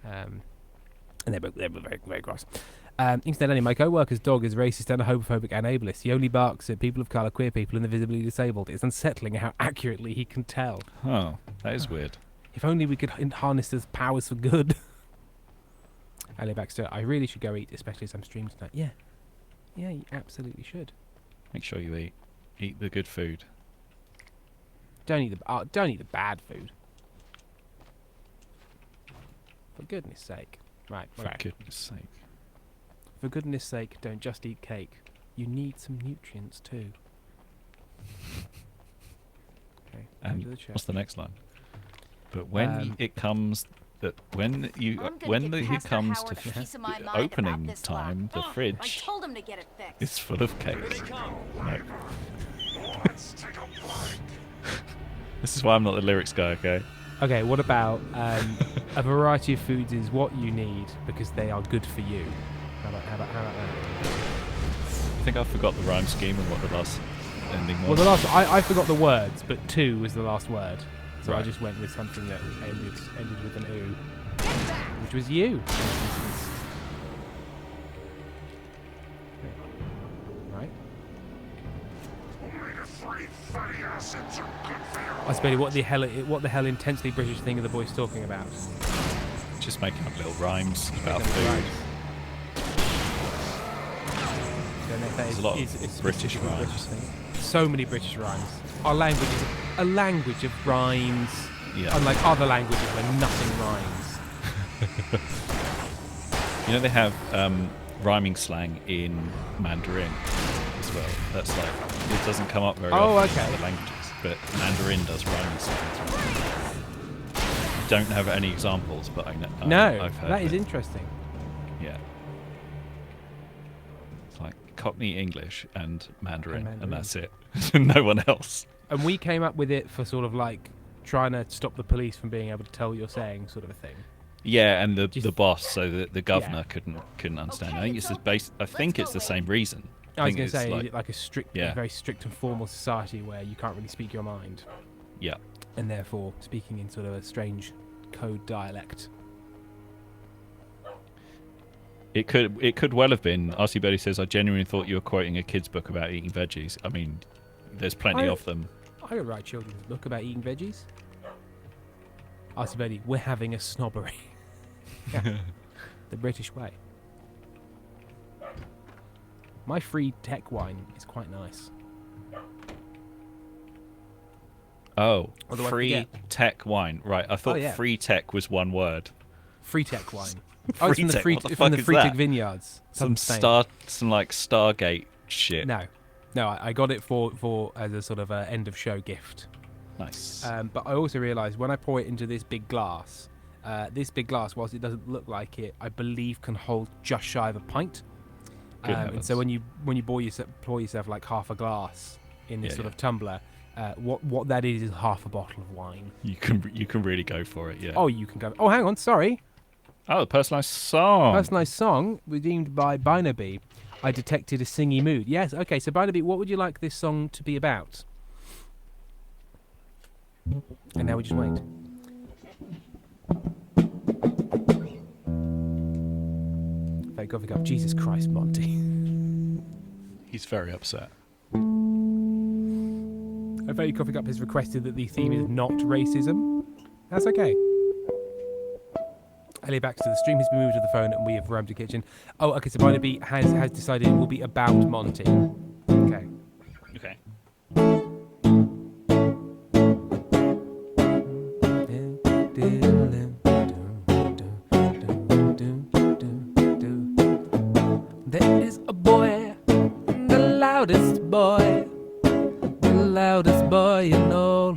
And they were very, very gross. Incidentally, my co-worker's dog is racist and homophobic and ableist. He only barks at people of colour, queer people, and the visibly disabled. It's unsettling how accurately he can tell. Oh, that is weird. If only we could harness his powers for good. Ali Baxter, I really should go eat, especially as I'm streaming tonight. Yeah, you absolutely should. Make sure you eat. Eat the good food. Don't eat the bad food. For goodness sake. Right. For goodness sake. For goodness sake, don't just eat cake. You need some nutrients too. Okay. And what's the next line? But when it comes that when it comes to opening time, the fridge I told him to get it fixed. is full of cakes. No. This is why I'm not the lyrics guy, okay? Okay, what about a variety of foods is what you need because they are good for you? How about that? I think I forgot the rhyme scheme and what the last ending was. Well, I forgot the words, but 2 was the last word. So right. I just went with something that ended with an oo. which was you. Right. I suppose what the hell intensely British thing are the boys talking about? Just making up little rhymes about Making up food. rhymes. Don't know if that There's is- a lot is- of is British specifically a rhymes. British thing. So many British rhymes. Our language is a language of rhymes. Yeah. Unlike other languages where nothing rhymes. You know they have rhyming slang in Mandarin as well. That's like it doesn't come up very often in other languages, but Mandarin does rhyming slang as well. I don't have any examples, but I know. No, I've heard that is it. interesting. Yeah. It's like Cockney English and Mandarin, and that's it. No one else. And we came up with it for sort of like trying to stop the police from being able to tell what you're saying, sort of a thing. Yeah, and the boss, so the governor couldn't understand. I think it's I think it's the same reason. I was think going to it's say, like, is it like a strict, yeah. a very strict and formal society where you can't really speak your mind? Yeah. And therefore speaking in sort of a strange code dialect. It could well have been. RC Betty says, I genuinely thought you were quoting a kid's book about eating veggies. I mean, there's plenty of them. I could write a children's book about eating veggies. RC Betty, we're having a snobbery. Yeah. The British way. My free tech wine is quite nice. Oh, Otherwise free forget. tech wine. Right, I thought yeah. free tech was one word. Free tech wine. Oh, it's from the Tech, free what the from fuck the is Free that? Tech Vineyards. Some like Stargate shit. No, I got it for as a sort of end of show gift. Nice. But I also realised when I pour it into this big glass, whilst it doesn't look like it, I believe can hold just shy of a pint. Good And so when you pour yourself like half a glass in this Yeah, sort yeah. of tumbler, what that is half a bottle of wine. You can really go for it, yeah. Oh, you can go. Oh, hang on, sorry. Oh, personalised song. Personalised song redeemed by Barnaby. I detected a singy mood. Yes, okay. So Barnaby, what would you like this song to be about? And now we just wait. Fake coffee cup. Jesus Christ, Monty. He's very upset. A Fake Coffee Cup has requested that the theme is not racism. That's okay. Elliot Baxter, the stream has been moved to the phone and we have roamed the kitchen. Oh, okay, so Barnaby has decided it will be about Monty. Okay. Okay. There is a boy, the loudest boy in all of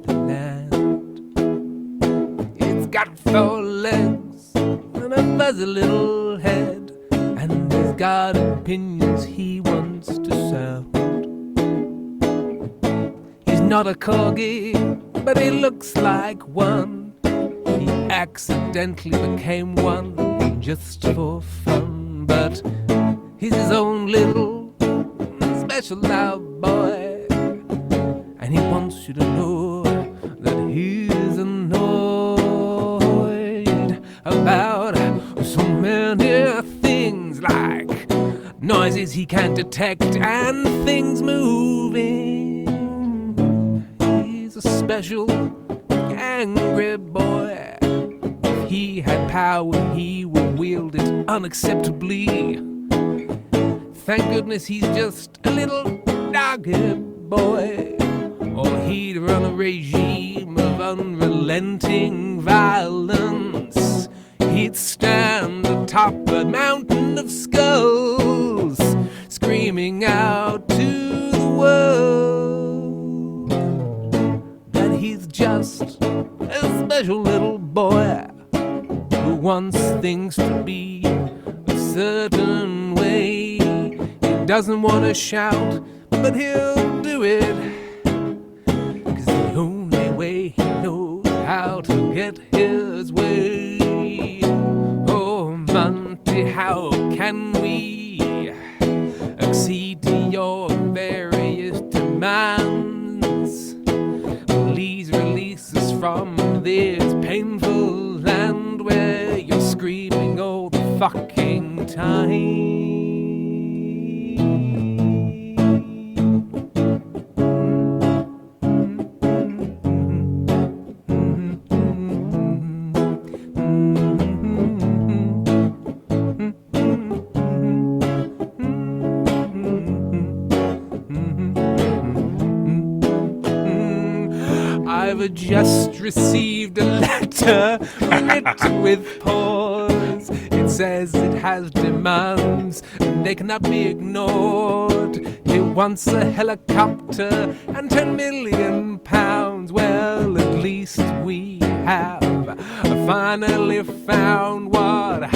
the land. It's got 4 legs and a fuzzy little head, and he's got opinions he wants to sound. He's not a corgi, but he looks like one. He accidentally became one just for fun, but he's his own little special loud boy, and he wants you to know that he's annoyed about so many things, like noises he can't detect and things moving. He's a special angry boy. If he had power, he would wield it unacceptably. Thank goodness he's just a little doggy boy, or he'd run a regime of unrelenting violence. He'd stand atop a mountain of skulls, screaming out to the world that he's just a special little boy who wants things to be a certain way. He doesn't want to shout, but he'll do it, 'cause the only way he knows how to get his way. Oh, Monty, how can we accede to your various demands? Please release us from this painful land where your fucking time. I've just received a letter written with paws. It says it has demands and they cannot be ignored. It wants a helicopter and 10 million pounds. Well, at least we have finally found what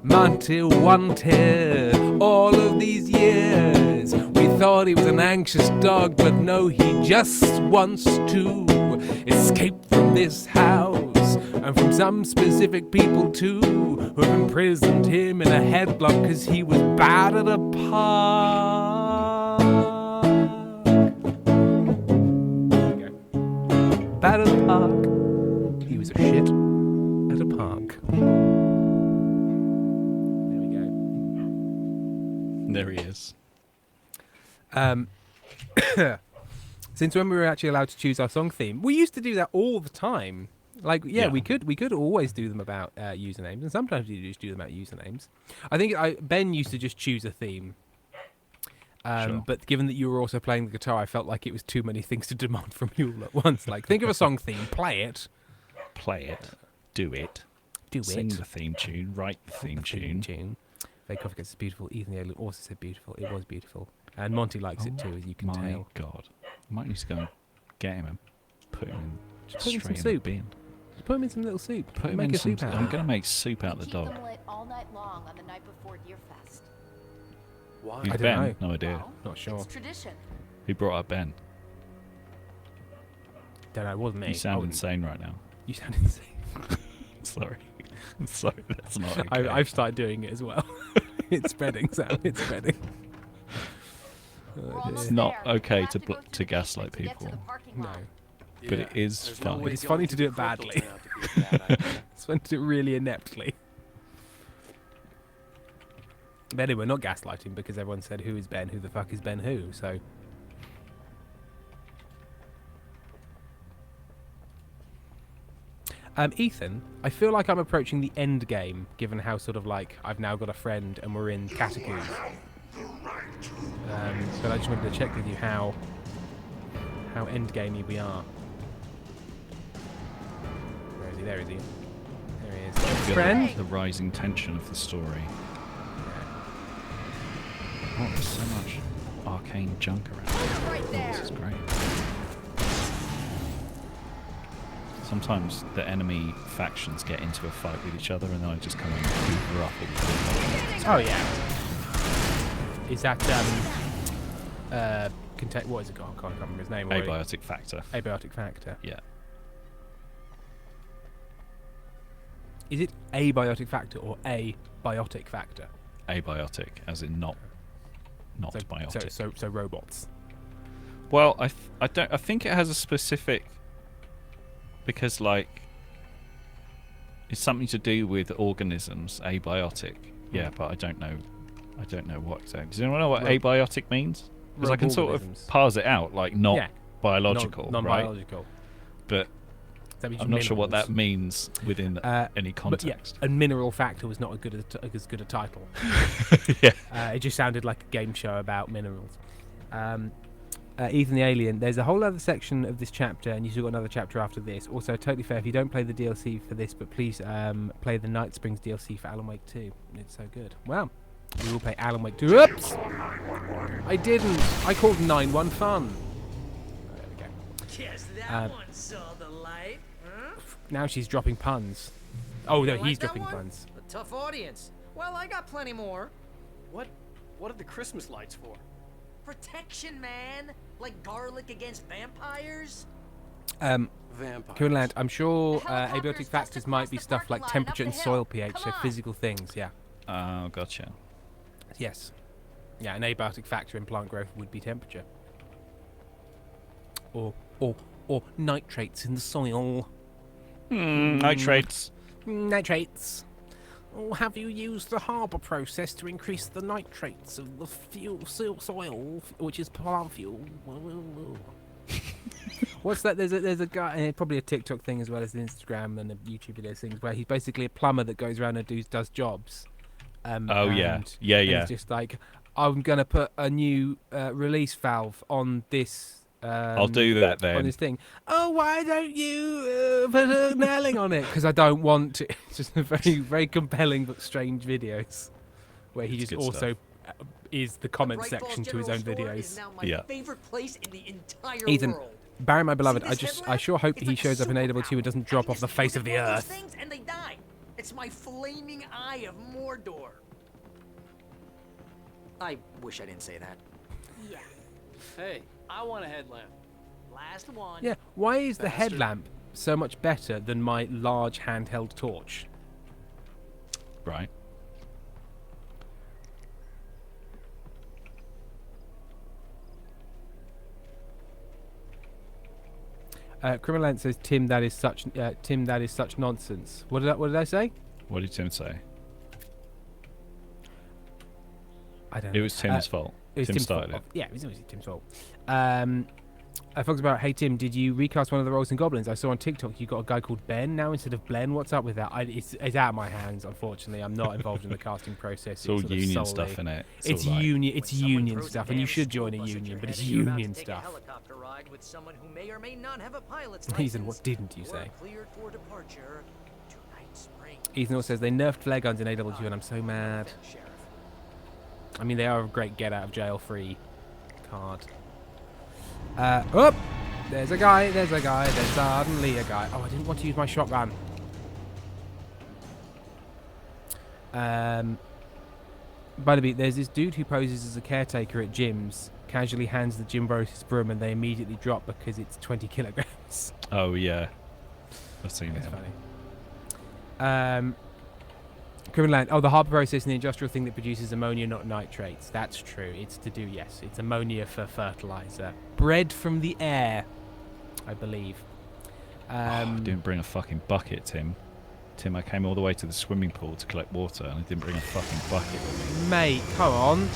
Monty wanted all of these years. We thought he was an anxious dog, but no, he just wants to escape from this house and from some specific people too, who have imprisoned him in a headlock because he was bad at a park. Bad at a park. He was a shit at a park. There we go. There he is. Since when we were actually allowed to choose our song theme, we used to do that all the time. Like, yeah. we could always do them about usernames, and sometimes we just do them about usernames. I think Ben used to just choose a theme. Sure. But given that you were also playing the guitar, I felt like it was too many things to demand from you all at once. Like, think of a song theme, play it. Do it. Sing the theme tune, write the theme tune. Very Coffee Gets beautiful. Ethan the Alien also said beautiful. It was beautiful. And Monty likes it too, as you can tell. My God. I might need to go and get him and put him in Put him in some straight in soup. the bin. Just put him in some little soup. Put him Make in a soup some. out I'm of going to make soup out of the Keep dog. them lit all night long on the night before Deerfest. Why? Who's I don't Ben? know. No idea. Not sure. It's tradition. Who brought up Ben? Don't know. It wasn't me. You sound insane right now. You sound insane. Sorry. Sorry, that's not okay. I've started doing it as well. It's spreading, Sam. It's spreading. It's not okay to gaslight people. No. But it is fun. But it's funny to do it badly. It's fun to do it really ineptly. But anyway, not gaslighting, because everyone said, who is Ben? Who the fuck is Ben who? So... Ethan, I feel like I'm approaching the end game, given how sort of like I've now got a friend and we're in Catacombs. But I just wanted to check with you how end gamey we are. Where is he? There is he. There he is. I feel Friend? the rising tension of the story. Oh, there's so much arcane junk around. Oh, this is great. Sometimes the enemy factions get into a fight with each other, and then I just come and hoover up all the Oh yeah. Is that what is it called? I can't remember his name. Abiotic Factor. Abiotic Factor. Yeah. Is it abiotic factor or a biotic factor? Abiotic, as in not so, biotic. So robots. Well, I think it has a specific, because like it's something to do with organisms. Abiotic. Yeah, but I don't know what exactly. Does anyone know what abiotic means? Because I can sort of parse it out, like not biological, non-biological. Right? But I'm not sure what that means within any context. But yeah, and Mineral Factor was not as good a title. Yeah. It just sounded like a game show about minerals. Ethan the Alien, there's a whole other section of this chapter, and you've still got another chapter after this. Also, totally fair if you don't play the DLC for this, but please play the Night Springs DLC for Alan Wake 2. It's so good. Well, we will play Alan Wake 2. Oops! I didn't. I called 9-1 fun. There we go. Yes, that one saw the light, huh? Now she's dropping puns. Oh, no, You he's like that dropping one? puns. A tough audience. Well, I got plenty more. What are the Christmas lights for? Protection, man. Like garlic against vampires. Coonland, I'm sure abiotic factors might be stuff like temperature and soil pH, so physical things, yeah. Oh, gotcha. Yes. Yeah, an abiotic factor in plant growth would be temperature. Or nitrates in the soil. Nitrates. Nitrates. Oh, have you used the harbour process to increase the nitrates of the fuel soil, which is plant fuel? What's that? There's a guy, and probably a TikTok thing as well as Instagram and a YouTube video things, where he's basically a plumber that goes around and does jobs. Yeah. He's just like, I'm gonna put a new release valve on this. I'll do that then. On this thing. Oh, why don't you put a nailing on it? Because I don't want to. It's just a very, very compelling but strange videos where he just also is the comment section to his own videos. My favorite place in the entire Ethan, world. Barry, my beloved, See this I sure hope It's he like a shows up in AW2 and doesn't drop off the face of the Look at earth. these things and they die. It's my flaming eye of Mordor. I wish I didn't say that. Yeah. Hey, I want a headlamp. Last one. Yeah, why is the Bastard. headlamp so much better than my large handheld torch? Right. Criminal says, Tim, that is such nonsense. What did I say? What did Tim say? I don't It know. was Tim's fault. It was Tim Tim's started fault. it. Yeah, it was always Tim's fault. Fox about, hey Tim, did you recast one of the roles in Goblins? I saw on TikTok you got a guy called Ben now instead of Blen. What's up with that? It's out of my hands, unfortunately. I'm not involved in the casting process. It's all sort of union solely- stuff, innit? It's all like- union. It's union stuff, and you should join a union, but it's union stuff. Helicopter ride with someone who may or may not have a pilot's Ethan, license. what didn't you say? Cleared for departure tonight spring. Ethan also says they nerfed flare guns in AW2, and I'm so mad. I mean, they are a great get out of jail free card. Oh, there's a guy. There's suddenly a guy. Oh, I didn't want to use my shotgun. By the way, there's this dude who poses as a caretaker at gyms, casually hands the gym bros his broom, and they immediately drop because it's 20 kilograms. Oh yeah, I've seen That's that. funny. Criminal Land. Oh, the harbour process and the industrial thing that produces ammonia, not nitrates. That's true. It's to do, yes. It's ammonia for fertilizer. Bred from the air, I believe. I didn't bring a fucking bucket, Tim. Tim, I came all the way to the swimming pool to collect water, and I didn't bring a fucking bucket with me. Mate, come on.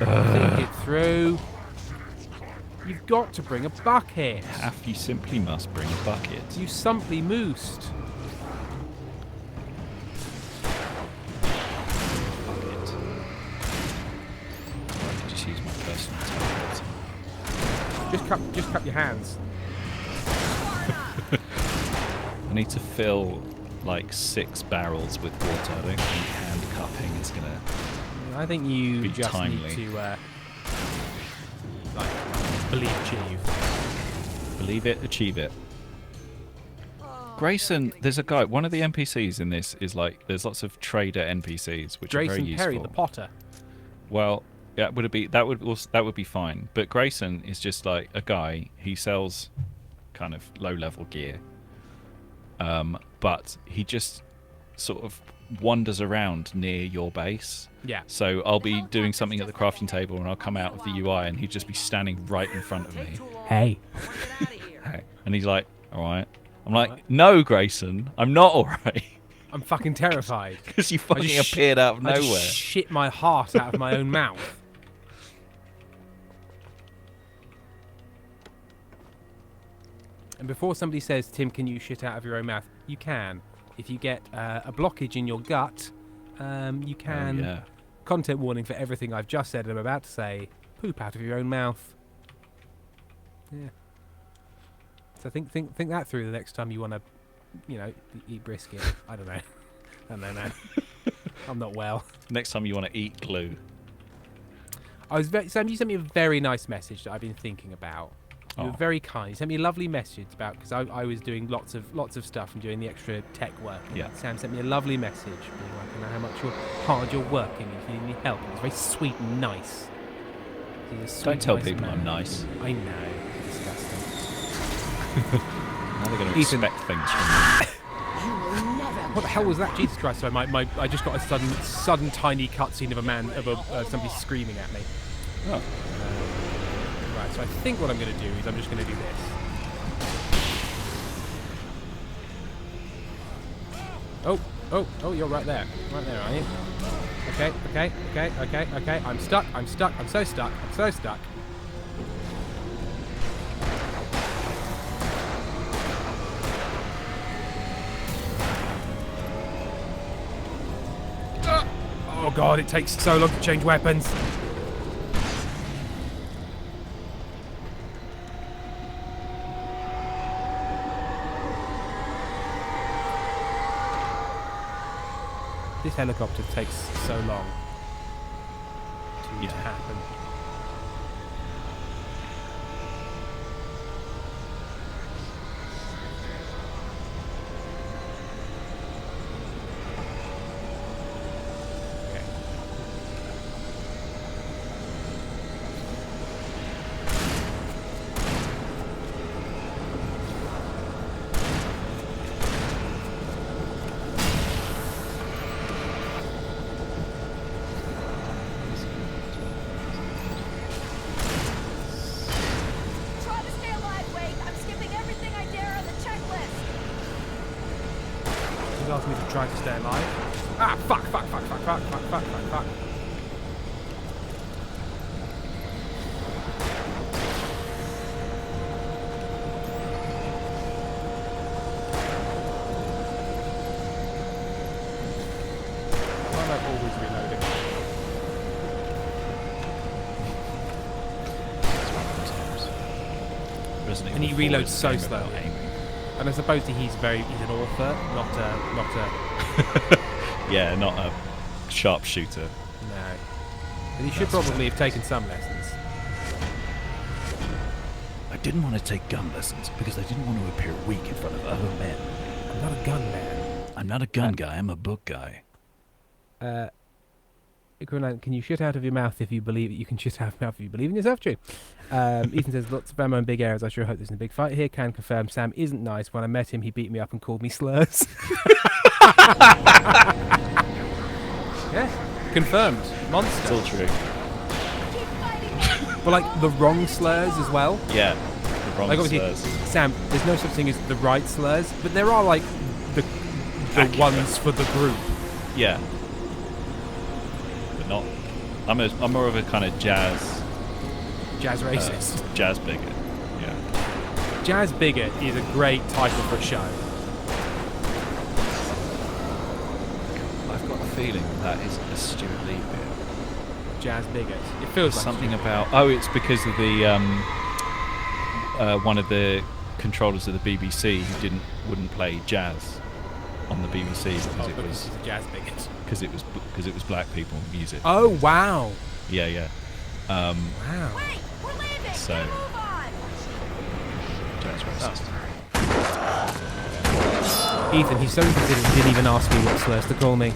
Think it through. You've got to bring a bucket. You simply must bring a bucket. You simply moosed. Just use my personal tablet. Just cup your hands. I need to fill like 6 barrels with water. I don't think hand cupping is gonna. I think you be just timely. need to achieve. Believe it, achieve it. Grayson, there's a guy. One of the NPCs in this is like there's lots of trader NPCs which are very Grayson useful. Perry, the Potter. Well, yeah, would it be that would be fine. But Grayson is just like a guy. He sells kind of low-level gear, but he just sort of wanders around near your base. Yeah. So I'll be doing something at the crafting table, and I'll come out of the UI, and he'd just be standing right in front of me. Hey. Hey. And he's like, "All right." I'm like, "No, Grayson, I'm not all right." I'm fucking terrified. Because you I fucking just appeared out of I nowhere. just shit my heart out of my own mouth. And before somebody says, Tim, can you shit out of your own mouth? You can. If you get a blockage in your gut, you can. yeah. Content warning for everything I've just said and I'm about to say. Poop out of your own mouth. Yeah. So think that through the next time you want to, eat brisket. I don't know. I don't know. I'm not well. Next time you want to eat glue. Sam, you sent me a very nice message that I've been thinking about. You were Oh. very kind. You sent me a lovely message about because I was doing lots of stuff and doing the extra tech work. And Yeah. Sam sent me a lovely message being like, I know how much hard you're working and if you need any help. It was very sweet and nice. He's a sweet, Don't tell nice people man. I'm nice. I know. It's disgusting. Now they're going to Ethan. expect things from me. What the hell was that? Jesus Christ! Sorry, I just got a sudden tiny cutscene of somebody screaming at me. Oh. Right, so I think what I'm going to do is I'm just going to do this. Oh, Oh, you're right there. Right there, are you? Okay. I'm stuck. I'm so stuck. Oh god, it takes so long to change weapons. This helicopter takes so long to happen. Asked me to try to stay alive. Ah, fuck. Why am I always reloading? And he reloads so slowly. And I suppose he's an author, not a yeah, not a sharpshooter. No. But he should probably have taken some lessons. I didn't want to take gun lessons because I didn't want to appear weak in front of other men. I'm not a gun man. I'm not a gun guy, I'm a book guy. Can you shit out of your mouth if you believe it? You can shit out of your mouth if you believe in yourself, true. Ethan says, lots of ammo in big areas. I sure hope there's a big fight here. Can confirm Sam isn't nice. When I met him, he beat me up and called me slurs. Yeah, confirmed. Monster. It's all true. But like the wrong slurs as well. Yeah, the wrong slurs. Sam, there's no such thing as the right slurs, but there are like the ones for the group. Yeah. But not. I'm more of a kind of jazz racist. Jazz bigot. Yeah. Jazz bigot is a great title for a show. I've got a feeling that is a Stuart Lee bit. Jazz bigot. It feels like something about. Oh, it's because of the one of the controllers of the BBC who wouldn't play jazz on the BBC because it was a jazz bigot. Because it was black people music. Oh wow. Yeah. Wow. Wait, we're leaving. So. Move on. Jazz racist. Ethan, he's so inconsiderate he didn't even ask me what slurs to call me.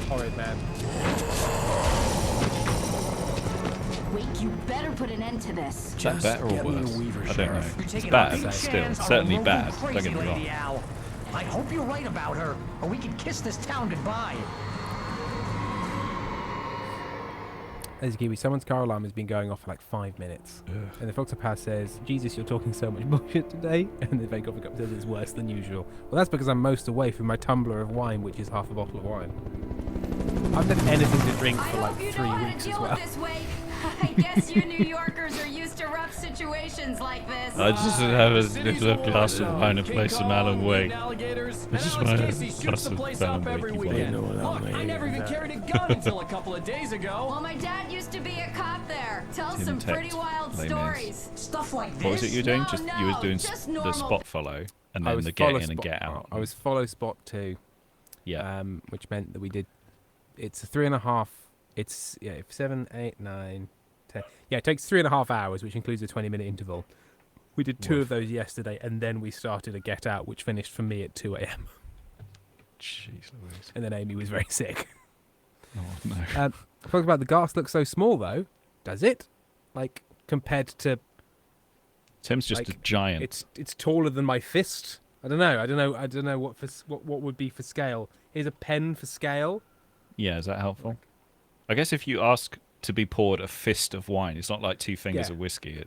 Horrid man. Wait, you better put an end to this. Is that better or worse? I don't know. It's bad, still. Certainly bad. Don't get me wrong. I hope you're right about her, or we can kiss this town goodbye. As a Kiwi, someone's car alarm has been going off for like 5 minutes. Ugh. And the Foxopath says, Jesus, you're talking so much bullshit today. And the Vancouver Cup says it's worse than usual. Well, that's because I'm most away from my tumbler of wine, which is half a bottle of wine. I've had anything to drink for like 3 weeks as well. I guess you New Yorkers are used to rough situations like this. I just have a little glass of wine and play some Alan Wake. I just want a glass of Alan Wake. Look, I never even carried a gun until a couple of days ago. Well, my dad used to be a cop there. Tells Didn't some pretty text. wild Lame stories. Stuff like this. What was it you were doing? No, You were doing just the normal. spot follow and then the get in and get out. I was follow spot 2. Yeah. Which meant that we did. It's a 3.5. It's 7, 8, 9, 10. Yeah, it takes 3.5 hours, which includes a 20-minute interval. We did 2 of those yesterday, and then we started a get out, which finished for me at 2 a.m. Jeez Louise. And then Amy was very sick. Oh no. Talking about the gas looks so small though, does it? Like compared to. Tim's just a giant. It's taller than my fist. I don't know what would be for scale. Here's a pen for scale. Yeah, is that helpful? I guess if you ask to be poured a fist of wine, it's not like 2 fingers of whiskey.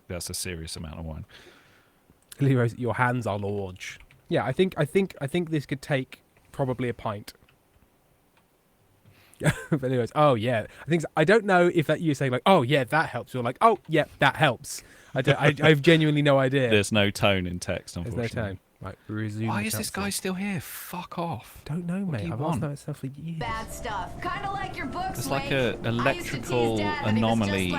That's a serious amount of wine. Leroy, your hands are large. Yeah, I think this could take probably a pint. But anyways, oh yeah, I don't know if that you're saying like, oh yeah, that helps, or like, oh yeah, that helps. I've genuinely no idea. There's no tone in text, unfortunately. There's no tone. Right, resume. Why is this guy still here? Fuck off. Don't know, mate. I've asked that stuff for years. Bad stuff. Kind of like your books. It's like an electrical anomaly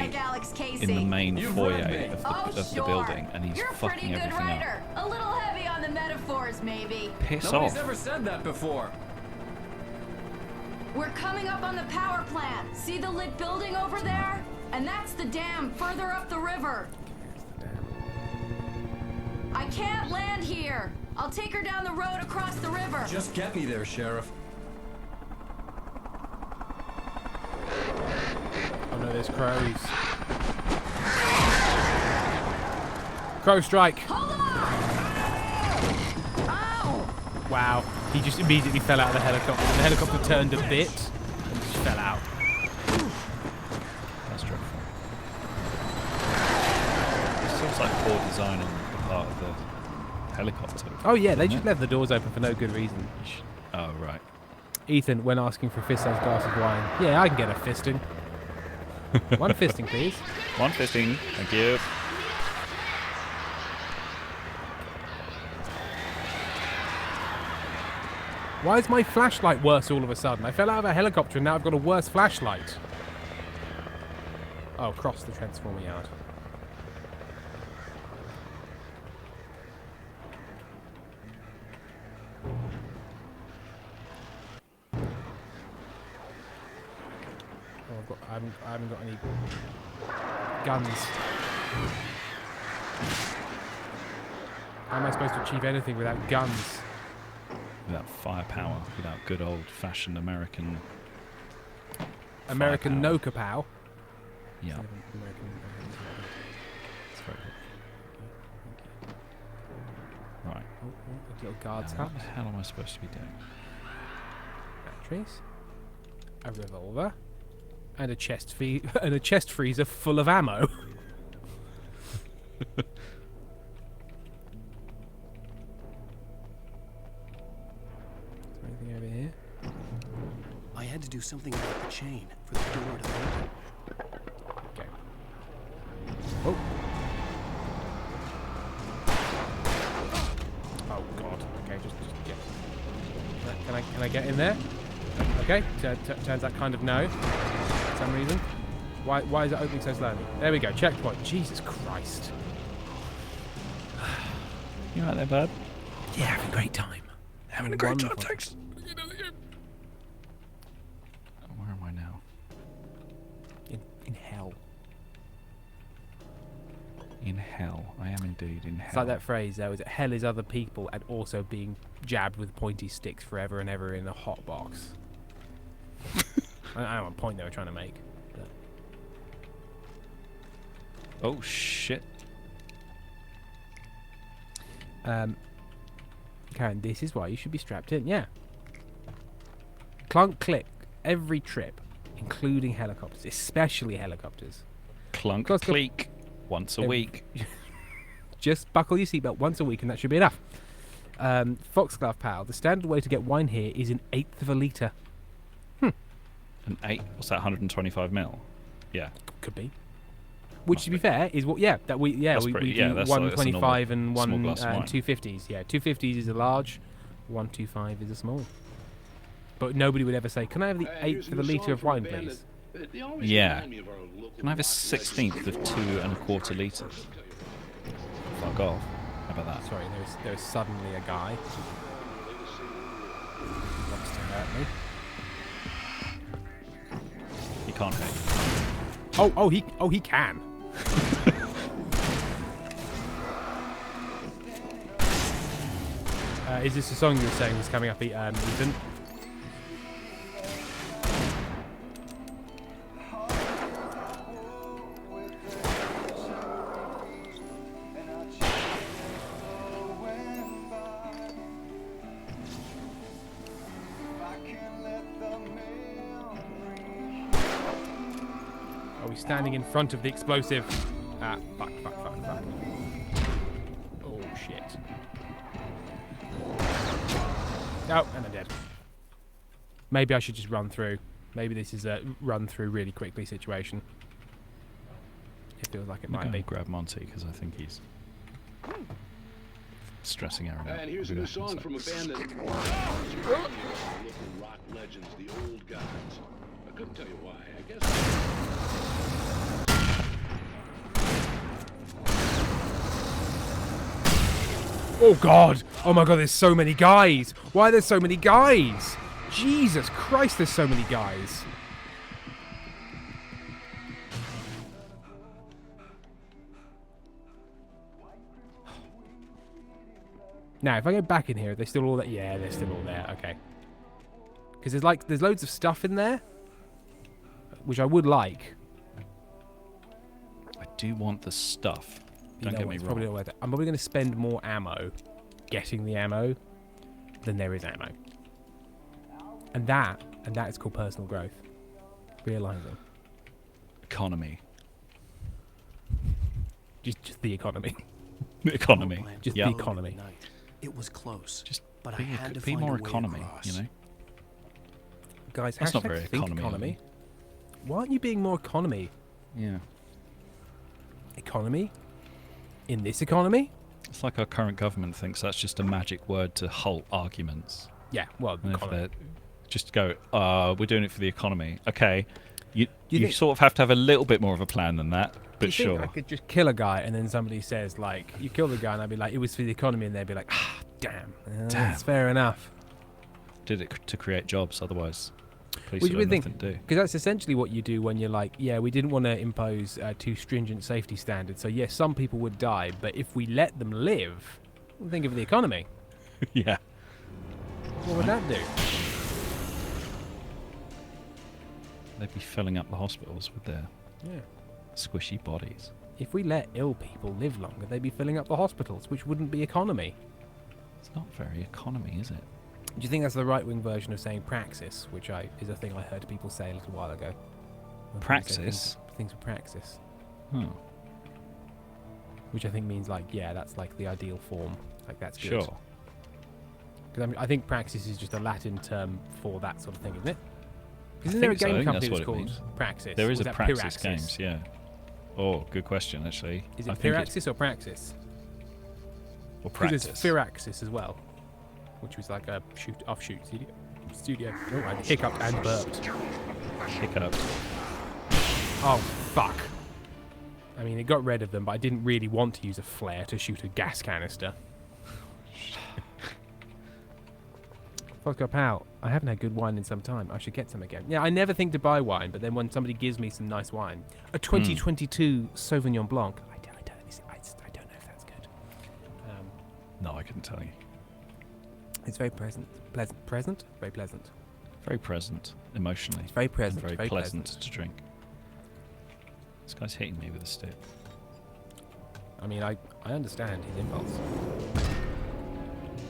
in the main foyer of the building, and he's fucking everything up. A little heavy on the metaphors, maybe. Piss off. Nobody's ever said that before. We're coming up on the power plant. See the lit building over there? And that's the dam further up the river. I can't land here. I'll take her down the road across the river. Just get me there, Sheriff. Oh no, there's crows. Crow strike. Hold on! Ow! Wow. He just immediately fell out of the helicopter. The helicopter turned a bit and just fell out. That's dreadful. It seems like poor design on the part of the helicopter. Oh yeah, they just left the doors open for no good reason. Oh right. Ethan, when asking for a fist-sized glass of wine, yeah, I can get a fisting. One fisting, please. One fisting, thank you. Why is my flashlight worse all of a sudden? I fell out of a helicopter and now I've got a worse flashlight. Oh, cross the transformer yard. Oh, I haven't got any guns. How am I supposed to achieve anything without guns? Without firepower, without good old-fashioned American no kapow. Yeah. Right. Little guards What the hell am I supposed to be doing? Batteries. A revolver. And a chest freezer full of ammo. Anything over here? I had to do something about the chain for the door to open. Okay. Oh. Oh God. Okay, just get. Can I get in there? Okay. Turns out kind of no. For some reason. Why is it opening so slowly? There we go. Checkpoint. Jesus Christ. You right there, bud? Yeah, having a great time. Having a great time, thanks. Where am I now? In hell. In hell. I am indeed in hell. It's like that phrase, though, is that hell is other people and also being jabbed with pointy sticks forever and ever in a hot box. I don't know what point they were trying to make. But. Oh, shit. Karen, this is why you should be strapped in. Yeah. Clunk, click. Every trip, including helicopters, especially helicopters. Clunk, click. Once a week. Just buckle your seatbelt once a week and that should be enough. Foxglove Pal, the standard way to get wine here is 1/8 of a litre. An 8? What's that, 125 ml? Yeah. Could be. Which, to be fair, is what, yeah, that we do 125 and 250s. Yeah, 250s is a large, 125 is a small. But nobody would ever say, can I have the 1/8 of a litre of wine, please? Yeah. Can I have a 1/16 of 2 1/4 litres? Fuck off. How about that? Sorry, there's suddenly a guy. Wants to hurt me. He can't hurt you. Oh, he can. Is this the song you were saying was coming up, Ethan? Are we standing in front of the explosive? Fuck. Oh, shit. Oh, and I'm dead. Maybe I should just run through. Maybe this is a run through really quickly situation. It feels like it might be. Grab Monty because I think he's stressing Aaron out. And here's a new song from a band that local rock legends, the Old Gods. I couldn't tell you why. I guess. Oh god! Oh my god, there's so many guys! Why are there so many guys? Jesus Christ, there's so many guys. Now, if I go back in here, are they still all there? Yeah, they're still all there. Okay. Because there's loads of stuff in there, which I would like. I do want the stuff. Don't get me wrong. Probably not worth it. I'm probably going to spend more ammo getting the ammo than there is ammo. And that is called personal growth. Realizing. Economy. Just the economy. The economy. Just the economy. It was close. Just but be, I had to be find more a way economy, across. you know? Guys, that's not hashtag very think economy. Why aren't you being more economy? Yeah. Economy? In this economy? It's like our current government thinks that's just a magic word to halt arguments. Yeah, well, And if economy. they're- just go, we're doing it for the economy. Okay. You think- sort of have to have a little bit more of a plan than that, Do but you sure. think I could just kill a guy and then somebody says, like, you killed the guy, and I'd be like, it was for the economy, and they'd be like, damn. That's fair enough. Did it to create jobs, otherwise police Which would you would have think, nothing to do. because that's essentially what you do when you're like, yeah, we didn't want to impose too stringent safety standards. So yes, some people would die, but if we let them live, think of the economy. Yeah. What would that do? They'd be filling up the hospitals with their Yeah. squishy bodies. If we let ill people live longer, they'd be filling up the hospitals, which wouldn't be economy. It's not very economy, is it? Do you think that's the right-wing version of saying praxis, which is a thing I heard people say a little while ago? When people say Praxis? Things for praxis. Hmm. Which I think means like, yeah, that's like the ideal form. Like that's good. Sure. Because I think praxis is just a Latin term for that sort of thing, isn't it? I Isn't there a think so. I game think company that's that's what it called means. Praxis? There Or is a that Praxis Piraxis? Games, yeah. Oh, good question, actually. Is I it think it's- Piraxis or Praxis? Or Because Praxis. there's Firaxis as well, which was like a offshoot studio. Oh, I hiccuped and burped. Hiccup. Oh, fuck. I mean, it got rid of them, but I didn't really want to use a flare to shoot a gas canister. Vodka pal, I haven't had good wine in some time. I should get some again. Yeah, I never think to buy wine, but then when somebody gives me some nice wine, a 2022 Sauvignon Blanc, I don't know if that's good. No, I couldn't tell you. It's very present, very pleasant. Very present, emotionally. It's very present, and very, very pleasant pleasant. to drink. This guy's hitting me with a stick. I mean, I understand his impulse.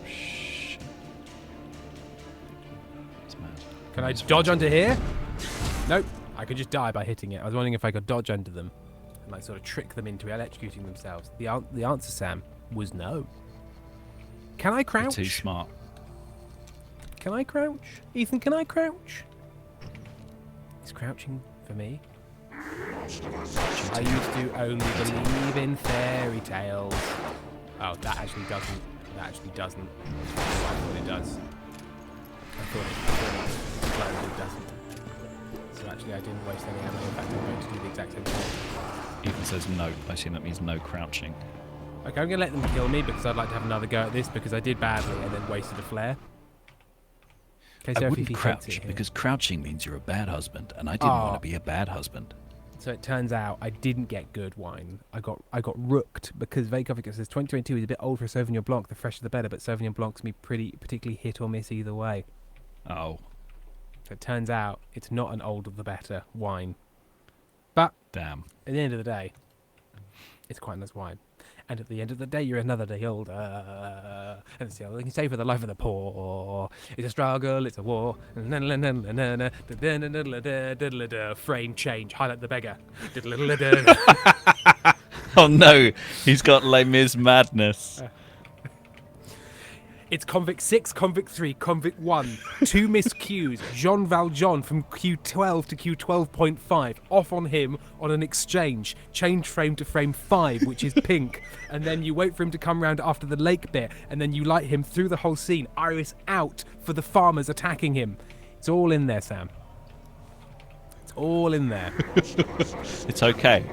Shit. It's mad. Can I dodge under here? Nope. I could just die by hitting it. I was wondering if I could dodge under them and like sort of trick them into electrocuting themselves. The answer, Sam, was no. Can I You're crouch? too smart. Can I crouch? Ethan, can I crouch? Is crouching for me? I used to only believe in fairy tales. Oh, that actually doesn't. That actually doesn't. I thought it does. I thought it doesn't. So actually I didn't waste any ammo. In fact, I'm going to do the exact same thing. Ethan says no. I assume that means no crouching. Okay, I'm going to let them kill me because I'd like to have another go at this because I did badly and then wasted a flare. Okay, I so wouldn't if he hates crouch it here. because crouching means you're a bad husband, and I didn't want to be a bad husband. So it turns out I didn't get good wine. I got rooked because Vejkovic says 2022 is a bit old for Sauvignon Blanc. The fresher the better, but Sauvignon Blanc's can be particularly hit or miss either way. Oh. So it turns out it's not an older the better wine. But damn, at the end of the day, it's quite a nice wine. And at the end of the day, you're another day older. And it's the only thing you can say for the life of the poor. It's a struggle, it's a war. Frame change, highlight the beggar. Oh no, he's got Les Mis madness. It's Convict 6, Convict 3, Convict 1, 2 missed cues, Jean Valjean from Q12 to Q12.5, off on him on an exchange, change frame to frame 5, which is pink, and then you wait for him to come round after the lake bit, and then you light him through the whole scene, iris out for the farmers attacking him. It's all in there, Sam. It's all in there. It's okay.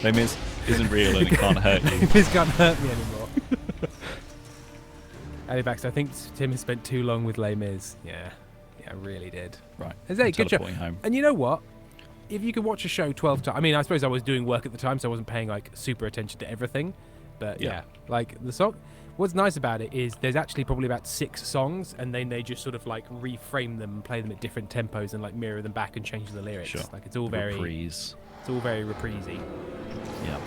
Les Mis isn't real and it can't hurt you. Les Mis can't hurt me anymore. Ali Baxter, I think Tim has spent too long with Les Mis. Yeah, really did. Right. Is that a good show? Teleporting home. And you know what? If you could watch a show 12 times, I mean, I suppose I was doing work at the time, so I wasn't paying like super attention to everything. But yeah, like the song. What's nice about it is there's actually probably about 6 songs, and then they just sort of like reframe them and play them at different tempos and like mirror them back and change the lyrics. Sure. Like it's all very reprise. It's all very reprisey. Yeah.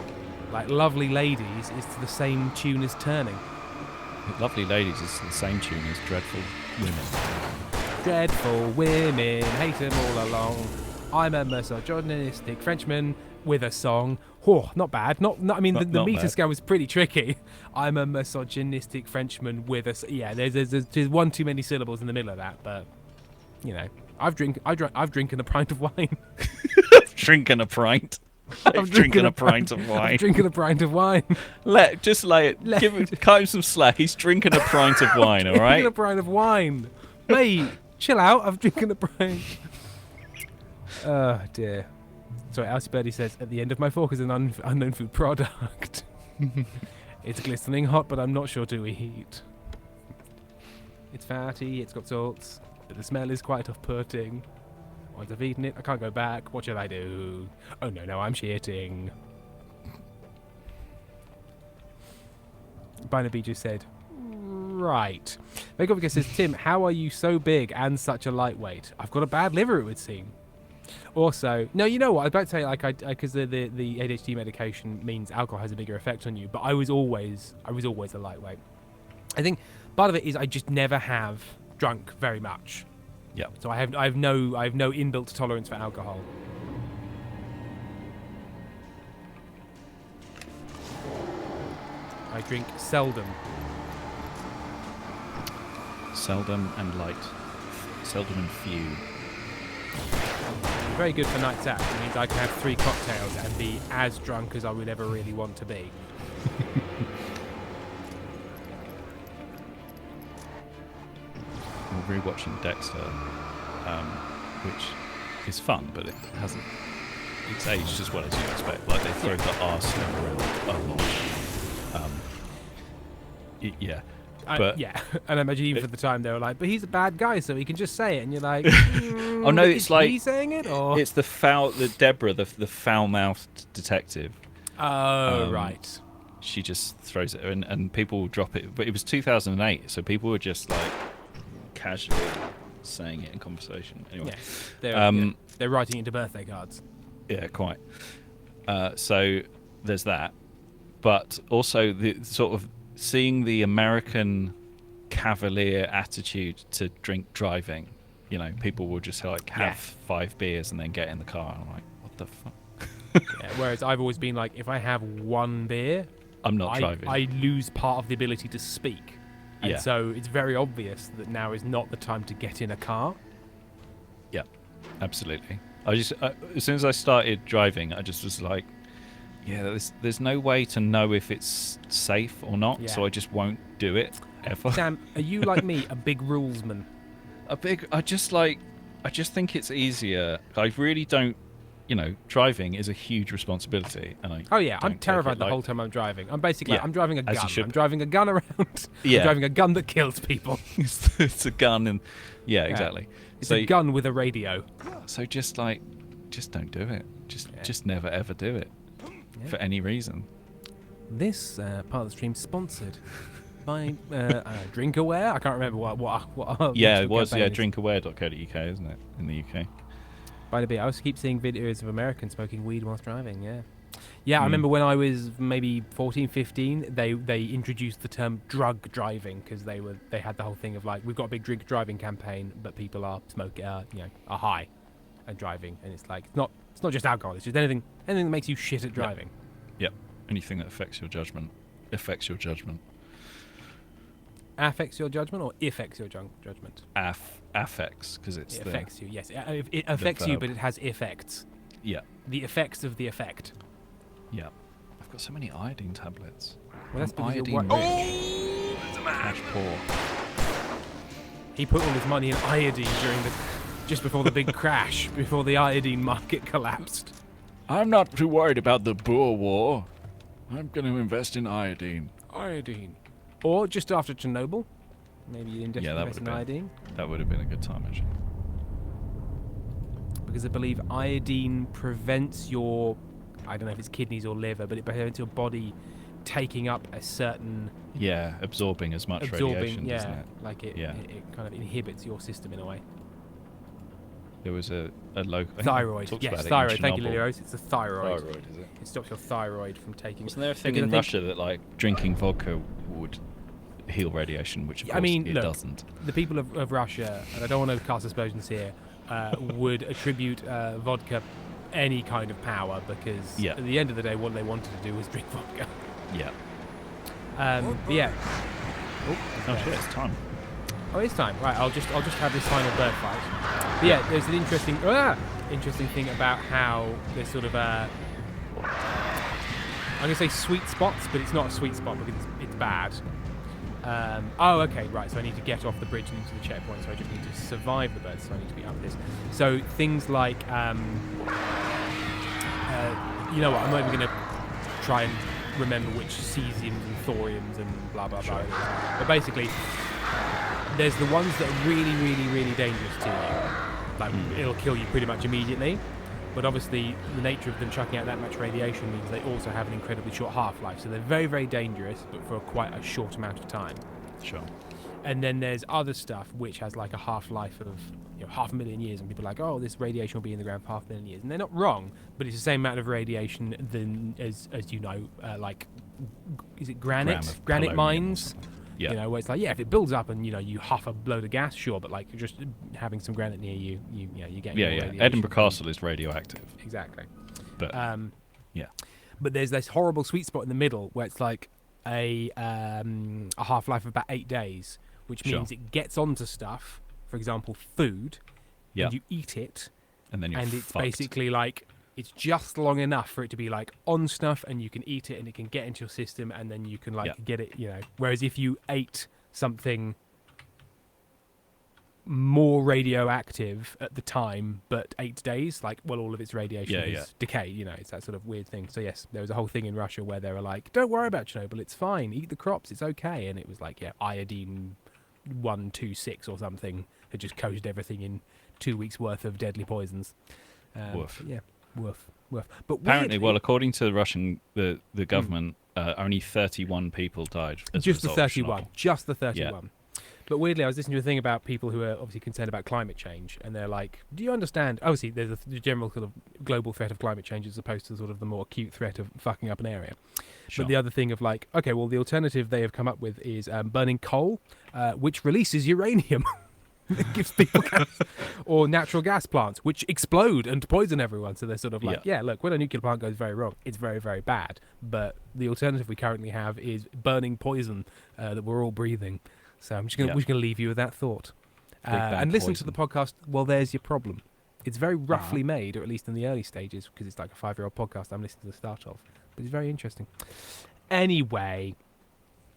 Like Lovely Ladies is to the same tune as Turning. Lovely Ladies is the same tune as Dreadful Women. Dreadful women, hate them all along. I'm a misogynistic Frenchman with a song. Oh, not bad. Not. I mean, the meter bad. scale was pretty tricky. I'm a misogynistic Frenchman with a. Yeah, there's one too many syllables in the middle of that, but you know, I've drinking a pint of wine. Drinking a pint. I'm drinking a pint of wine. I'm drinking a pint of wine. Just lay it. Cut him some slack. He's drinking a pint of wine. All right. Drinking a pint of wine, mate. Chill out. I'm drinking a pint. Oh dear. Sorry, Elsie Birdie says at the end of my fork is an unknown food product. It's glistening hot, but I'm not sure to eat. It's fatty. It's got salts, but the smell is quite off-putting. Once I've eaten it, I can't go back. What should I do? Oh no, I'm shitting. Barnaby just said, right. Makeover says, Tim, how are you so big and such a lightweight? I've got a bad liver, it would seem. Also, no, you know what? I was about to say, like, because the ADHD medication means alcohol has a bigger effect on you, but I was always a lightweight. I think part of it is I just never have drunk very much. Yeah. So I have no inbuilt tolerance for alcohol. I drink seldom. Seldom and light. Seldom and few. Very good for nights out. It means I can have 3 cocktails and be as drunk as I would ever really want to be. We're rewatching Dexter, which is fun, but it hasn't. It's aged as well as you expect. Like they throw the arse around a lot. Yeah. But yeah, and I imagine even for the time they were like, but he's a bad guy, so he can just say it, and you're like, oh no, it's like he saying it, or it's the Deborah, the foul-mouthed detective. Oh right. She just throws it, and people will drop it. But it was 2008, so people were just like casually saying it in conversation. Anyway, yeah, they're writing it into birthday cards. Yeah, quite. So there's that, but also the sort of seeing the American cavalier attitude to drink driving. You know, people will just like have 5 beers and then get in the car. And I'm like, what the fuck? Yeah, whereas I've always been like, if I have 1 beer, I'm not driving. I lose part of the ability to speak. And Yeah. so it's very obvious that now is not the time to get in a car. Yeah, absolutely. As soon as I started driving, I just was like, yeah, there's no way to know if it's safe or not, so I just won't do it ever. Sam, are you like me, a big rulesman? I just think it's easier. I really don't, driving is a huge responsibility, and I'm terrified the whole time I'm driving. I'm basically, I'm driving a gun. I'm driving a gun around. Yeah. I'm driving a gun that kills people. It's a gun, and exactly. It's a gun with a radio. So just don't do it. Just never ever do it for any reason. This part of the stream sponsored by Drinkaware. I can't remember what. Yeah, it was drinkaware.co.uk, isn't it, in the UK? By the way, I also keep seeing videos of Americans smoking weed whilst driving. Yeah. I remember when I was maybe 14, 15, they introduced the term drug driving because they had the whole thing of like, we've got a big drink driving campaign, but people are smoking, are high and driving, and it's like it's not just alcohol. It's just anything that makes you shit at driving. Yep. Anything that affects your judgment. affects your judgment or affects your judgment? Affects, because it's It affects you. Yes, it affects you, but it has effects. Yeah. The effects of the effect. Yeah. I've got so many iodine tablets. Well, that's because iodine you're rich. Oh, there's a man. Cash poor. He put all his money in iodine just before the big crash, before the iodine market collapsed. I'm not too worried about the Boer War. I'm going to invest in iodine. Iodine. Or just after Chernobyl. Maybe you invest Yeah, in iodine. That would have been a good time, actually. Because I believe iodine prevents your, I don't know if it's kidneys or liver, but it prevents your body taking up a certain... Yeah, absorbing as much radiation, yeah, doesn't it? Like it kind of inhibits your system in a way. There was a local... Thyroid. Yes, thyroid. Thank you, Lily Rose. It's a thyroid. Thyroid, is it? It stops your thyroid from taking... Wasn't there a thing in Russia that, like, drinking vodka would heal radiation, which, of course, it doesn't? The people of Russia, and I don't want to cast aspersions here, would attribute vodka any kind of power because at the end of the day, what they wanted to do was drink vodka. Yeah. But yeah. Oh shit, it's time. Oh, it's time. Right, I'll just have this final bird fight. But yeah, there's an interesting thing about how there's sort of I'm gonna say sweet spots, but it's not a sweet spot because it's bad. Oh, okay, right. So I need to get off the bridge and into the checkpoint. So I just need to survive the birds. So I need to be up this. So things like, you know what? I'm not even gonna try and remember which cesiums and thoriums and blah blah blah. But basically, there's the ones that are really, really, really dangerous to you. Like it'll kill you pretty much immediately. But obviously, the nature of them chucking out that much radiation means they also have an incredibly short half-life. So they're very, very dangerous, but for quite a short amount of time. Sure. And then there's other stuff which has like a half-life of 500,000 years, and people are like, oh, this radiation will be in the ground for 500,000 years, and they're not wrong, but it's the same amount of radiation than as you know, like is it granite mines? Yeah. You know, where it's like, if it builds up and you huff a load of gas, sure, but like just having some granite near you, you get more radiation. Edinburgh Castle is radioactive. Exactly. But yeah. But there's this horrible sweet spot in the middle where it's like a half-life of about 8 days, which means it gets onto stuff, for example, food, and you eat it, and then it's fucked. Basically like it's just long enough for it to be like on stuff, and you can eat it, and it can get into your system, and then you can get it. Whereas if you ate something more radioactive at the time, but 8 days, all of its radiation is decayed. It's that sort of weird thing. So yes, there was a whole thing in Russia where they were like, "Don't worry about Chernobyl, it's fine. Eat the crops, it's okay." And it was like, iodine 126 or something had just coated everything in 2 weeks worth of deadly poisons. Woof. Yeah. Woof. But apparently, according to the Russian, the government, only 31 people died. Just the 31. Just the 31. Yeah. But weirdly, I was listening to a thing about people who are obviously concerned about climate change, and they're like, "Do you understand?" Obviously, there's the general sort of global threat of climate change as opposed to sort of the more acute threat of fucking up an area. Sure. But the other thing of like, okay, well, the alternative they have come up with is burning coal, which releases uranium. It gives people cancer, or natural gas plants, which explode and poison everyone. So they're sort of like, look, when a nuclear plant goes very wrong, it's very, very bad. But the alternative we currently have is burning poison that we're all breathing. So I'm just going to leave you with that thought. And listen to the podcast. Well, there's your problem. It's very roughly made, or at least in the early stages, because it's like a 5-year-old podcast I'm listening to the start of. But it's very interesting. Anyway...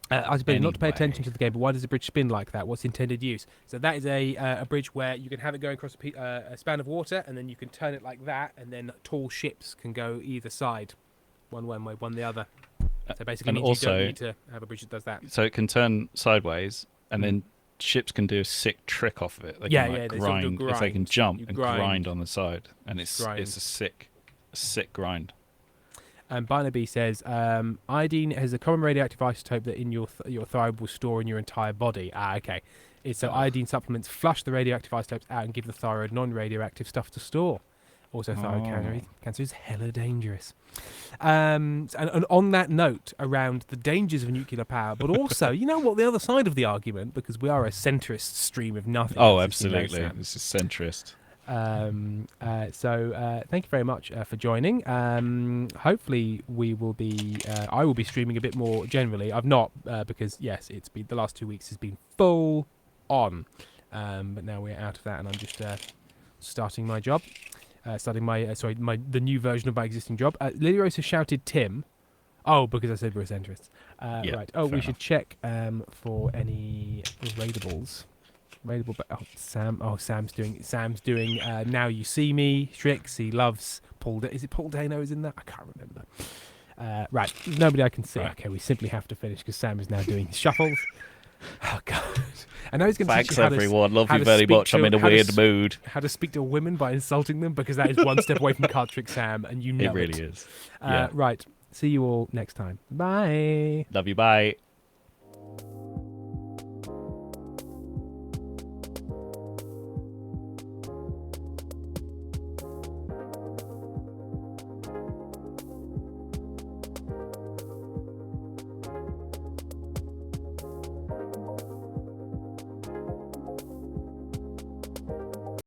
I was not to pay attention to the game, but why does the bridge spin like that? What's the intended use? So that is a bridge where you can have it going across a span of water, and then you can turn it like that, and then tall ships can go either side, one way, one the other. So basically, and you don't need to have a bridge that does that. So it can turn sideways, and then ships can do a sick trick off of it. They can grind. If they can jump and grind on the side, and it's a sick grind. And Barnaby says, iodine has a common radioactive isotope that in your thyroid will store in your entire body. Okay. So iodine supplements flush the radioactive isotopes out and give the thyroid non-radioactive stuff to store. Also, thyroid cancer is hella dangerous. And on that note, around the dangers of nuclear power, but also, you know what, the other side of the argument, because we are a centrist stream of nothing. Oh, absolutely. This is centrist. So thank you very much for joining. Hopefully we will be. I will be streaming a bit more generally. I've not because yes, it's been the last 2 weeks has been full on, but now we're out of that, and I'm just starting my job. Starting my the new version of my existing job. Lily Rose has shouted Tim. Oh, because I said we're centrists. Right. Oh, we should check for any raidables. Raidable. Sam's doing. Now You See Me. Strix. He loves Paul. Is it Paul Dano is in that? I can't remember. Right. Nobody I can see. Right. Okay, we simply have to finish because Sam is now doing shuffles. Oh God! I know he's going to teach you how everyone. Love you very much. I'm in a weird mood. How to speak to women by insulting them, because that is one step away from card trick Sam, and you know it really is. Right. See you all next time. Bye. Love you. Bye.